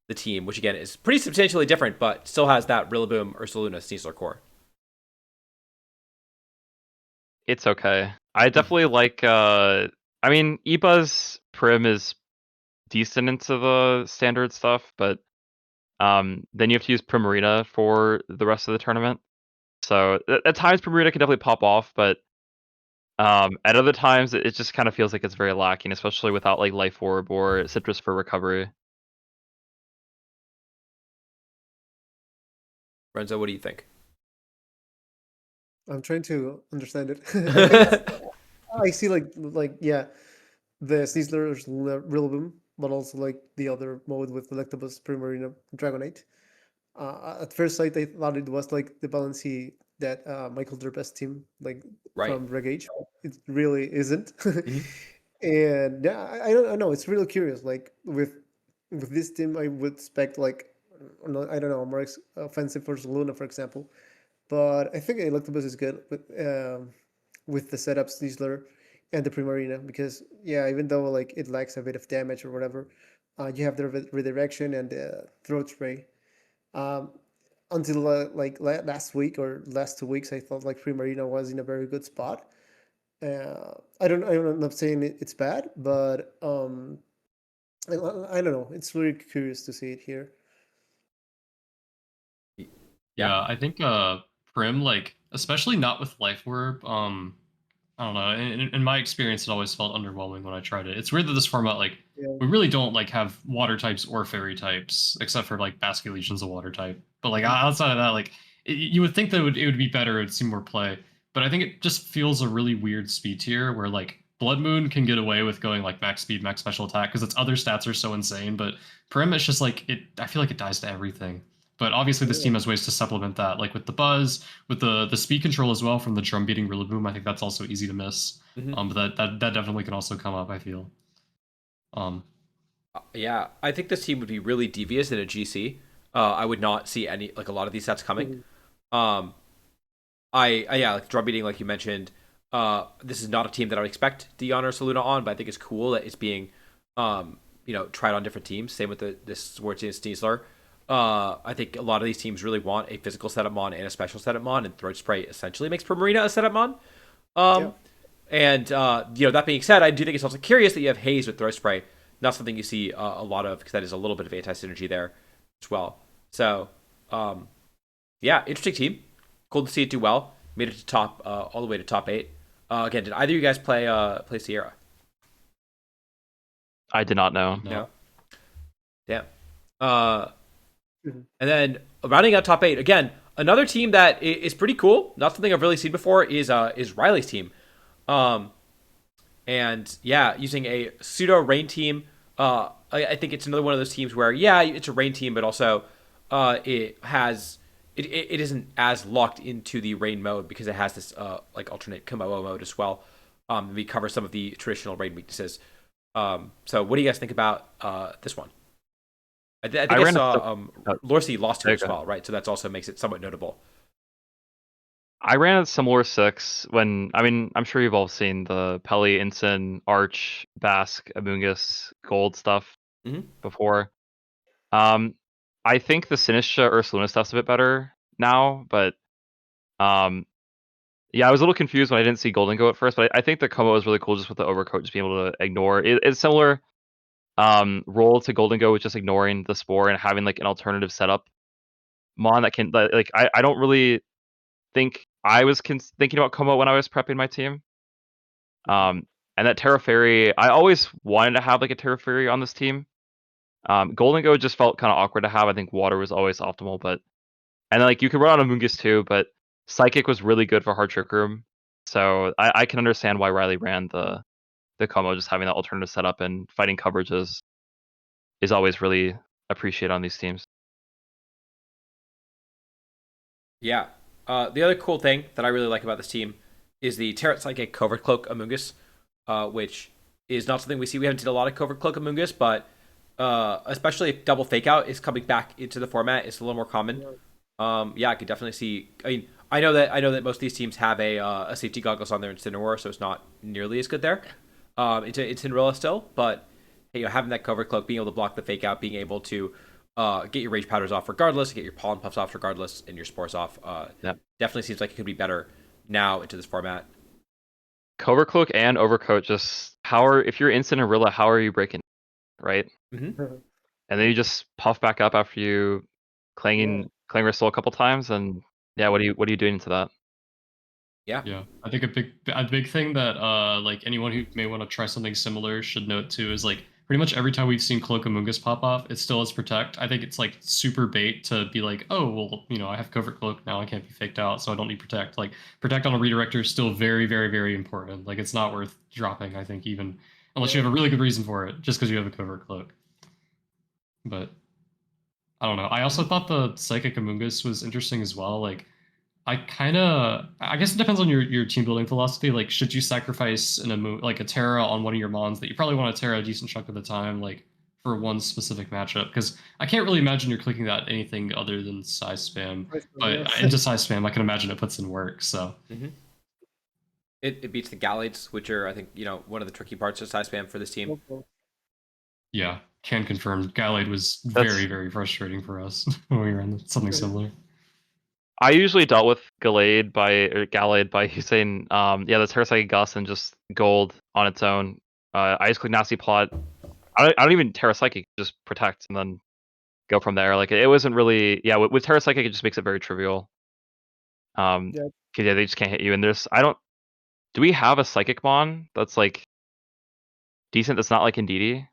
the team, which again is pretty substantially different, but still has that Rillaboom, Ursaluna, Sneasler core? It's okay. I definitely like I mean Eba's Prim is decent into the standard stuff, but then you have to use Primarina for the rest of the tournament. So at times Primarina can definitely pop off, but at other times it just kind of feels like it's very lacking, especially without like Life Orb or Citrus for recovery. Renzo, what do you think? I'm trying to understand it. I think it's. I see like yeah, the Sneasler's Rillaboom, but also like the other mode with Electabuzz, Primarina, Dragonite. At first sight, I thought it was like the Balancy that Michael Derpest team, like Right. from Reg Age. It really isn't. Mm-hmm. And yeah, I don't know. It's really curious. Like with this team, I would expect like I don't know, more offensive for Luna, for example. But I think Electabuzz is good with the setup Sneasler and the Primarina because yeah, even though like it lacks a bit of damage or whatever, you have the redirection and the throat spray. Um, until last week or last 2 weeks, I thought like Primarina was in a very good spot. I'm not saying it's bad, but I don't know. It's really curious to see it here. Yeah. Yeah, I think Prim, like especially not with Life Orb, I don't know. In my experience, it always felt underwhelming when I tried it. It's weird that this format, like, Yeah. we really don't like have water types or fairy types, except for like Basculetion's a water type. But like Mm-hmm. outside of that, like, you would think that it would be better, it'd see more play. But I think it just feels a really weird speed tier where like Blood Moon can get away with going like max speed, max special attack because its other stats are so insane. But Prim, it's just like it. I feel like it dies to everything. But obviously, this Yeah. team has ways to supplement that, like with the buzz, with the speed control as well from the drum beating Rillaboom. I think that's also easy to miss. Mm-hmm. But that definitely can also come up. I feel. Um, Yeah, I think this team would be really devious in a GC. I would not see any like a lot of these sets coming. Mhm. Um, I yeah, like drum beating, like you mentioned. This is not a team that I would expect Dion or Saluna on, but I think it's cool that it's being, tried on different teams. Same with this Swartzy and Sneasler. I think a lot of these teams really want a physical setup mon and a special setup mon, and Throat Spray essentially makes Primarina a setup mon. Yeah. Um, and that being said, I do think it's also curious that you have Haze with Throat Spray. Not something you see a lot of because that is a little bit of anti synergy there as well. So, yeah, interesting team. Cool to see it do well. Made it to top, all the way to top eight. Again, did either of you guys play Sierra? I did not know. No. no. Damn. Mhm. And then rounding out top eight again, another team that is pretty cool. Not something I've really seen before is Riley's team. Um, and yeah, using a pseudo rain team. I think it's another one of those teams where yeah, it's a rain team, but also it isn't as locked into the rain mode because it has this like alternate Komodo mode as well. We cover some of the traditional rain weaknesses. So what do you guys think about this one? I think I I ran a saw Lorsi lost to it as okay. well, right? So that's also makes it somewhat notable. I ran a similar six when I mean I'm sure you've all seen the Peli, Ensign, Arch, Basque, Amoonguss, Gold stuff Mm-hmm. before. Um, I think the Sinistra Ursaluna stuff's a bit better now, but um, yeah, I was a little confused when I didn't see Golden Go at first, but I think the combo is really cool just with the overcoat, just being able to ignore. It's similar role to Golden Go with just ignoring the spore and having like an alternative setup mon that can like I don't really think I was thinking about Como when I was prepping my team. And that Terra Fairy, I always wanted to have like a Terra Fairy on this team. Golden Go just felt kind of awkward to have. I think water was always optimal, but and then, like you could run on Amoonguss too, but Psychic was really good for Hard Trick Room. So I can understand why Riley ran the Como, just having that alternative setup and fighting coverages is always really appreciated on these teams. Yeah. The other cool thing that I really like about this team is the Terra Psychic Covert Cloak Amoonguss, which is not something we see. We haven't seen a lot of Covert Cloak Amoonguss, but especially if double fake out is coming back into the format, it's a little more common. Yeah, I could definitely see. I mean, I know that most of these teams have a safety goggles on their Incineroar, so it's not nearly as good there. It's Cinderella still, but hey, having that cover cloak, being able to block the fake out, being able to get your rage powders off regardless, get your pollen puffs off regardless, and your spores off, Yep. definitely seems like it could be better now into this format. Cover Cloak and Overcoat, just if you're in Cinderella, how are you breaking, right? Mm-hmm. And then you just puff back up after you Clang Whistle a couple times, and yeah, what are you doing into that? Yeah. Yeah, I think a big thing that like anyone who may want to try something similar should note too is like pretty much every time we've seen Cloakamungus pop off, it still has Protect. I think it's like super bait to be like, oh well, I have Covert Cloak now, I can't be faked out, so I don't need Protect. Like Protect on a redirector is still very, very, very important. Like it's not worth dropping, I think, even unless you have a really good reason for it, just because you have a Covert Cloak. But I don't know. I also thought the Psychic Amoonguss was interesting as well. Like I guess it depends on your team building philosophy. Like, should you sacrifice like a Terra on one of your mons that you probably want to Terra a decent chunk of the time, like for one specific matchup? Because I can't really imagine you're clicking that anything other than size spam. But into size spam, I can imagine it puts in work. So Mm-hmm. It beats the Gallades, which are I think one of the tricky parts of side spam for this team. yeah, can confirm. Gallade was That's very, very frustrating for us when we ran something similar. I usually dealt with Gallade by using the Terra Psychic Gust and just gold on its own. I just click Nasty Plot. I don't even Terra Psychic, just protect and then go from there. Like it wasn't really with Terra Psychic it just makes it very trivial. Yeah. Cause they just can't hit you. And do we have a Psychic Mon that's like decent? That's not like Indeedee?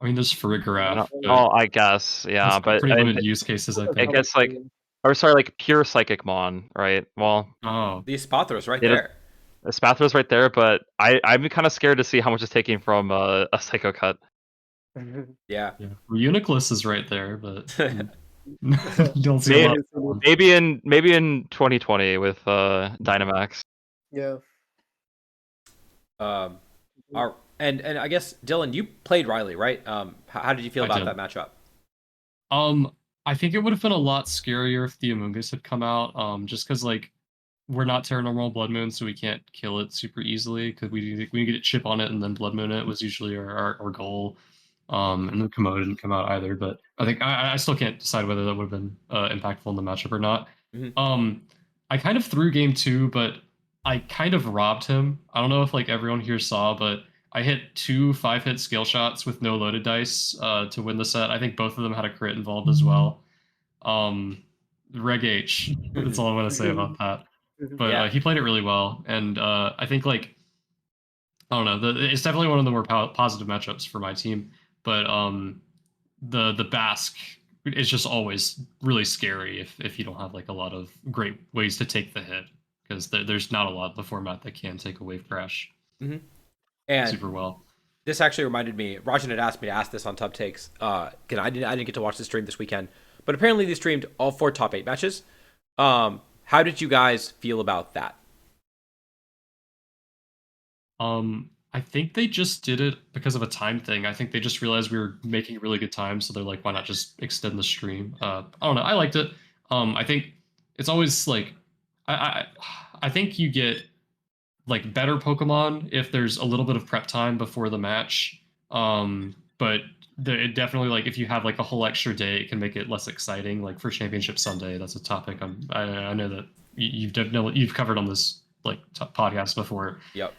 I mean, there's Farigiraf, Oh, but I guess that's but pretty limited use cases, I I think. guess or sorry, like pure Psychic Mon, right? Well, Oh, The Spathros right it is. there. Spathro's right there, but I'm kind of scared to see how much it's taking from a Psycho Cut. Yeah. yeah. Uniclus is right there, but don't see a May- lot. maybe in 2020 with Dynamax. Yeah. And I guess Dylan, you played Riley, right? How did you feel I about did. that matchup? I think it would have been a lot scarier if the Amoonguss had come out. Just because like we're not Terra Normal Blood Moon, so we can't kill it super easily. Because we get a chip on it and then Blood Moon it was usually our goal. And the Komodo didn't come out either. But I think I still can't decide whether that would have been impactful in the matchup or not. Mm-hmm. I kind of threw game two, but I kind of robbed him. I don't know if like everyone here saw, but I hit 2 5-hit scale shots with no loaded dice to win the set. I think both of them had a crit involved as well. Reg H. That's all I'm going to say about that. But Yeah. he played it really well, and I think like I don't know, it's definitely one of the more positive matchups for my team. But the Basque is just always really scary if you don't have like a lot of great ways to take the hit because there's not a lot of the format that can take a wave crash Mm-hmm. And super well. this actually reminded me. Rajan had asked me to ask this on Tub Takes. Cause I didn't get to watch the stream this weekend, but apparently they streamed all 4 top 8 matches. How did you guys feel about that? I think they just did it because of a time thing. I think they just realized we were making really good time, so they're like, why not just extend the stream? I don't know. I liked it. I think it's always like, I, I, I think you get like better Pokemon if there's a little bit of prep time before the match. But it definitely like if you have like a whole extra day, it can make it less exciting. Like for Championship Sunday, that's a topic I know that you've covered on this like podcast before. Yep.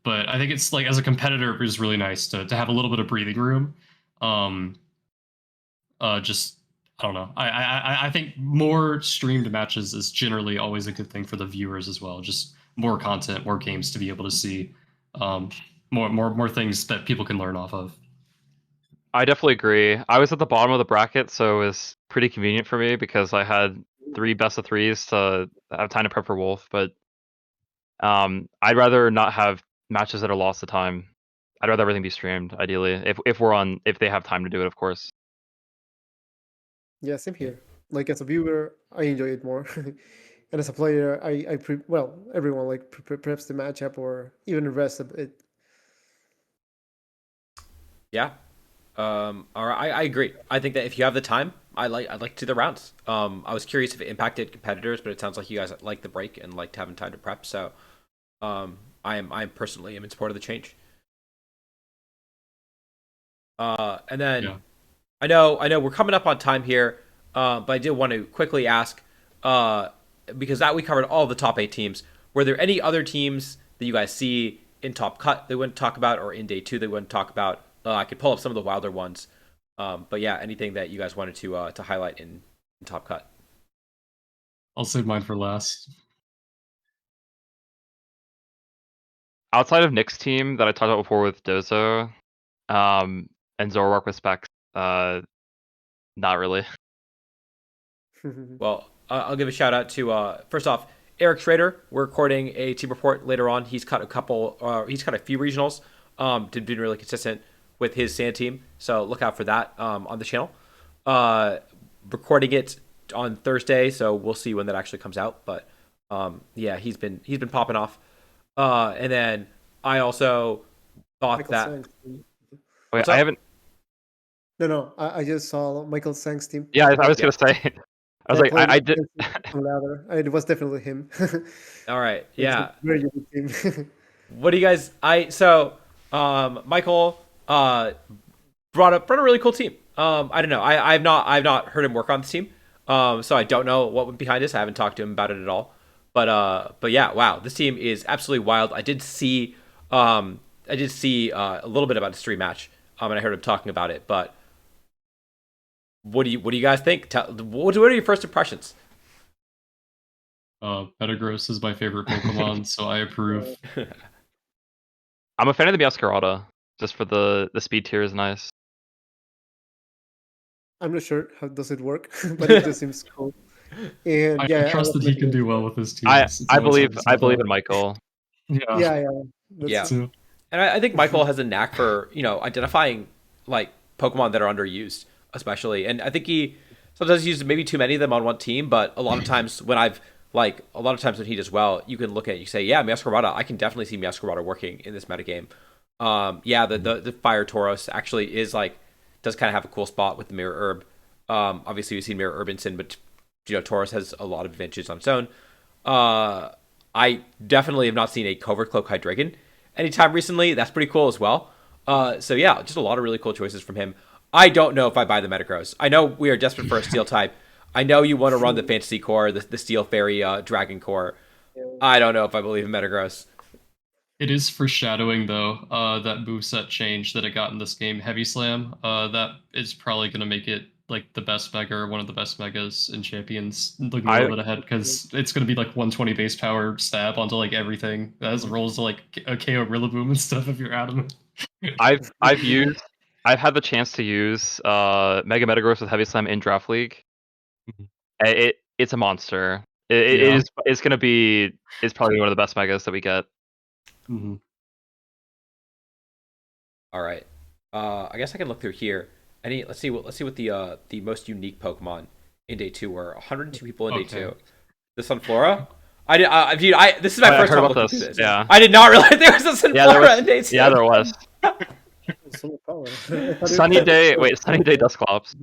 But I think it's like as a competitor, it was really nice to have a little bit of breathing room. Just I don't know. I think more streamed matches is generally always a good thing for the viewers as well. Just more content, more games to be able to see, um, more things that people can learn off of. I definitely agree. I was at the bottom of the bracket, so it was pretty convenient for me because I had 3 best of 3s to have time to prep for Wolf, but I'd rather not have matches that are lost to time. I'd rather everything be streamed, ideally, if they have time to do it, of course. Yeah, same here. Like as a viewer, I enjoy it more, and as a player, well, everyone like preps the matchup or even the rest of it. Yeah. All right, I agree. I think that if you have the time, I'd like to do the rounds. I was curious if it impacted competitors, but it sounds like you guys like the break and liked having time to prep. So, I am personally am in support of the change. And then Yeah. I know we're coming up on time here, but I did want to quickly ask, because that we covered all the top 8 teams. Were there any other teams that you guys see in Top Cut they wouldn't talk about, or in Day 2 they wouldn't talk about? I could pull up some of the wilder ones, but yeah, anything that you guys wanted to highlight in Top Cut? I'll save mine for last. Outside of Nick's team that I talked about before with Dozo, and Zoroark with Specs, not really. Well, I'll give a shout out to first off Eric Schrader. We're recording a team report later on. He's cut a couple. He's cut a few regionals. Been really consistent with his sand team, so look out for that on the channel. Recording it on Thursday, so we'll see when that actually comes out. But yeah, he's been popping off. And then I also thought Michael that. Sang's team. Wait, I haven't. No, I just saw Michael Sang's team. Yeah, I was gonna say. I was like, Playing I did. on ladder. It was definitely him. All right, It's a yeah. very unique team. What do you guys? Michael brought up a really cool team. I don't know. I've not heard him work on this team. So I don't know what went behind this. I haven't talked to him about it at all. But yeah, wow, this team is absolutely wild. I did see a little bit about the stream match. And I heard him talking about it. But what do you guys think? What are your first impressions? Metagross is my favorite Pokemon, so I approve. I'm a fan of the Meowscarada, just for the speed tier is nice. I'm not sure how does it work, but it just seems cool. And I yeah, trust that he can do well with his team. I believe in Michael. Yeah. Yeah, Yeah. true. And I think Michael has a knack for identifying like Pokemon that are underused, especially. And I think he sometimes uses maybe too many of them on one team, but a lot of times when he does well, you can look at it, you say, yeah, Meowscarada, I can definitely see Meowscarada working in this metagame. Yeah, the Fire Tauros actually does kind of have a cool spot with the Mirror Herb. Obviously we've seen Mirror Urbanson, but Tauros has a lot of advantages on its own. I definitely have not seen a Covert Cloak Hydreigon anytime recently. That's pretty cool as well. So yeah, just a lot of really cool choices from him. I don't know if I buy the Metagross. I know we are desperate for a Steel type. I know you want to run the Fantasy Core, the Steel Fairy Dragon Core. I don't know if I believe in Metagross. It is foreshadowing, though, that moveset change that it got in this game, Heavy Slam. That is probably going to make it like the best mega or one of the best megas in Champions, looking a little bit ahead, because it's going to be like 120 base power stab onto like everything. That has rolls to like a KO Rillaboom and stuff if you're adamant. I've had the chance to use Mega Metagross with Heavy Slam in Draft League. It's a monster. It's gonna be probably one of the best megas that we get. Mm-hmm. All right. I guess I can look through here. Let's see what the most unique Pokemon in Day 2 were. 102 people in Day 2. The Sunflora. This is my first time looking through this. Yeah. I did not realize there was a Sunflora in Day 2. Yeah, there was. Sunny Day Dusclops.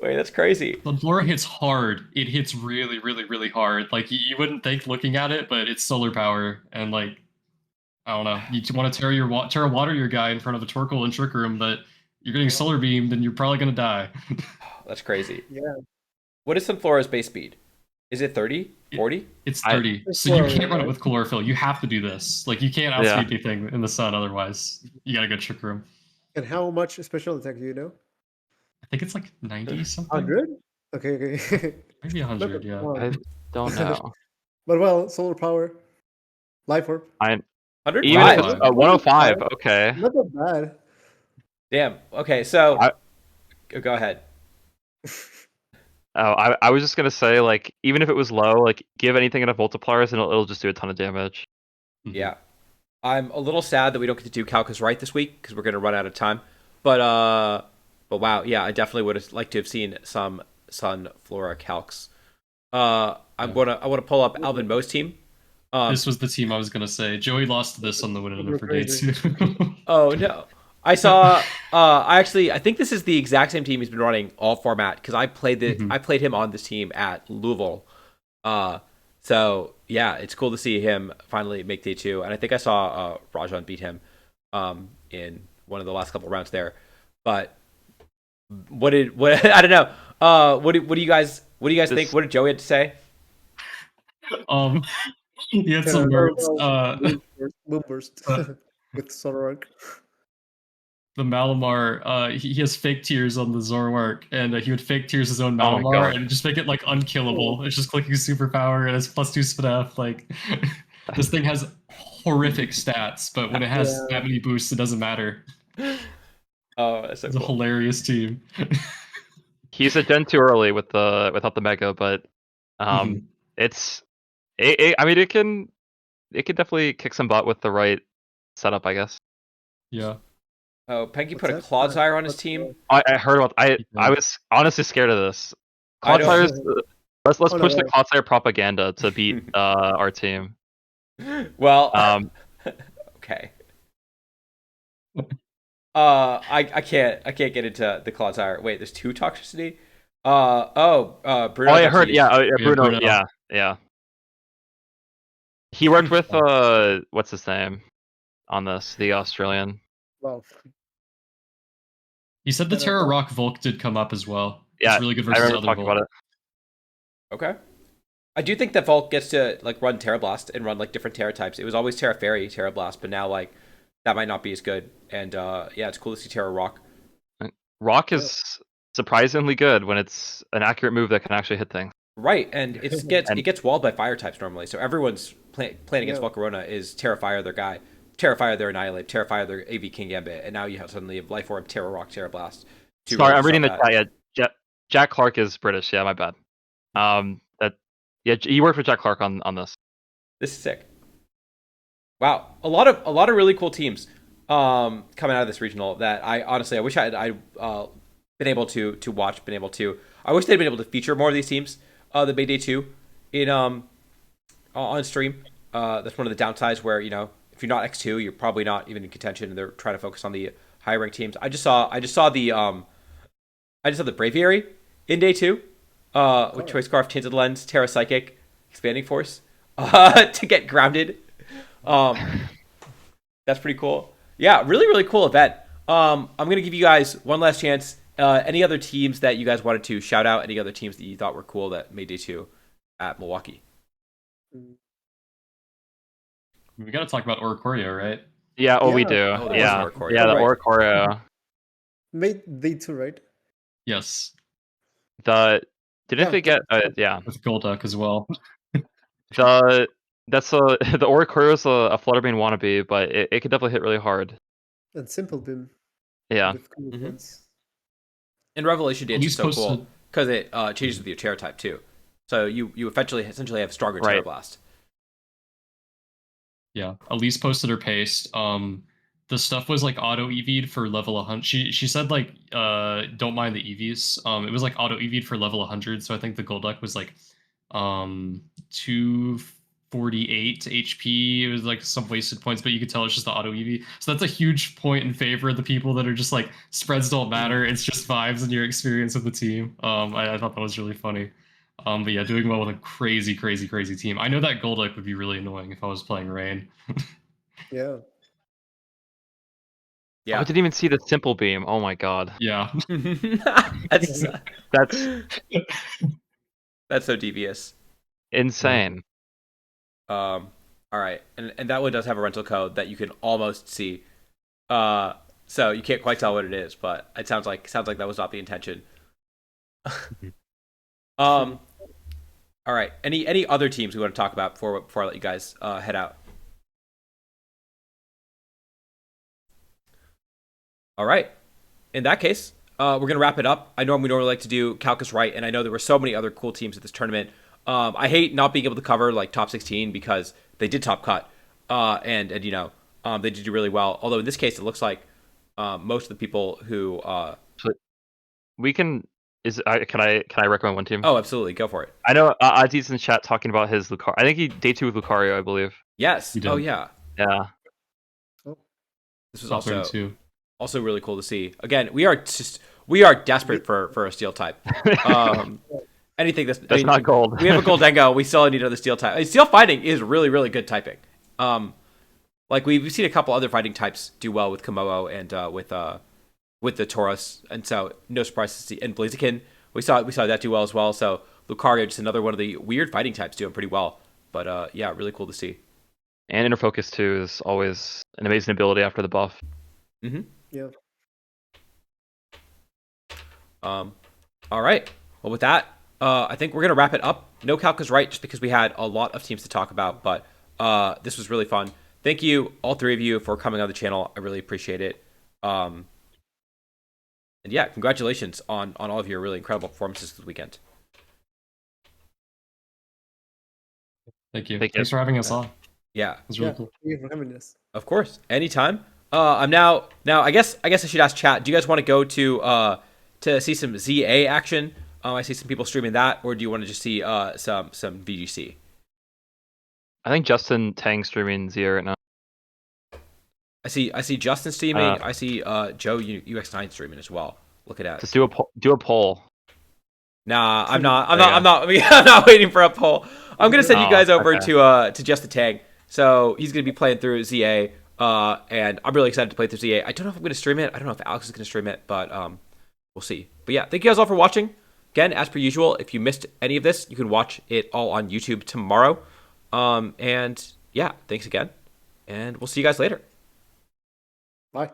Wait, that's crazy. Sunflora hits hard. It hits really, really, really hard. Like you wouldn't think looking at it, but it's solar power, and like I don't know. You want to tear water your guy in front of a Torkoal and Trick Room, but you're getting solar beamed, and you're probably gonna die. That's crazy. Yeah. What is Sunflora's base speed? Is it 30? 40? It's 30. So you can't run it with Chlorophyll. You have to do this. Like you can't outspeed anything in the sun, otherwise you gotta go Trick Room. And how much special attack do you know? I think it's like 90 something. 100? Okay, okay. Maybe Not 100. that Yeah. I one. don't know. But well, solar power, life orb. I even if 105. it's 105. 105, okay. Not that bad. Damn. Okay, so I go ahead. I was just gonna say like even if it was low, like give anything enough multipliers and it'll just do a ton of damage. Mhm. Yeah. I'm a little sad that we don't get to do Calcus right this week because we're going to run out of time. But wow, yeah, I definitely would have liked to have seen some Sun Flora Calcs. Yeah. I want to pull up Alvin Moe's team. This was the team I was gonna say. Joey lost this on the winner We're for day crazy. 2. Oh no, I saw. I think this is the exact same team he's been running all format because I Mhm. played him on this team at Louisville. Uh, so yeah, it's cool to see him finally make day two, and I think I saw Rajan beat him in one of the last couple rounds there. But what I don't know. What do you guys think? This What did Joey have to say? Um, he had Yeah, some very words. well. Boom burst Uh, with solar arc. the Malamar, he has fake tears on the Zoroark, and he would fake tears his own oh my Malamar god. and just make it like unkillable. It's just clicking superpower and it's +2 SPNF. Like this thing has horrific stats, but when it has Yeah. that many boosts, it doesn't matter. Oh, that's so It's a cool. hilarious team. He's a gen too early with the without the mega, but um Mhm. it's I mean it can definitely kick some butt with the right setup, I guess. Yeah, Oh, Penky What's put a that? Ah, Clodsire on his what's team. I heard about he I did. was honestly scared of this. I don't. Cloudsire's let's Oh push the no. Cloudfire propaganda to beat our team. Well, Um okay. I can't get into the Clodsire. Wait, there's two toxicity. oh Bruno I heard toxicity. yeah, Yeah, Bruno, Bruno. yeah. He worked with what's his name on this, the Australian. Wow. He said the Better Terra not. Rock Volk did come up as well. It's Yeah, really good I versus remember other talking about Volk. it. Okay. I do think that Volk gets to like run Terra Blast and run like different Terra types. It was always Terra Fairy, Terra Blast, but now like that might not be as good. And yeah, it's cool to see Terra Rock. Rock Yeah. is surprisingly good when it's an accurate move that can actually hit things. Right, and it And gets walled by fire types normally. So everyone's playing against Yeah. Volcarona is Terra Fire their guy, Terra Fire their Annihilate, Terra Fire their AV King Gambit, and now you have suddenly have Life Orb, Terra Rock, Terra Blast to sorry, really I'm reading disrupt the that. chat. Yeah, Jack Clark is British. Yeah, my bad. That yeah, he worked with Jack Clark on this. This is sick. Wow, a lot of really cool teams coming out of this regional that I honestly I wish I been able to watch, been able to. I wish they'd been able to feature more of these teams. The Big Day Two in on stream. That's one of the downsides where if you're not X2, you're probably not even in contention, and they're trying to focus on the higher ranked teams. I just saw the Braviary in day two, with Oh. Choice Scarf, Tinted Lens, Terra Psychic, Expanding Force, to get grounded. Um, that's pretty cool. Yeah, really, really cool event. I'm gonna give you guys one last chance. Any other teams that you guys wanted to shout out? Any other teams that you thought were cool that made day two at Milwaukee? Mm. We got to talk about Oricorio, right? Yeah, oh we Yeah. do. Oh, there was an Yeah, Oricorio. yeah, Oh, the right. Oricorio. Made day two, right? Yes, The didn't Yeah. they get yeah with Golduck as well. the that's a the Oricorio's a Fluttermane wannabe, but it could definitely hit really hard. And simple beam Yeah, with cool Mm-hmm. points. And Revelation Dance is Elise so cool posted. because it changes with your Terra type too. So you essentially have stronger Terra right. Blast. Yeah, Elise posted her paste. The stuff was like auto EV'd for level 100. She said like don't mind the EVs. It was like auto EV'd for level 100. So I think the Golduck was like 248 HP. It was like some wasted points, but you could tell it's just the auto EV. So that's a huge point in favor of the people that are just like spreads don't matter. It's just vibes and your experience with the team. I thought that was really funny. But yeah, doing well with a crazy, crazy, crazy team. I know that Golduck would be really annoying if I was playing Rain. Yeah. Oh, I Yeah. didn't even see the simple beam. Oh my god, Yeah. that's that's that's so devious. Yeah. insane. All right, and that one does have a rental code that you can almost see. Uh, so you can't quite tell what it is, but it sounds like that was not the intention. Um, all right. Any other teams we want to talk about before I let you guys head out? All right. In that case, we're gonna wrap it up. I know we normally like to do Calcus right, and I know there were so many other cool teams at this tournament. I hate not being able to cover like top 16 because they did top cut, and they did do really well. Although in this case, it looks like most of the people who So we can. Can I recommend one team? oh, absolutely, go for it. I know Aziz in chat talking about his Lucario. I think he day 2 with Lucario, I believe. Yes. You Oh did. yeah. Yeah. Oh, This was Top 32. also really cool to see. Again, we are desperate for a steel type. Um, anything That's not gold. We have a Goldengo. We still need another steel type. I mean, steel fighting is really really good typing. Like we've seen a couple other fighting types do well with Komodo and with the Tauros, and so no surprise to see. And Blaziken, we saw that do well as well. So Lucario, just another one of the weird fighting types doing pretty well. But yeah, really cool to see. And Inner Focus too is always an amazing ability after the buff. Mm-hmm. yeah. All right. Well, with that, I think we're gonna wrap it up. No calc is right, just because we had a lot of teams to talk about, but this was really fun. Thank you, all three of you, for coming on the channel. I really appreciate it. And yeah, congratulations on all of your really incredible performances this weekend. Thank you. Thank you. Thanks for having us on. Yeah, It was really Yeah. cool. Thank you for having us. of course, anytime. I'm now. I guess I should ask chat. Do you guys want to go to see some ZA action? I see some people streaming that, or do you want to just see some VGC? I think Justin Tang streaming Zia right now. I see Justin streaming. I see Joe UX9 streaming as well. Look at that. Just do a poll. Nah, I'm not. I'm not waiting for a poll. I'm gonna send you guys over okay. to Justin Tang. So he's gonna be playing through ZA, and I'm really excited to play through ZA. I don't know if I'm gonna stream it. I don't know if Alex is gonna stream it, but we'll see. But yeah, thank you guys all for watching. Again, as per usual, if you missed any of this, you can watch it all on YouTube tomorrow. And yeah, thanks again, and we'll see you guys later. Bye.